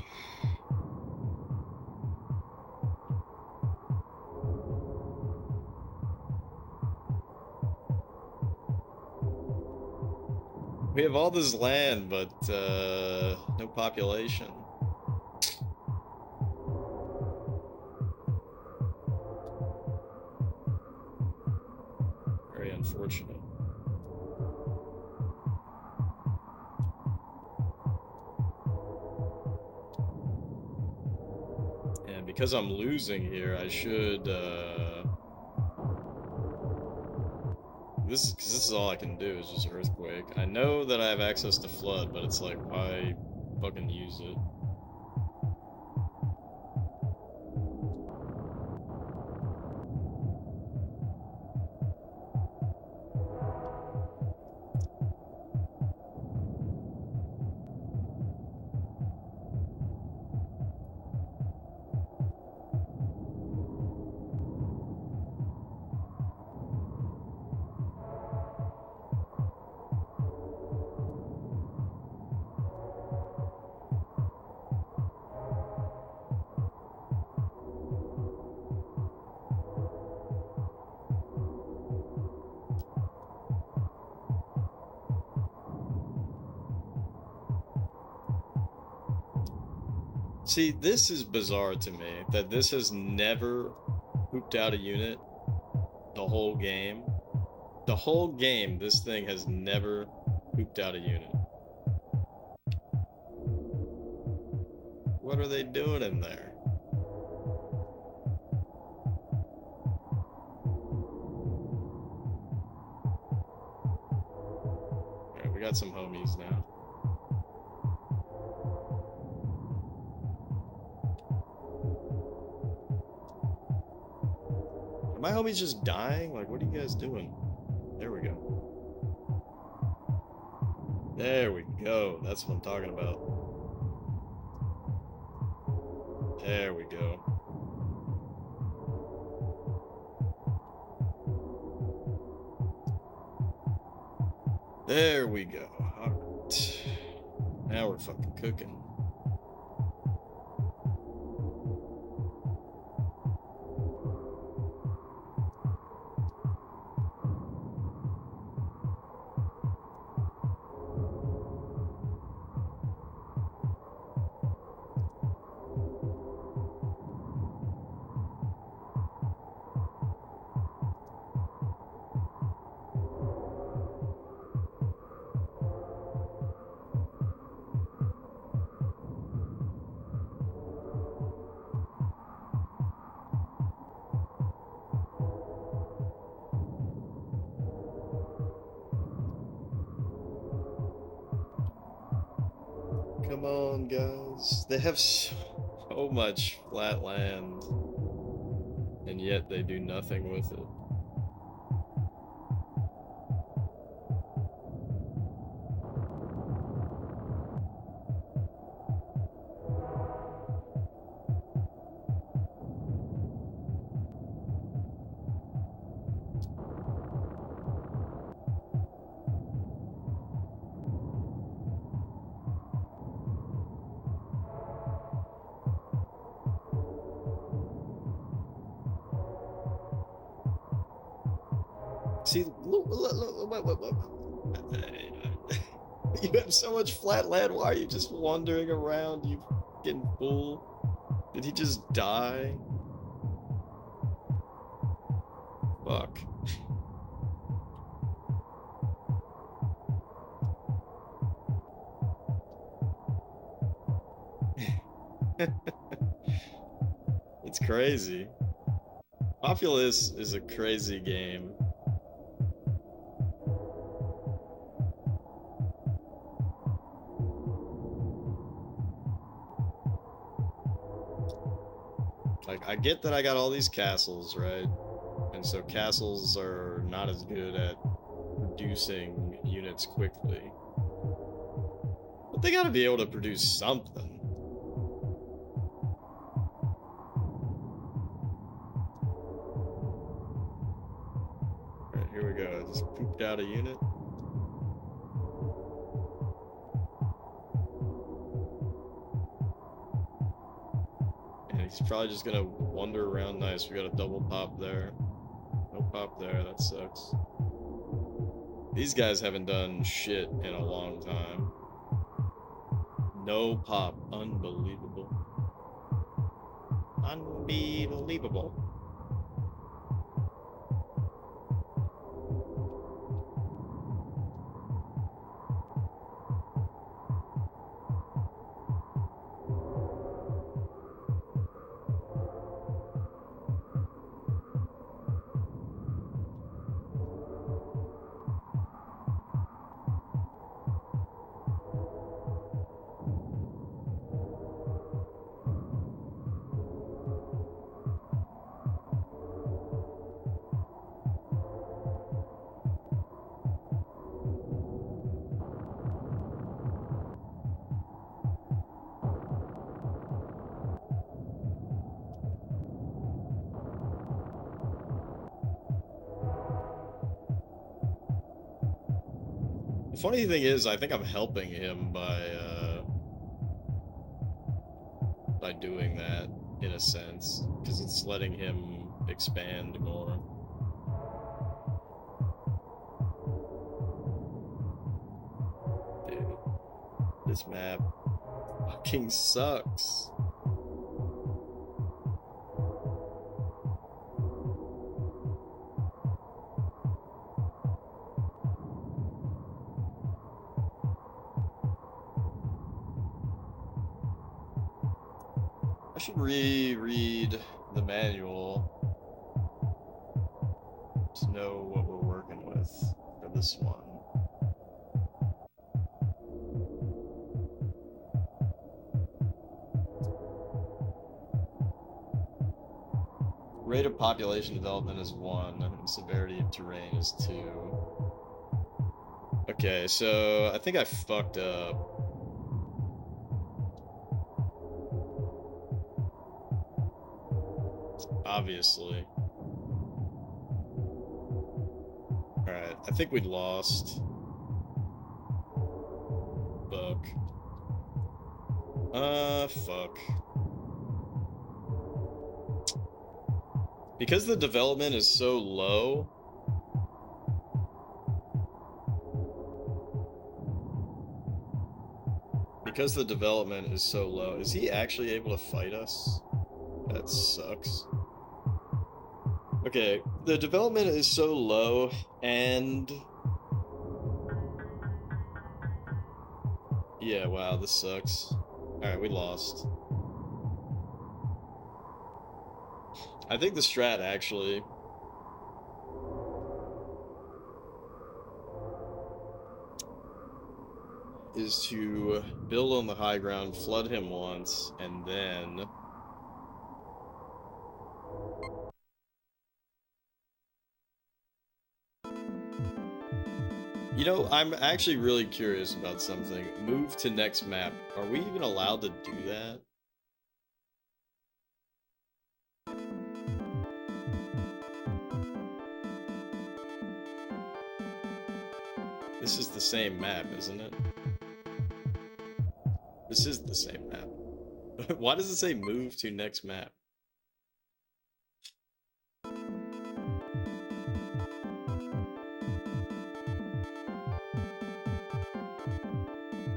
We have all this land, but no population. Very unfortunate. And because I'm losing here, I should because this is all I can do is just earthquake. I know that I have access to flood, but it's like, why fucking use it? See, this is bizarre to me that this has never pooped out a unit the whole game. The whole game, this thing has never pooped out a unit. What are they doing in there? Alright, we got some homies now. Are my homies just dying? Like, what are you guys doing? There we go. There we go. That's what I'm talking about. There we go. There we go. Alright. Now we're fucking cooking. Come on, guys. They have so much flat land, and yet they do nothing with it. See, look, you have so much flat land. Why are you just wandering around, you fucking fool? Did he just die? Fuck. It's crazy. Populous is a crazy game. Like, I get that I got all these castles, right? And so castles are not as good at producing units quickly. But they gotta be able to produce something. Alright, here we go. I just pooped out a unit. And he's probably just gonna wander around nice. We got a double pop there. No pop there, that sucks. These guys haven't done shit in a long time. No pop. Unbelievable. Unbelievable. The funny thing is, I think I'm helping him by doing that, in a sense, because it's letting him expand more. Dude, this map fucking sucks. should reread the manual to know what we're working with for this one. Rate of population development is 1, and severity of terrain is 2. Okay, so I think I fucked up. Obviously. Alright, I think we lost. Fuck. Fuck. Because the development is so low... Because the development is so low, is he actually able to fight us? That sucks. Okay, the development is so low, and... Yeah, wow, this sucks. Alright, we lost. I think the strat, actually... is to build on the high ground, flood him once, and then... You know, I'm actually really curious about something. Move to next map. Are we even allowed to do that? This is the same map, isn't it? This is the same map. Why does it say move to next map?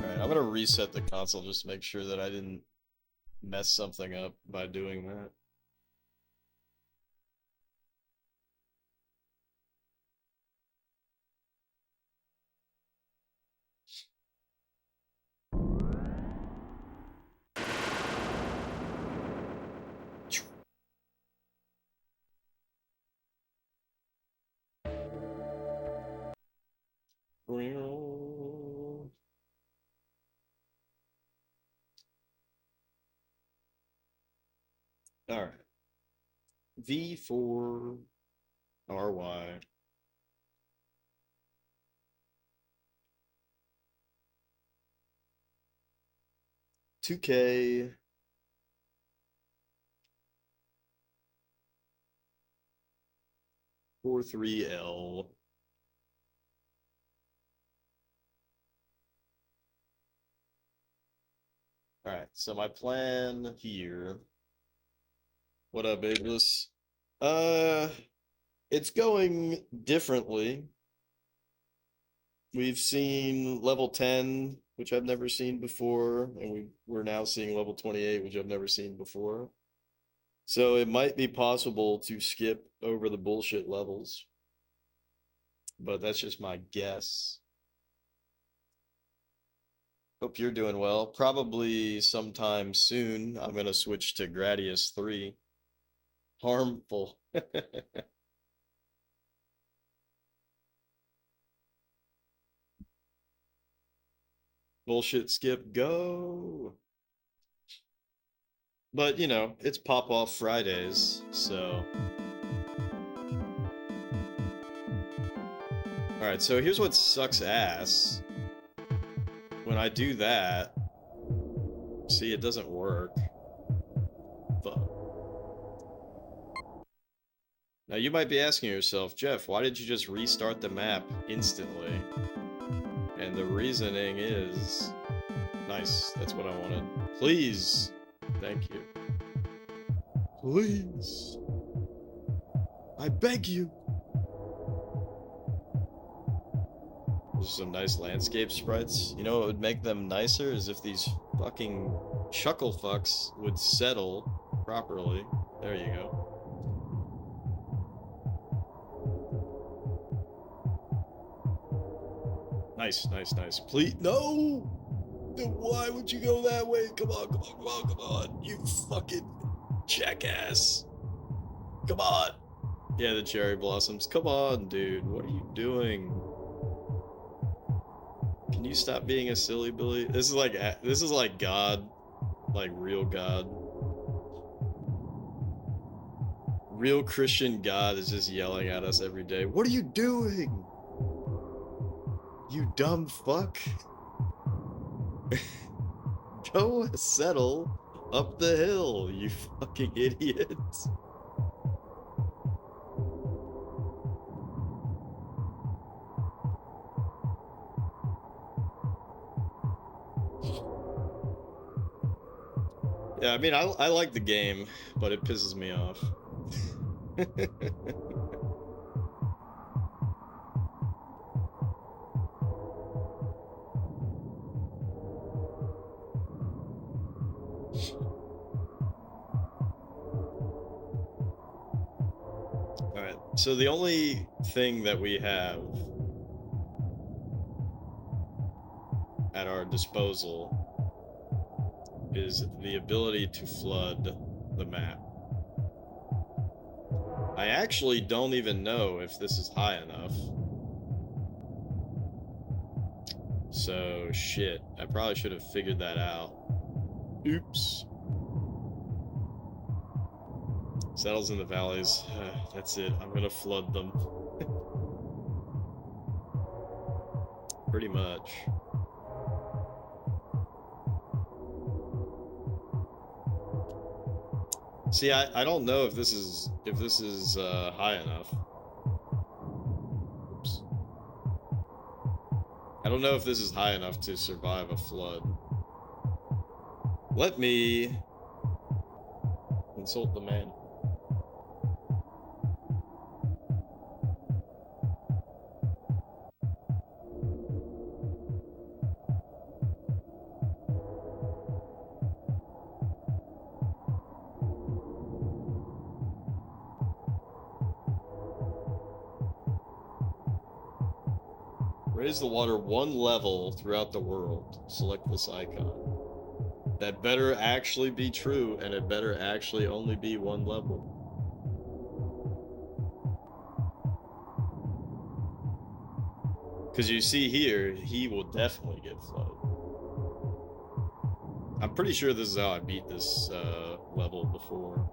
Alright, I'm gonna reset the console just to make sure that I didn't mess something up by doing that. Alright. V4 RY. $2K. $4-3L. Alright, so my plan here. What up, Populous? It's going differently. We've seen level 10, which I've never seen before, and we're now seeing level 28, which I've never seen before. So it might be possible to skip over the bullshit levels. But that's just my guess. Hope you're doing well. Probably sometime soon, I'm gonna switch to Gradius 3. Harmful. Bullshit skip, go. But, you know, it's pop-off Fridays, so... Alright, so here's what sucks ass. When I do that... See, it doesn't work. Fuck. Now, you might be asking yourself, Jeff, why did you just restart the map instantly? And the reasoning is... Nice, that's what I wanted. Please! Thank you. Please! I beg you! There's some nice landscape sprites. You know what would make them nicer is if these fucking chuckle fucks would settle properly. There you go. Nice, nice, nice. Please, no! Then why would you go that way? Come on, come on, come on, come on. You fucking Jackass! Come on! Yeah, the cherry blossoms. Come on, dude. What are you doing? Can you stop being a silly Billy? This is like God. Like real God. Real Christian God is just yelling at us every day. What are you doing? You dumb fuck. Go settle up the hill, you fucking idiot. Yeah, I mean, I like the game, but it pisses me off. Alright, so the only thing that we have at our disposal is the ability to flood the map. I actually don't even know if this is high enough. So, shit. I probably should have figured that out. Oops. Settles in the valleys. That's it. I'm gonna flood them. Pretty much. See, I don't know if this is high enough. Oops. I don't know if this is high enough to survive a flood. Let me consult the man. Raise the water one level throughout the world. Select this icon. That better actually be true, and it better actually only be one level. Because you see here, he will definitely get flooded. I'm pretty sure this is how I beat this level before.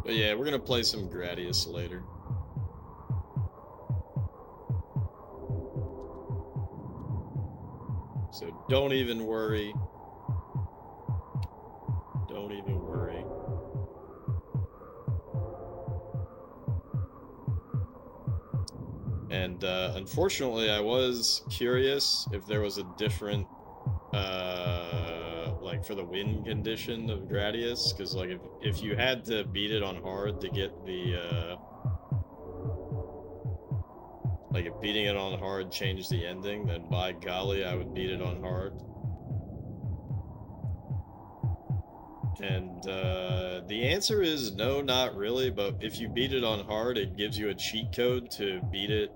But yeah, we're gonna play some Gradius later. So don't even worry. Don't even worry. And unfortunately, I was curious if there was a different, like for the win condition of Gradius, because like if you had to beat it on hard to get the, like if beating it on hard changed the ending, then by golly, I would beat it on hard. And the answer is no, not really, but if you beat it on hard, it gives you a cheat code to beat it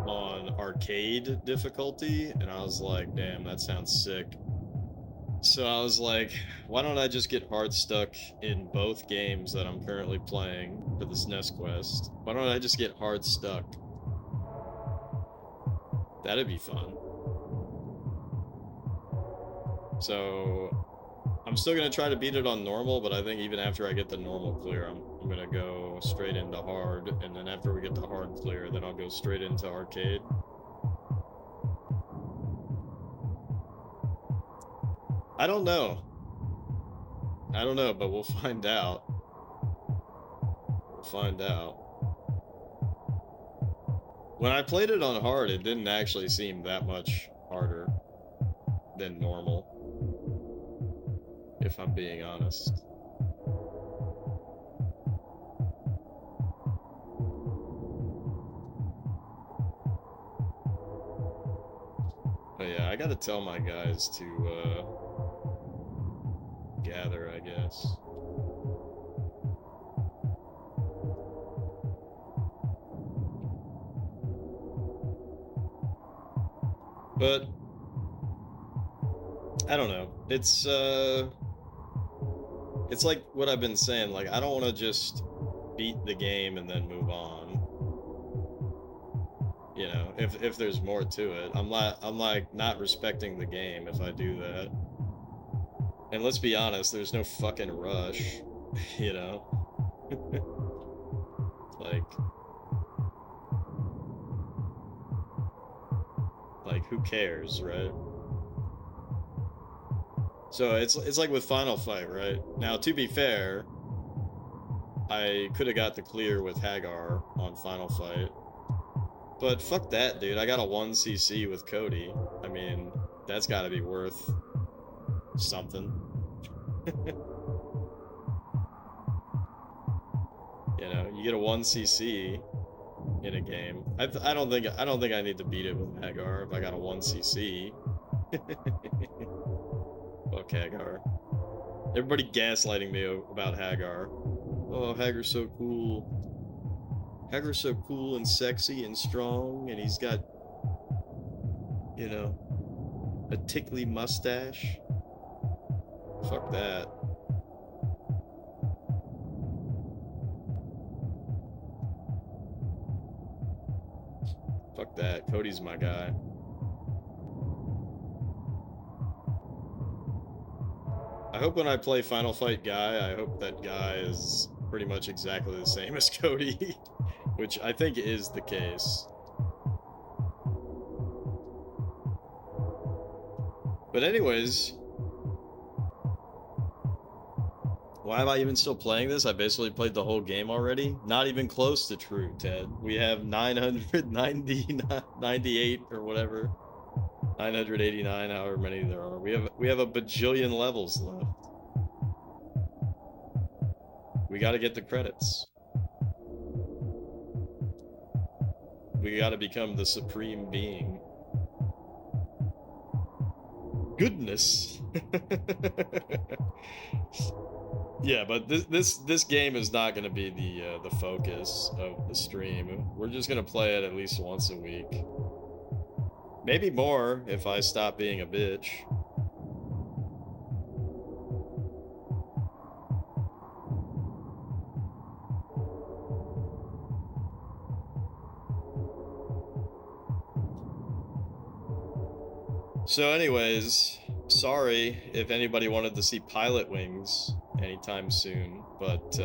on arcade difficulty, and I was like, damn, that sounds sick. So I was like, why don't I just get hard stuck in both games that I'm currently playing for the SNES quest? Why don't I just get hard stuck? That'd be fun. So I'm still gonna try to beat it on normal, but I think even after I get the normal clear, I'm gonna go straight into hard, and then after we get the hard clear, then I'll go straight into arcade. I don't know. I don't know, but we'll find out. We'll find out. When I played it on hard, it didn't actually seem that much harder than normal, if I'm being honest. But yeah, I gotta tell my guys to, guess. But I don't know. It's like what I've been saying, like I don't want to just beat the game and then move on. You know, if there's more to it. I'm like not respecting the game if I do that. And let's be honest, there's no fucking rush, you know? like who cares, right? So it's like with Final Fight, right? Now, to be fair, I could have got the clear with Hagar on Final Fight. But fuck that, dude. I got a 1cc with Cody. I mean, that's got to be worth something. You know, you get a 1cc in a game. I don't think I need to beat it with Hagar if I got a 1cc. Fuck Hagar. Everybody gaslighting me about Hagar. Oh, Hagar's so cool. Hagar's so cool and sexy and strong, and he's got, you know, a tickly mustache. Fuck that. Fuck that. Cody's my guy. I hope when I play Final Fight Guy, I hope that guy is pretty much exactly the same as Cody, which I think is the case. But anyways, why am I even still playing this? I basically played the whole game already. Not even close to true, Ted. We have 998 or whatever. 989, however many there are. We have a bajillion levels left. We got to get the credits. We got to become the supreme being. Goodness. Yeah, but this game is not going to be the focus of the stream. We're just going to play it at least once a week. Maybe more if I stop being a bitch. So anyways, sorry if anybody wanted to see Pilot Wings anytime soon, but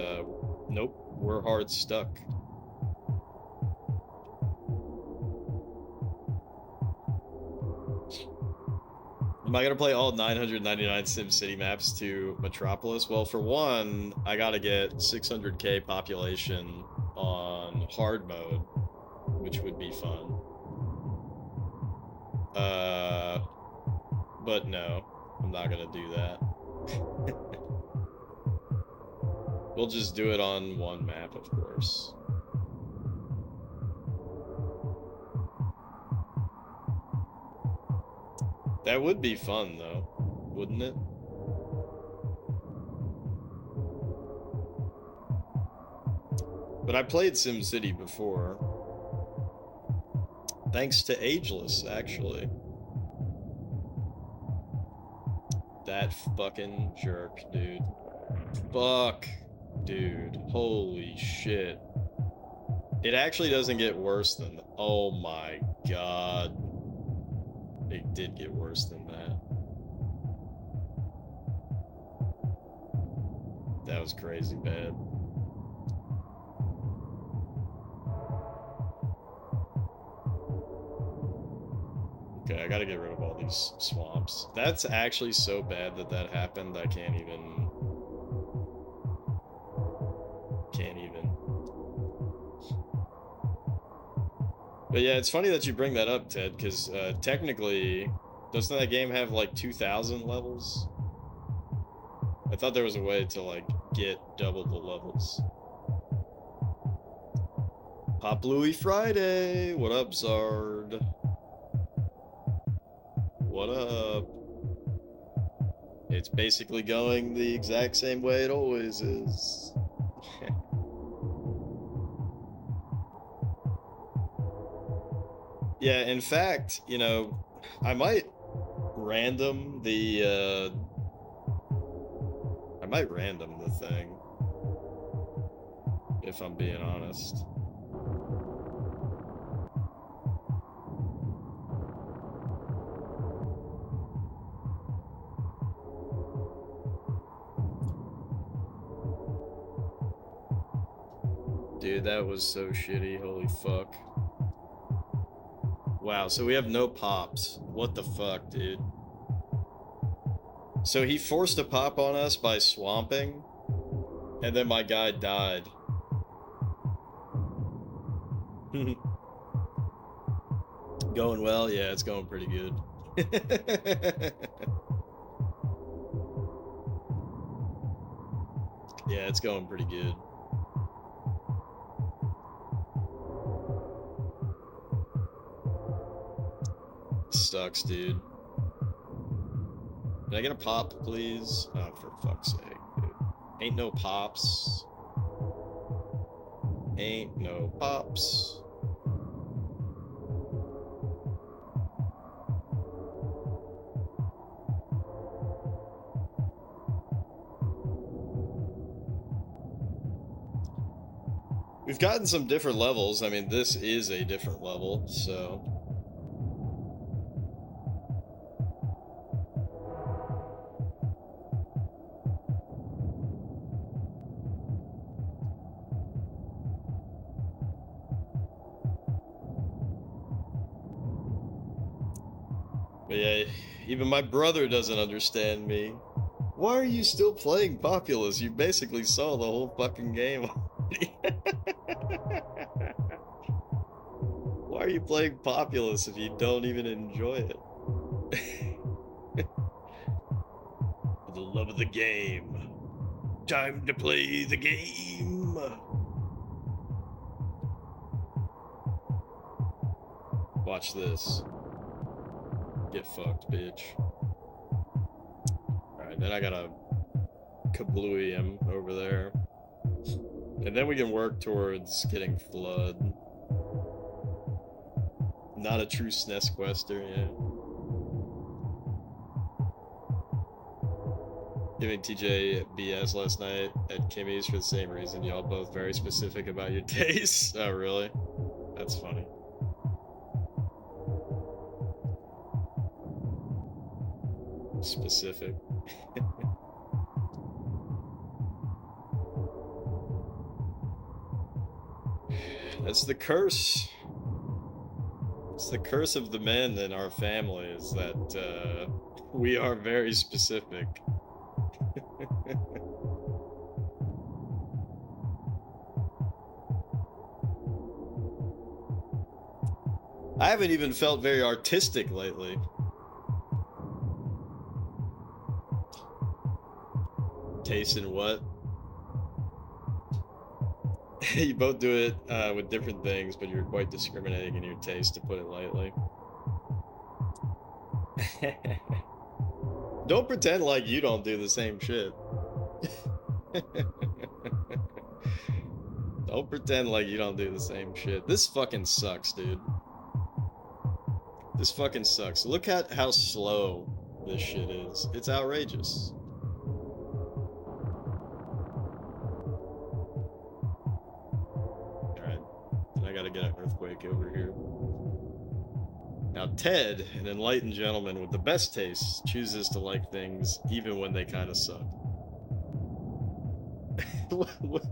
nope, we're hard stuck. Am I gonna play all 999 SimCity maps to Metropolis? Well, for one, I gotta get 600k population on hard mode, which would be fun. But no, I'm not gonna do that. We'll just do it on one map, of course. That would be fun, though, wouldn't it? But I played SimCity before. Thanks to Ageless, actually. That fucking jerk, dude. Fuck, dude. Holy shit. It actually doesn't get worse than... Oh my god. It did get worse than that. That was crazy bad. Okay, I gotta get rid of all these swamps. That's actually so bad that that happened, I can't even... But yeah, it's funny that you bring that up, Ted, because technically, doesn't that game have like 2,000 levels? I thought there was a way to like get double the levels. Populous Friday! What up, Zard? What up? It's basically going the exact same way it always is. Yeah, in fact, you know, I might random the I might random the thing, if I'm being honest. Dude, that was so shitty, holy fuck. Wow, so we have no pops. What the fuck, dude? So he forced a pop on us by swamping, and then my guy died. Going well? Yeah, it's going pretty good. Yeah, it's going pretty good. Sucks, dude. Can I get a pop, please? Oh, for fuck's sake, dude. Ain't no pops. Ain't no pops. We've gotten some different levels. I mean, this is a different level, so... But yeah, even my brother doesn't understand me. Why are you still playing Populous? You basically saw the whole fucking game already. Why are you playing Populous if you don't even enjoy it? For the love of the game. Time to play the game. Watch this. Get fucked, bitch. Alright, then I gotta kablooey him over there. And then we can work towards getting Flood. Not a true SNES quester, yeah. Giving TJ BS last night at Kimmy's for the same reason. Y'all both very specific about your tastes. Oh, really? That's funny. Specific. That's the curse. It's the curse of the men in our family is that we are very specific. I haven't even felt very artistic lately. Taste in what? You both do it with different things, but you're quite discriminating in your taste, to put it lightly. Don't pretend like you don't do the same shit. Don't pretend like you don't do the same shit. This fucking sucks, dude. This fucking sucks. Look at how slow this shit is. It's outrageous. Alright. Then I gotta get an earthquake over here. Now Ted, an enlightened gentleman with the best taste, chooses to like things even when they kind of suck. What?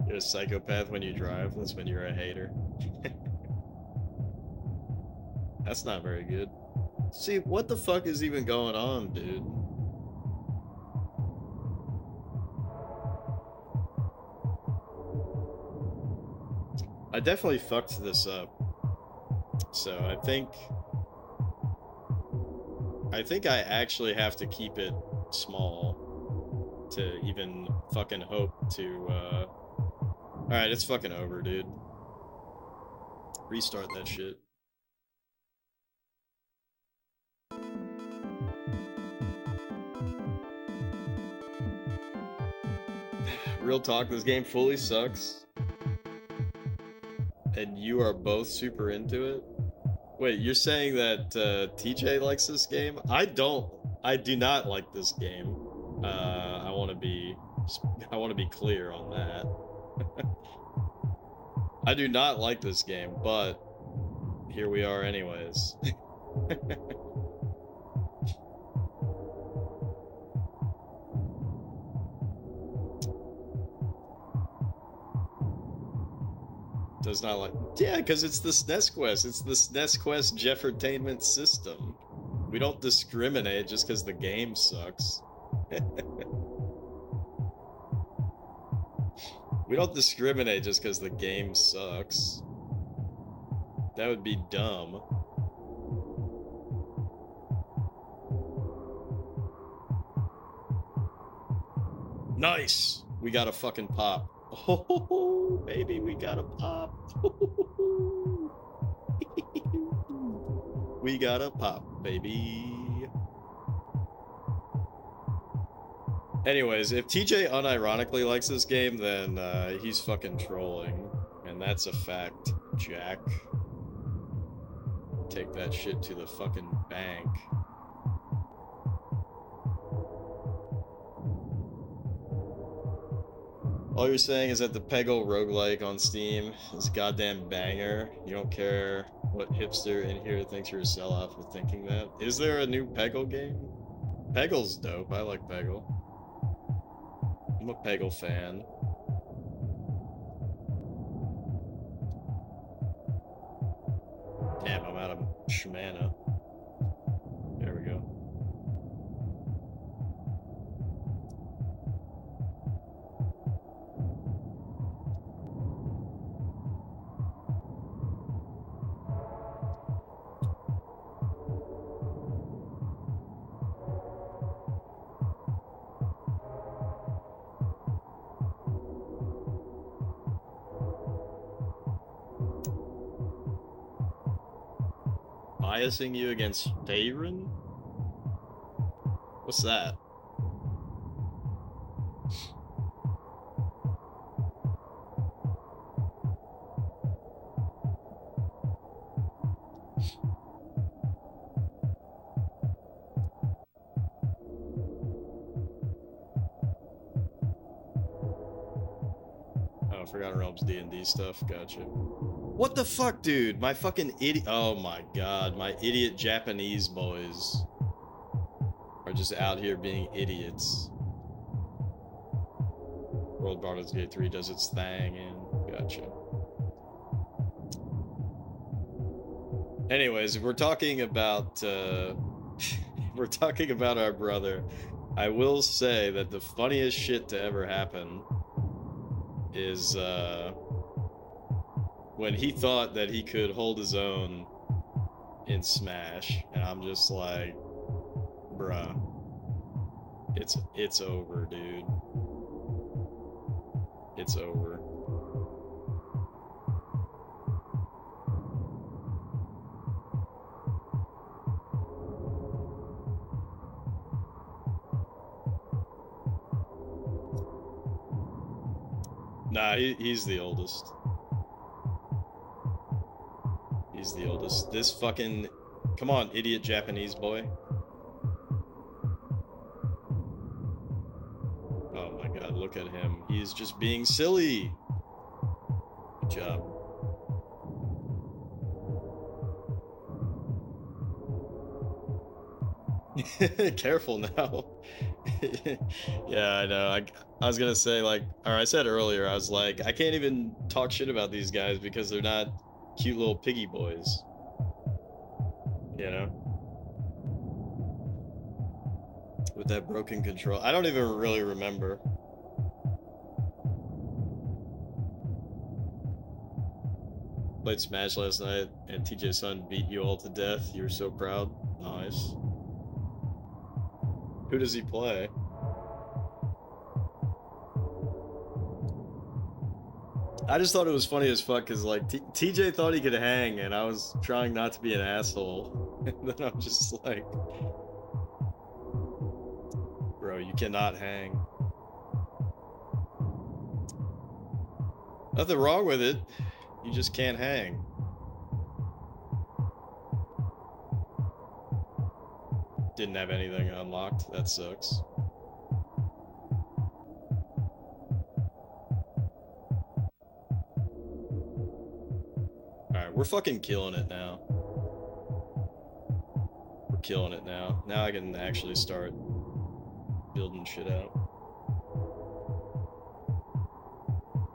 You're a psychopath when you drive. That's when you're a hater. That's not very good. See, what the fuck is even going on, dude? I definitely fucked this up. So I think I actually have to keep it small to even fucking hope to Alright, it's fucking over, dude. Restart that shit. Real talk, this game fully sucks. And you are both super into it? Wait, you're saying that TJ likes this game? I don't. I do not like this game. I want to be clear on that. I do not like this game, but here we are anyways. Does not like. Yeah, because it's the SNES Quest. It's the SNES Quest Jeffertainment system. We don't discriminate just because the game sucks. We don't discriminate just because the game sucks. That would be dumb. Nice! We got a fucking pop. Oh, baby, we got a pop. We got a pop, baby. Anyways, if TJ unironically likes this game, then he's fucking trolling. And that's a fact, Jack. Take that shit to the fucking bank. All you're saying is that the Peggle roguelike on Steam is a goddamn banger. You don't care what hipster in here thinks you're a sellout for thinking that. Is there a new Peggle game? Peggle's dope. I like Peggle. I'm a Peggle fan. Damn, I'm out of shmana. There we go. Biasing you against Faerun? What's that? Oh, Forgotten Realms D&D stuff. Gotcha. What the fuck, dude? My fucking idiot. Oh my god, my idiot Japanese boys are just out here being idiots. World Baldur's Gate 3 does its thing, and gotcha. Anyways, if we're talking about we're talking about our brother, I will say that the funniest shit to ever happen is when he thought that he could hold his own in Smash, and I'm just like, bruh, it's over, dude. It's over. Nah, he's the oldest. He's the oldest. This fucking... Come on, idiot Japanese boy. Oh my god, look at him. He's just being silly. Good job. Careful now. Yeah, I know. I was gonna say, like, or I said earlier, I was like, I can't even talk shit about these guys because they're not cute little piggy boys. You know? With that broken control. I don't even really remember. Played Smash last night, and TJ's son beat you all to death. You were so proud. Nice. Who does he play? I just thought it was funny as fuck because, like, TJ thought he could hang, and I was trying not to be an asshole. And then I'm just like, bro, you cannot hang. Nothing wrong with it. You just can't hang. Didn't have anything unlocked. That sucks. Alright, we're fucking killing it now. We're killing it now. Now I can actually start building shit out.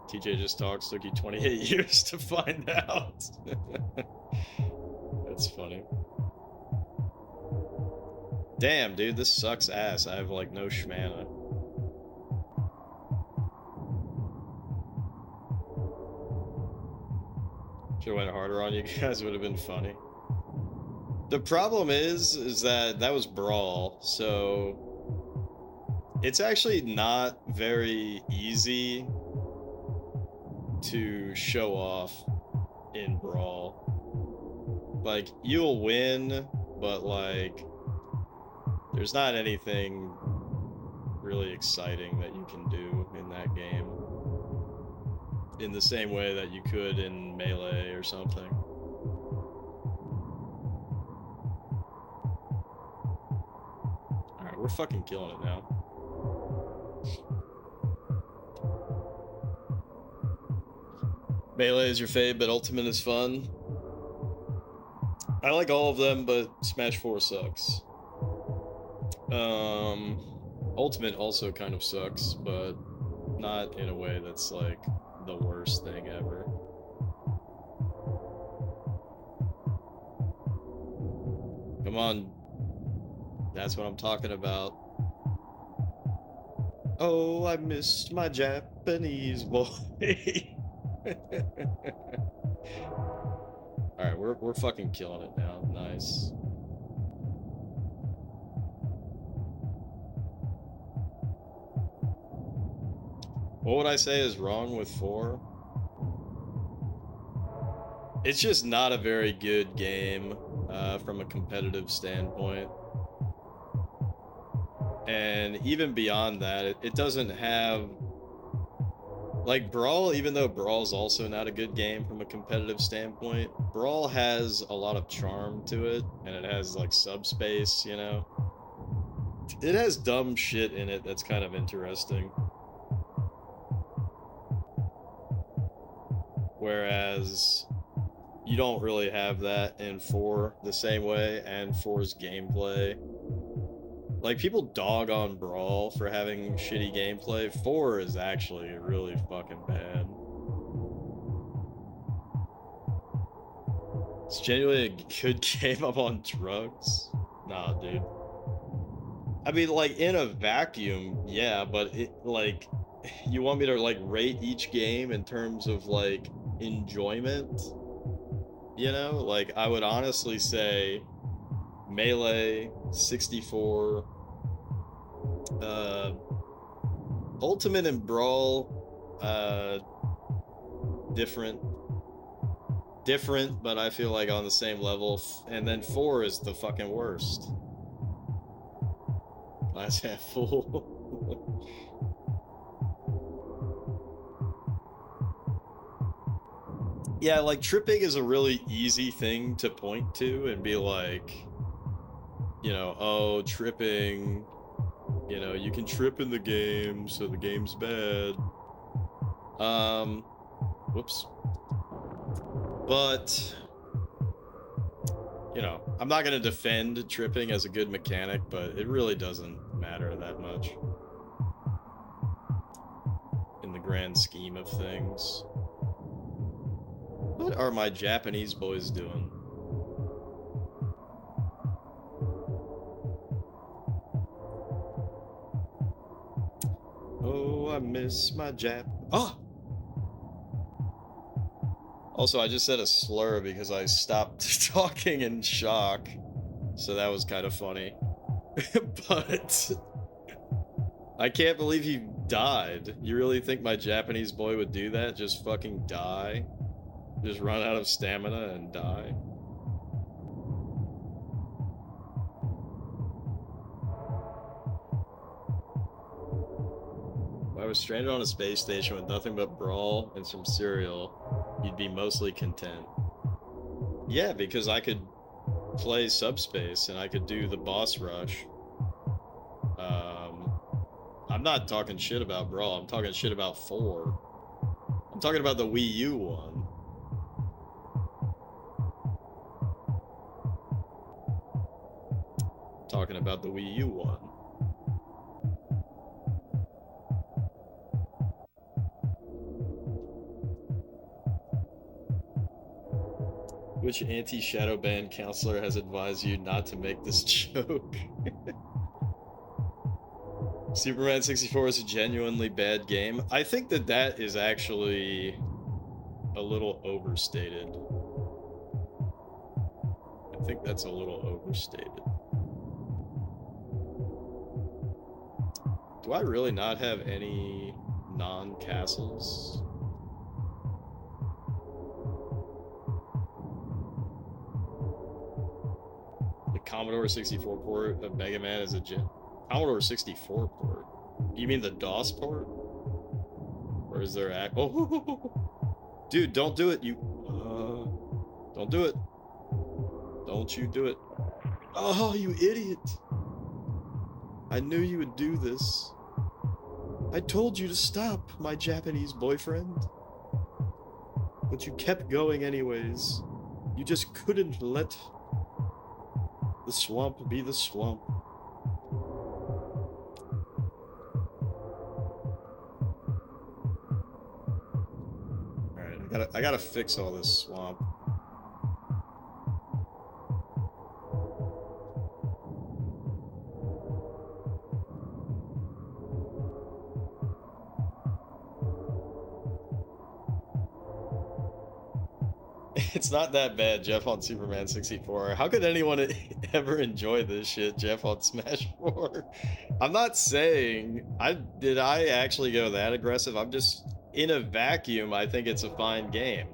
TJ just talks, took you 28 years to find out. That's funny. Damn, dude, this sucks ass. I have, like, no shmana. Should've went harder on you guys, would have been funny. The problem is that was Brawl, so it's actually not very easy to show off in Brawl. Like, you'll win, but, like, there's not anything really exciting that you can do in that game in the same way that you could in Melee or something. Alright, we're fucking killing it now. Melee is your fave, but Ultimate is fun. I like all of them, but Smash 4 sucks. Ultimate also kind of sucks, but not in a way that's like the worst thing ever. Come on. That's what I'm talking about. Oh, I missed my Japanese boy. Alright, we're fucking killing it now. Nice. What would I say is wrong with 4? It's just not a very good game from a competitive standpoint. And even beyond that, it doesn't have... Like, Brawl, even though Brawl's also not a good game from a competitive standpoint, Brawl has a lot of charm to it, and it has, like, subspace, you know? It has dumb shit in it that's kind of interesting. Whereas you don't really have that in 4 the same way, and 4's gameplay. Like, people dog on Brawl for having shitty gameplay. 4 is actually really fucking bad. It's genuinely a good game. I'm on drugs. Nah, dude. I mean, like, in a vacuum, yeah, but it, like, you want me to, like, rate each game in terms of, like, enjoyment? You know? Like, I would honestly say Melee, 64, Ultimate and Brawl, different, but I feel like on the same level, and then 4 is the fucking worst. Glass half full. Yeah, like, tripping is a really easy thing to point to and be like, you know, oh, tripping, you know, you can trip in the game, so the game's bad. Whoops. But, you know, I'm not gonna defend tripping as a good mechanic, but it really doesn't matter that much in the grand scheme of things. What are my Japanese boys doing? Oh, I miss my Oh! Also, I just said a slur because I stopped talking in shock. So that was kind of funny. But I can't believe he died. You really think my Japanese boy would do that? Just fucking die? Just run out of stamina and die? If I was stranded on a space station with nothing but Brawl and some cereal, you'd be mostly content. Yeah, because I could play Subspace and I could do the boss rush. I'm not talking shit about Brawl. I'm talking shit about 4. I'm talking about the Wii U one. Talking about the Wii U one. Which anti-shadow ban counselor has advised you not to make this joke? Superman 64 is a genuinely bad game. I think that that is actually a little overstated. I think that's a little overstated. Do I really not have any non-castles? The Commodore 64 port of Mega Man is a Commodore 64 port. You mean the DOS port? Or is there a... Oh, dude, don't do it. You don't do it. Don't you do it. Oh, you idiot. I knew you would do this. I told you to stop, my Japanese boyfriend. But you kept going anyways. You just couldn't let the swamp be the swamp. Alright, I gotta fix all this swamp. It's not that bad, Jeff on Superman 64. How could anyone ever enjoy this shit, Jeff on Smash 4? I'm not saying... Did I actually go that aggressive? I'm just... In a vacuum, I think it's a fine game.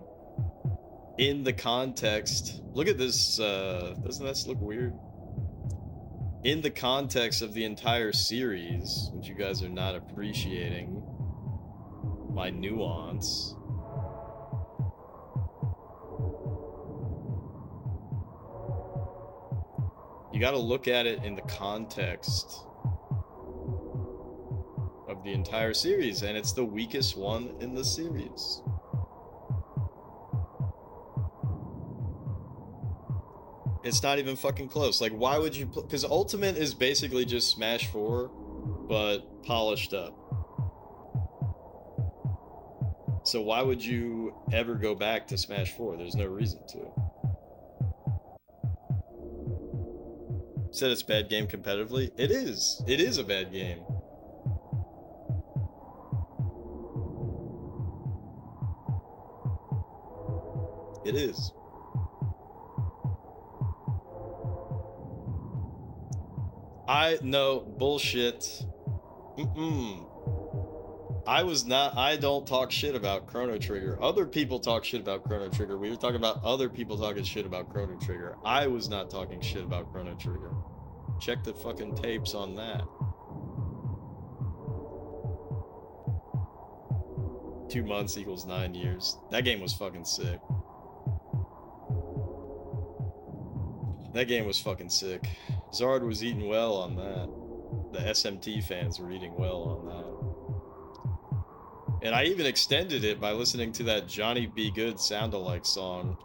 In the context... Look at this, doesn't this look weird? In the context of the entire series, which you guys are not appreciating my nuance... You gotta look at it in the context of the entire series, and it's the weakest one in the series. It's not even fucking close. Like, why would you... Because Ultimate is basically just Smash 4, but polished up. So why would you ever go back to Smash 4? There's no reason to. Said it's a bad game competitively. It is. It is a bad game. It is. No, bullshit. I don't talk shit about Chrono Trigger. Other people talk shit about Chrono Trigger. We were talking about other people talking shit about Chrono Trigger. I was not talking shit about Chrono Trigger. Check the fucking tapes on that. 2 months equals 9 years. That game was fucking sick. That game was fucking sick. Zard was eating well on that. The SMT fans were eating well on that. And I even extended it by listening to that Johnny B. Good sound-alike song.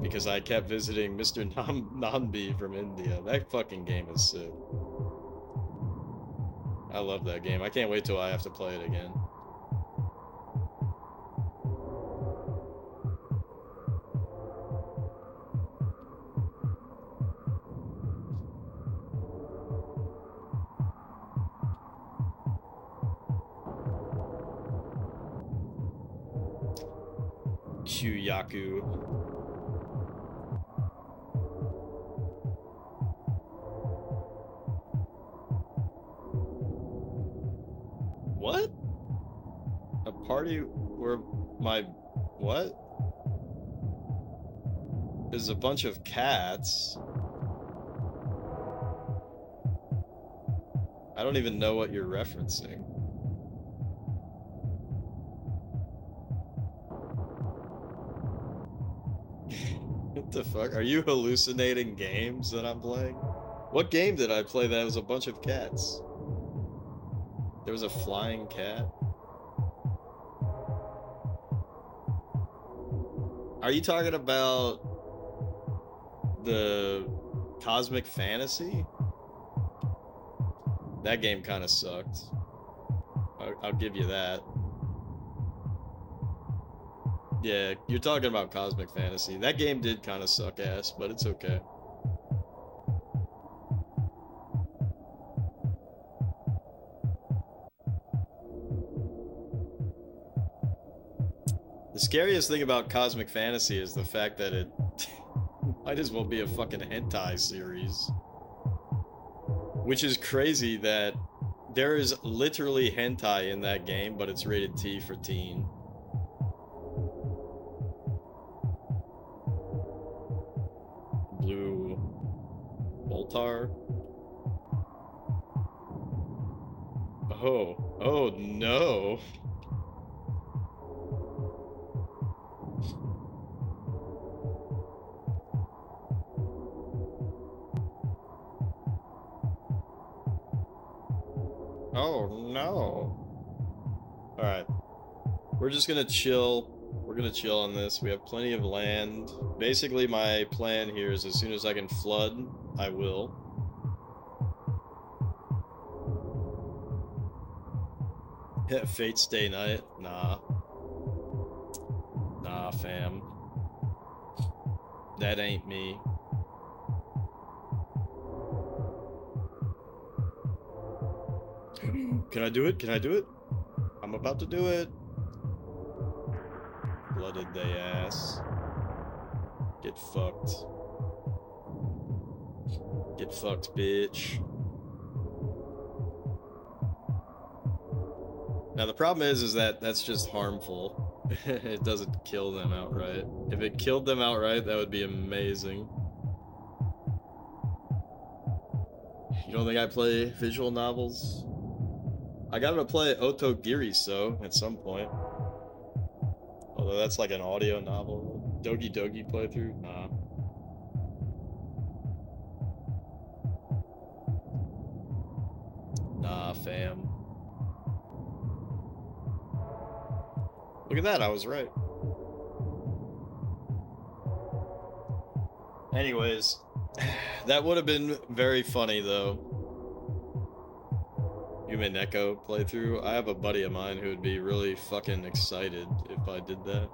Because I kept visiting Mr. Nambi from India. That fucking game is sick. I love that game. I can't wait till I have to play it again. Kyuyaku. What? A party where my... What? There's a bunch of cats. I don't even know what you're referencing. The fuck? Are you hallucinating games that I'm playing? What game did I play that was a bunch of cats? There was a flying cat? Are you talking about the Cosmic Fantasy? That game kind of sucked. I'll give you that. Yeah, you're talking about Cosmic Fantasy. That game did kind of suck ass, but it's okay. The scariest thing about Cosmic Fantasy is the fact that it might as well be a fucking hentai series. Which is crazy that there is literally hentai in that game, but it's rated T for teen. Blue Boltar. Oh no. Oh no. Alright. We're just gonna chill. We're gonna chill on this. We have plenty of land. Basically, my plan here is as soon as I can flood, I will. Fate Stay Night? Nah. Nah, fam. That ain't me. Can I do it? Can I do it? I'm about to do it. Blooded they ass. Get fucked. Get fucked, bitch. Now the problem is that that's just harmful. It doesn't kill them outright. If it killed them outright, that would be amazing. You don't think I play visual novels? I gotta play Otogiri at some point. Although that's like an audio novel. Dogi Dogi playthrough? Nah. Nah, fam. Look at that, I was right. Anyways, that would have been very funny though. Yume Neko playthrough. I have a buddy of mine who would be really fucking excited if I did that.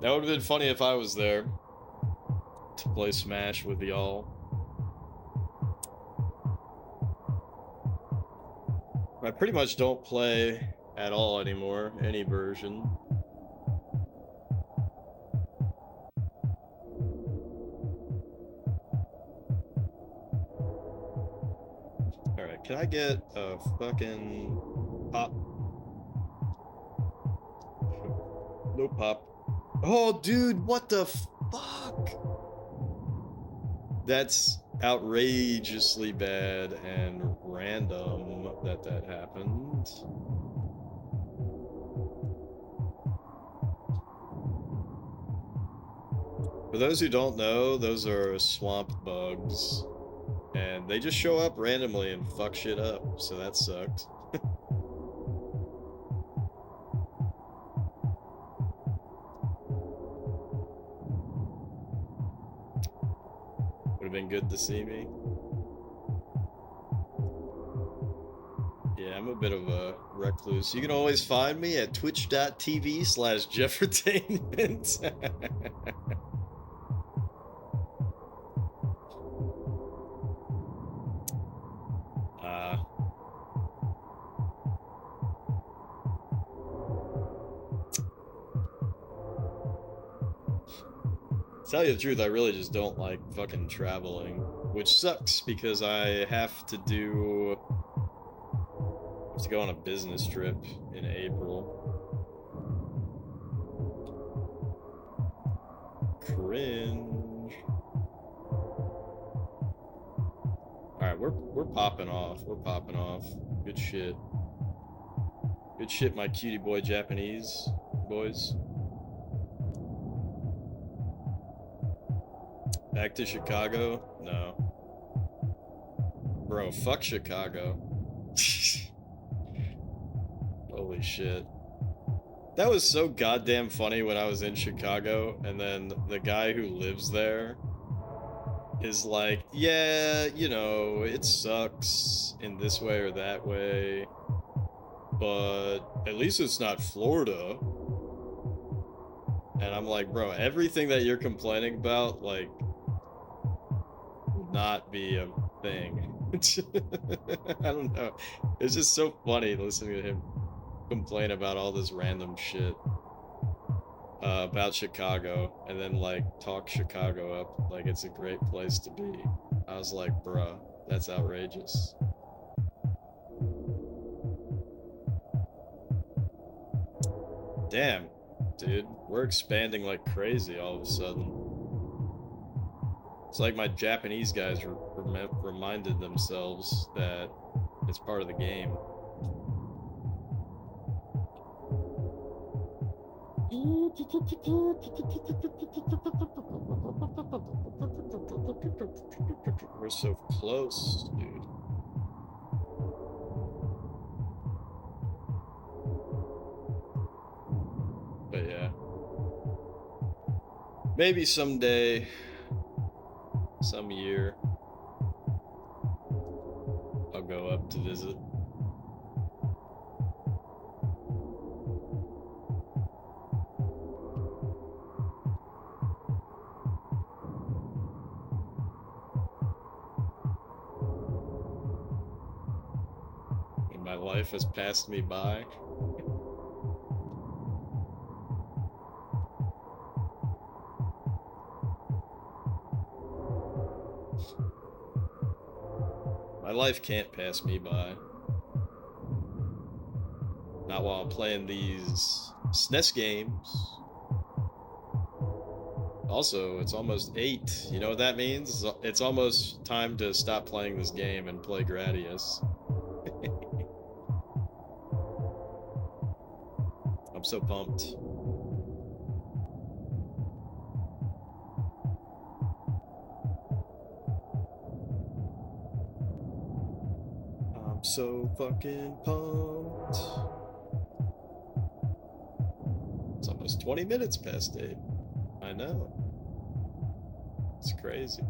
That would have been funny if I was there to play Smash with y'all. I pretty much don't play at all anymore, any version. Alright, can I get a fucking pop? No pop. Oh, dude, what the fuck? That's outrageously bad and random that happened. For those who don't know, those are swamp bugs. And they just show up randomly and fuck shit up, so that sucked. Would have been good to see me. Yeah, I'm a bit of a recluse. You can always find me at twitch.tv/Jeffertainment. Tell you the truth, I really just don't like fucking traveling, which sucks because I have to go on a business trip in April. Cringe. Alright, we're popping off. We're popping off. Good shit. Good shit, my cutie boy Japanese boys. Back to Chicago? No. Bro, fuck Chicago. Holy shit. That was so goddamn funny when I was in Chicago, and then the guy who lives there is like, yeah, you know, it sucks in this way or that way, but at least it's not Florida. And I'm like, bro, everything that you're complaining about, like, would not be a thing. I don't know. It's just so funny listening to him complain about all this random shit about Chicago and then like talk Chicago up like it's a great place to be. I was like, bruh, that's outrageous. Damn, dude, we're expanding like crazy all of a sudden. It's like my Japanese guys reminded themselves that it's part of the game. We're so close, dude. But yeah. Maybe someday, some year, I'll go up to visit. And my life has passed me by. My life can't pass me by. Not while I'm playing these SNES games. Also, it's almost 8. You know what that means? It's almost time to stop playing this game and play Gradius. I'm so pumped. I'm so fucking pumped. It's almost 20 minutes past 8. I know. It's crazy.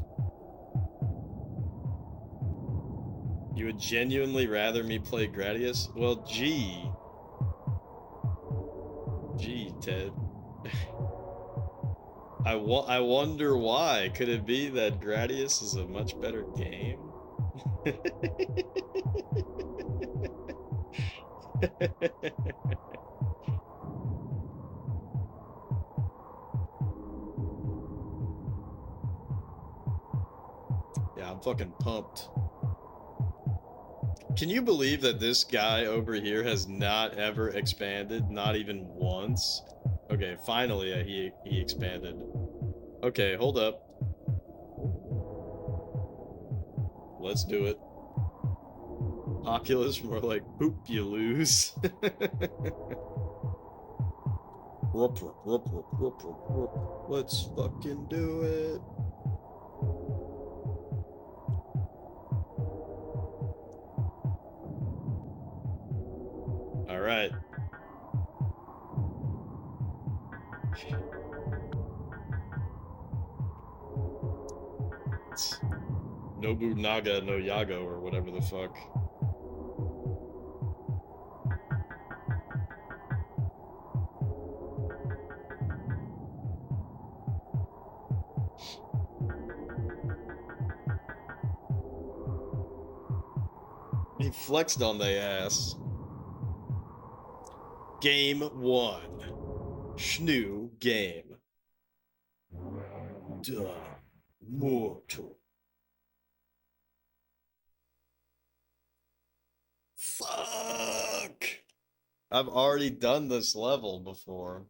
You would genuinely rather me play Gradius? Well, gee. Gee, Ted. I wonder why. Could it be that Gradius is a much better game? Yeah, I'm fucking pumped. Can you believe that this guy over here has not ever expanded? Not even once? Okay, finally he expanded. Okay, hold up. Let's do it. Populous, more like poop you lose. Let's fucking do it. All right. It's Nobunaga no Yago or whatever the fuck. He flexed on the ass. Game 1. Schnoo game. Duh. Mortal. Fuck! I've already done this level before.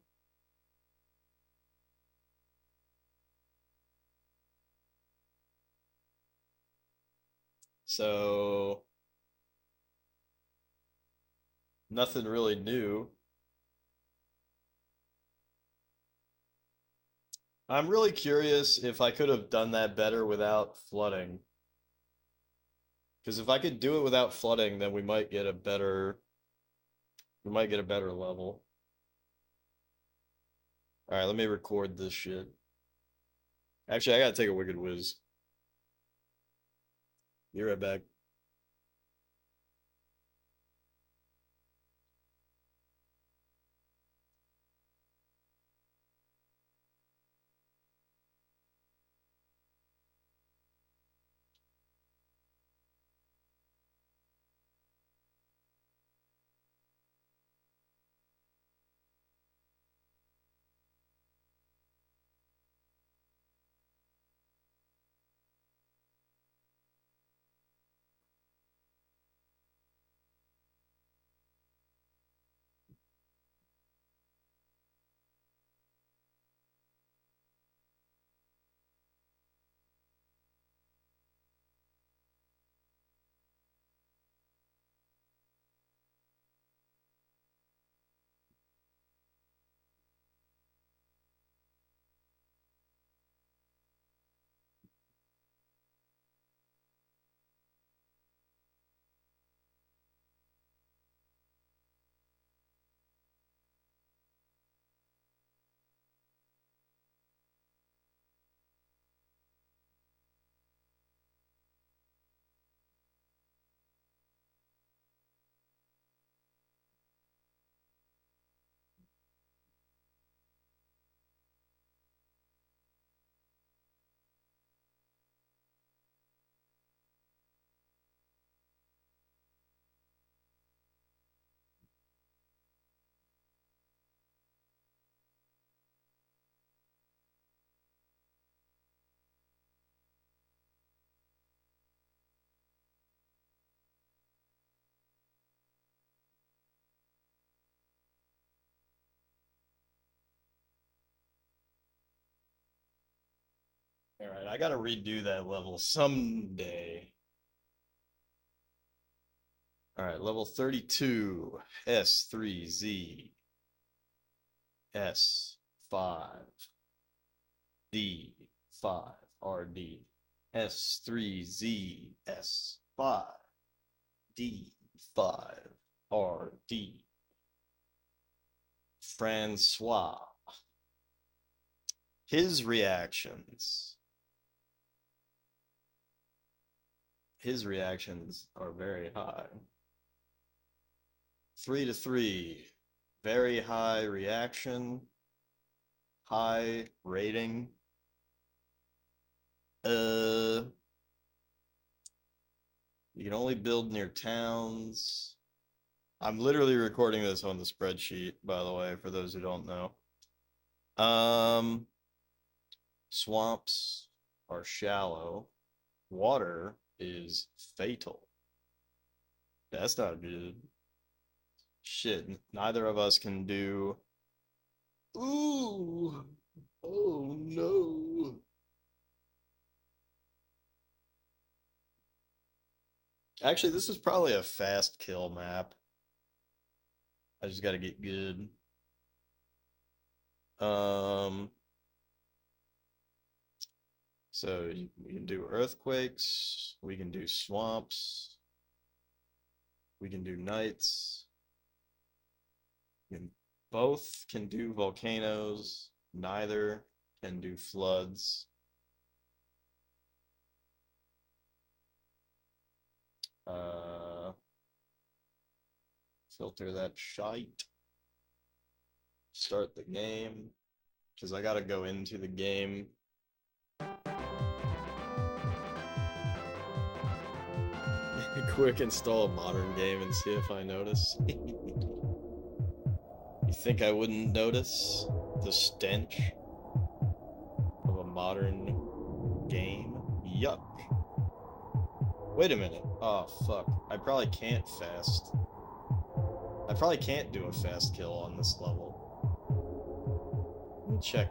So nothing really new. I'm really curious if I could have done that better without flooding. Because if I could do it without flooding, then we might get a better level. All right, let me record this shit. Actually, I gotta take a wicked whiz. Be right back. All right, I gotta redo that level someday. All right, level 32, S3Z, S5, D5, RD, S3Z, S5, D5, RD, Francois. His reactions. His reactions are very high. 3 to 3. Very high reaction. High rating. You can only build near towns. I'm literally recording this on the spreadsheet, by the way, for those who don't know. Swamps are shallow. Water is fatal. That's not good. Shit, neither of us can do. Ooh, oh no. Actually, this is probably a fast kill map. I just gotta get good. So we can do earthquakes, we can do swamps, we can do nights. Both can do volcanoes, neither can do floods. Filter that shite. Start the game, because I gotta go into the game. Quick install a modern game and see if I notice. You think I wouldn't notice the stench of a modern game? Yuck. Wait a minute. Oh, fuck. I probably can't fast. I probably can't do a fast kill on this level. Let me check.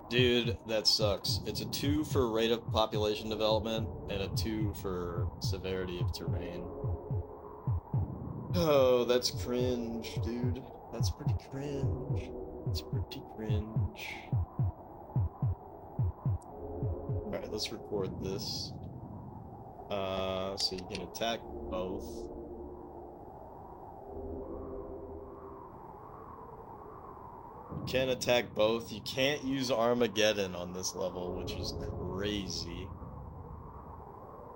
Dude, that sucks. It's a 2 for rate of population development and a 2 for severity of terrain. Oh, that's cringe, dude. That's pretty cringe. That's pretty cringe. Alright, let's record this. So you can attack both. You can attack both. You can't use Armageddon on this level, which is crazy.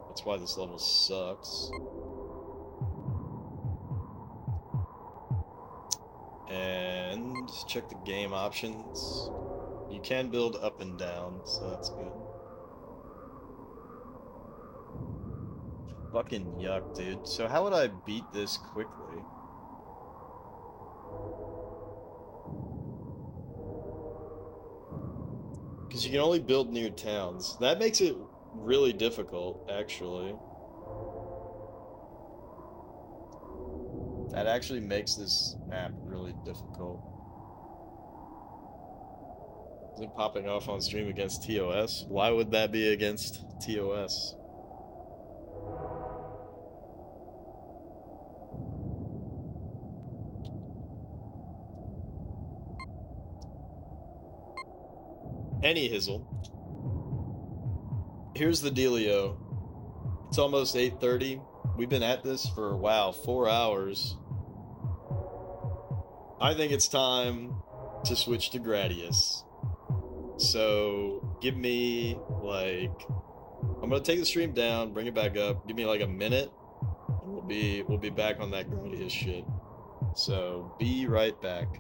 That's why this level sucks. And check the game options. You can build up and down, so that's good. Fucking yuck, dude. So how would I beat this quickly? Because you can only build near towns. That makes it really difficult, actually. That actually makes this map really difficult. Is it popping off on stream against TOS? Why would that be against TOS? Any hizzle. Here's the dealio. It's almost 8:30. We've been at this for, wow, 4 hours. I think it's time to switch to Gradius. So give me like, I'm gonna take the stream down, bring it back up. Give me like a minute, and we'll be back on that Gradius shit. So be right back.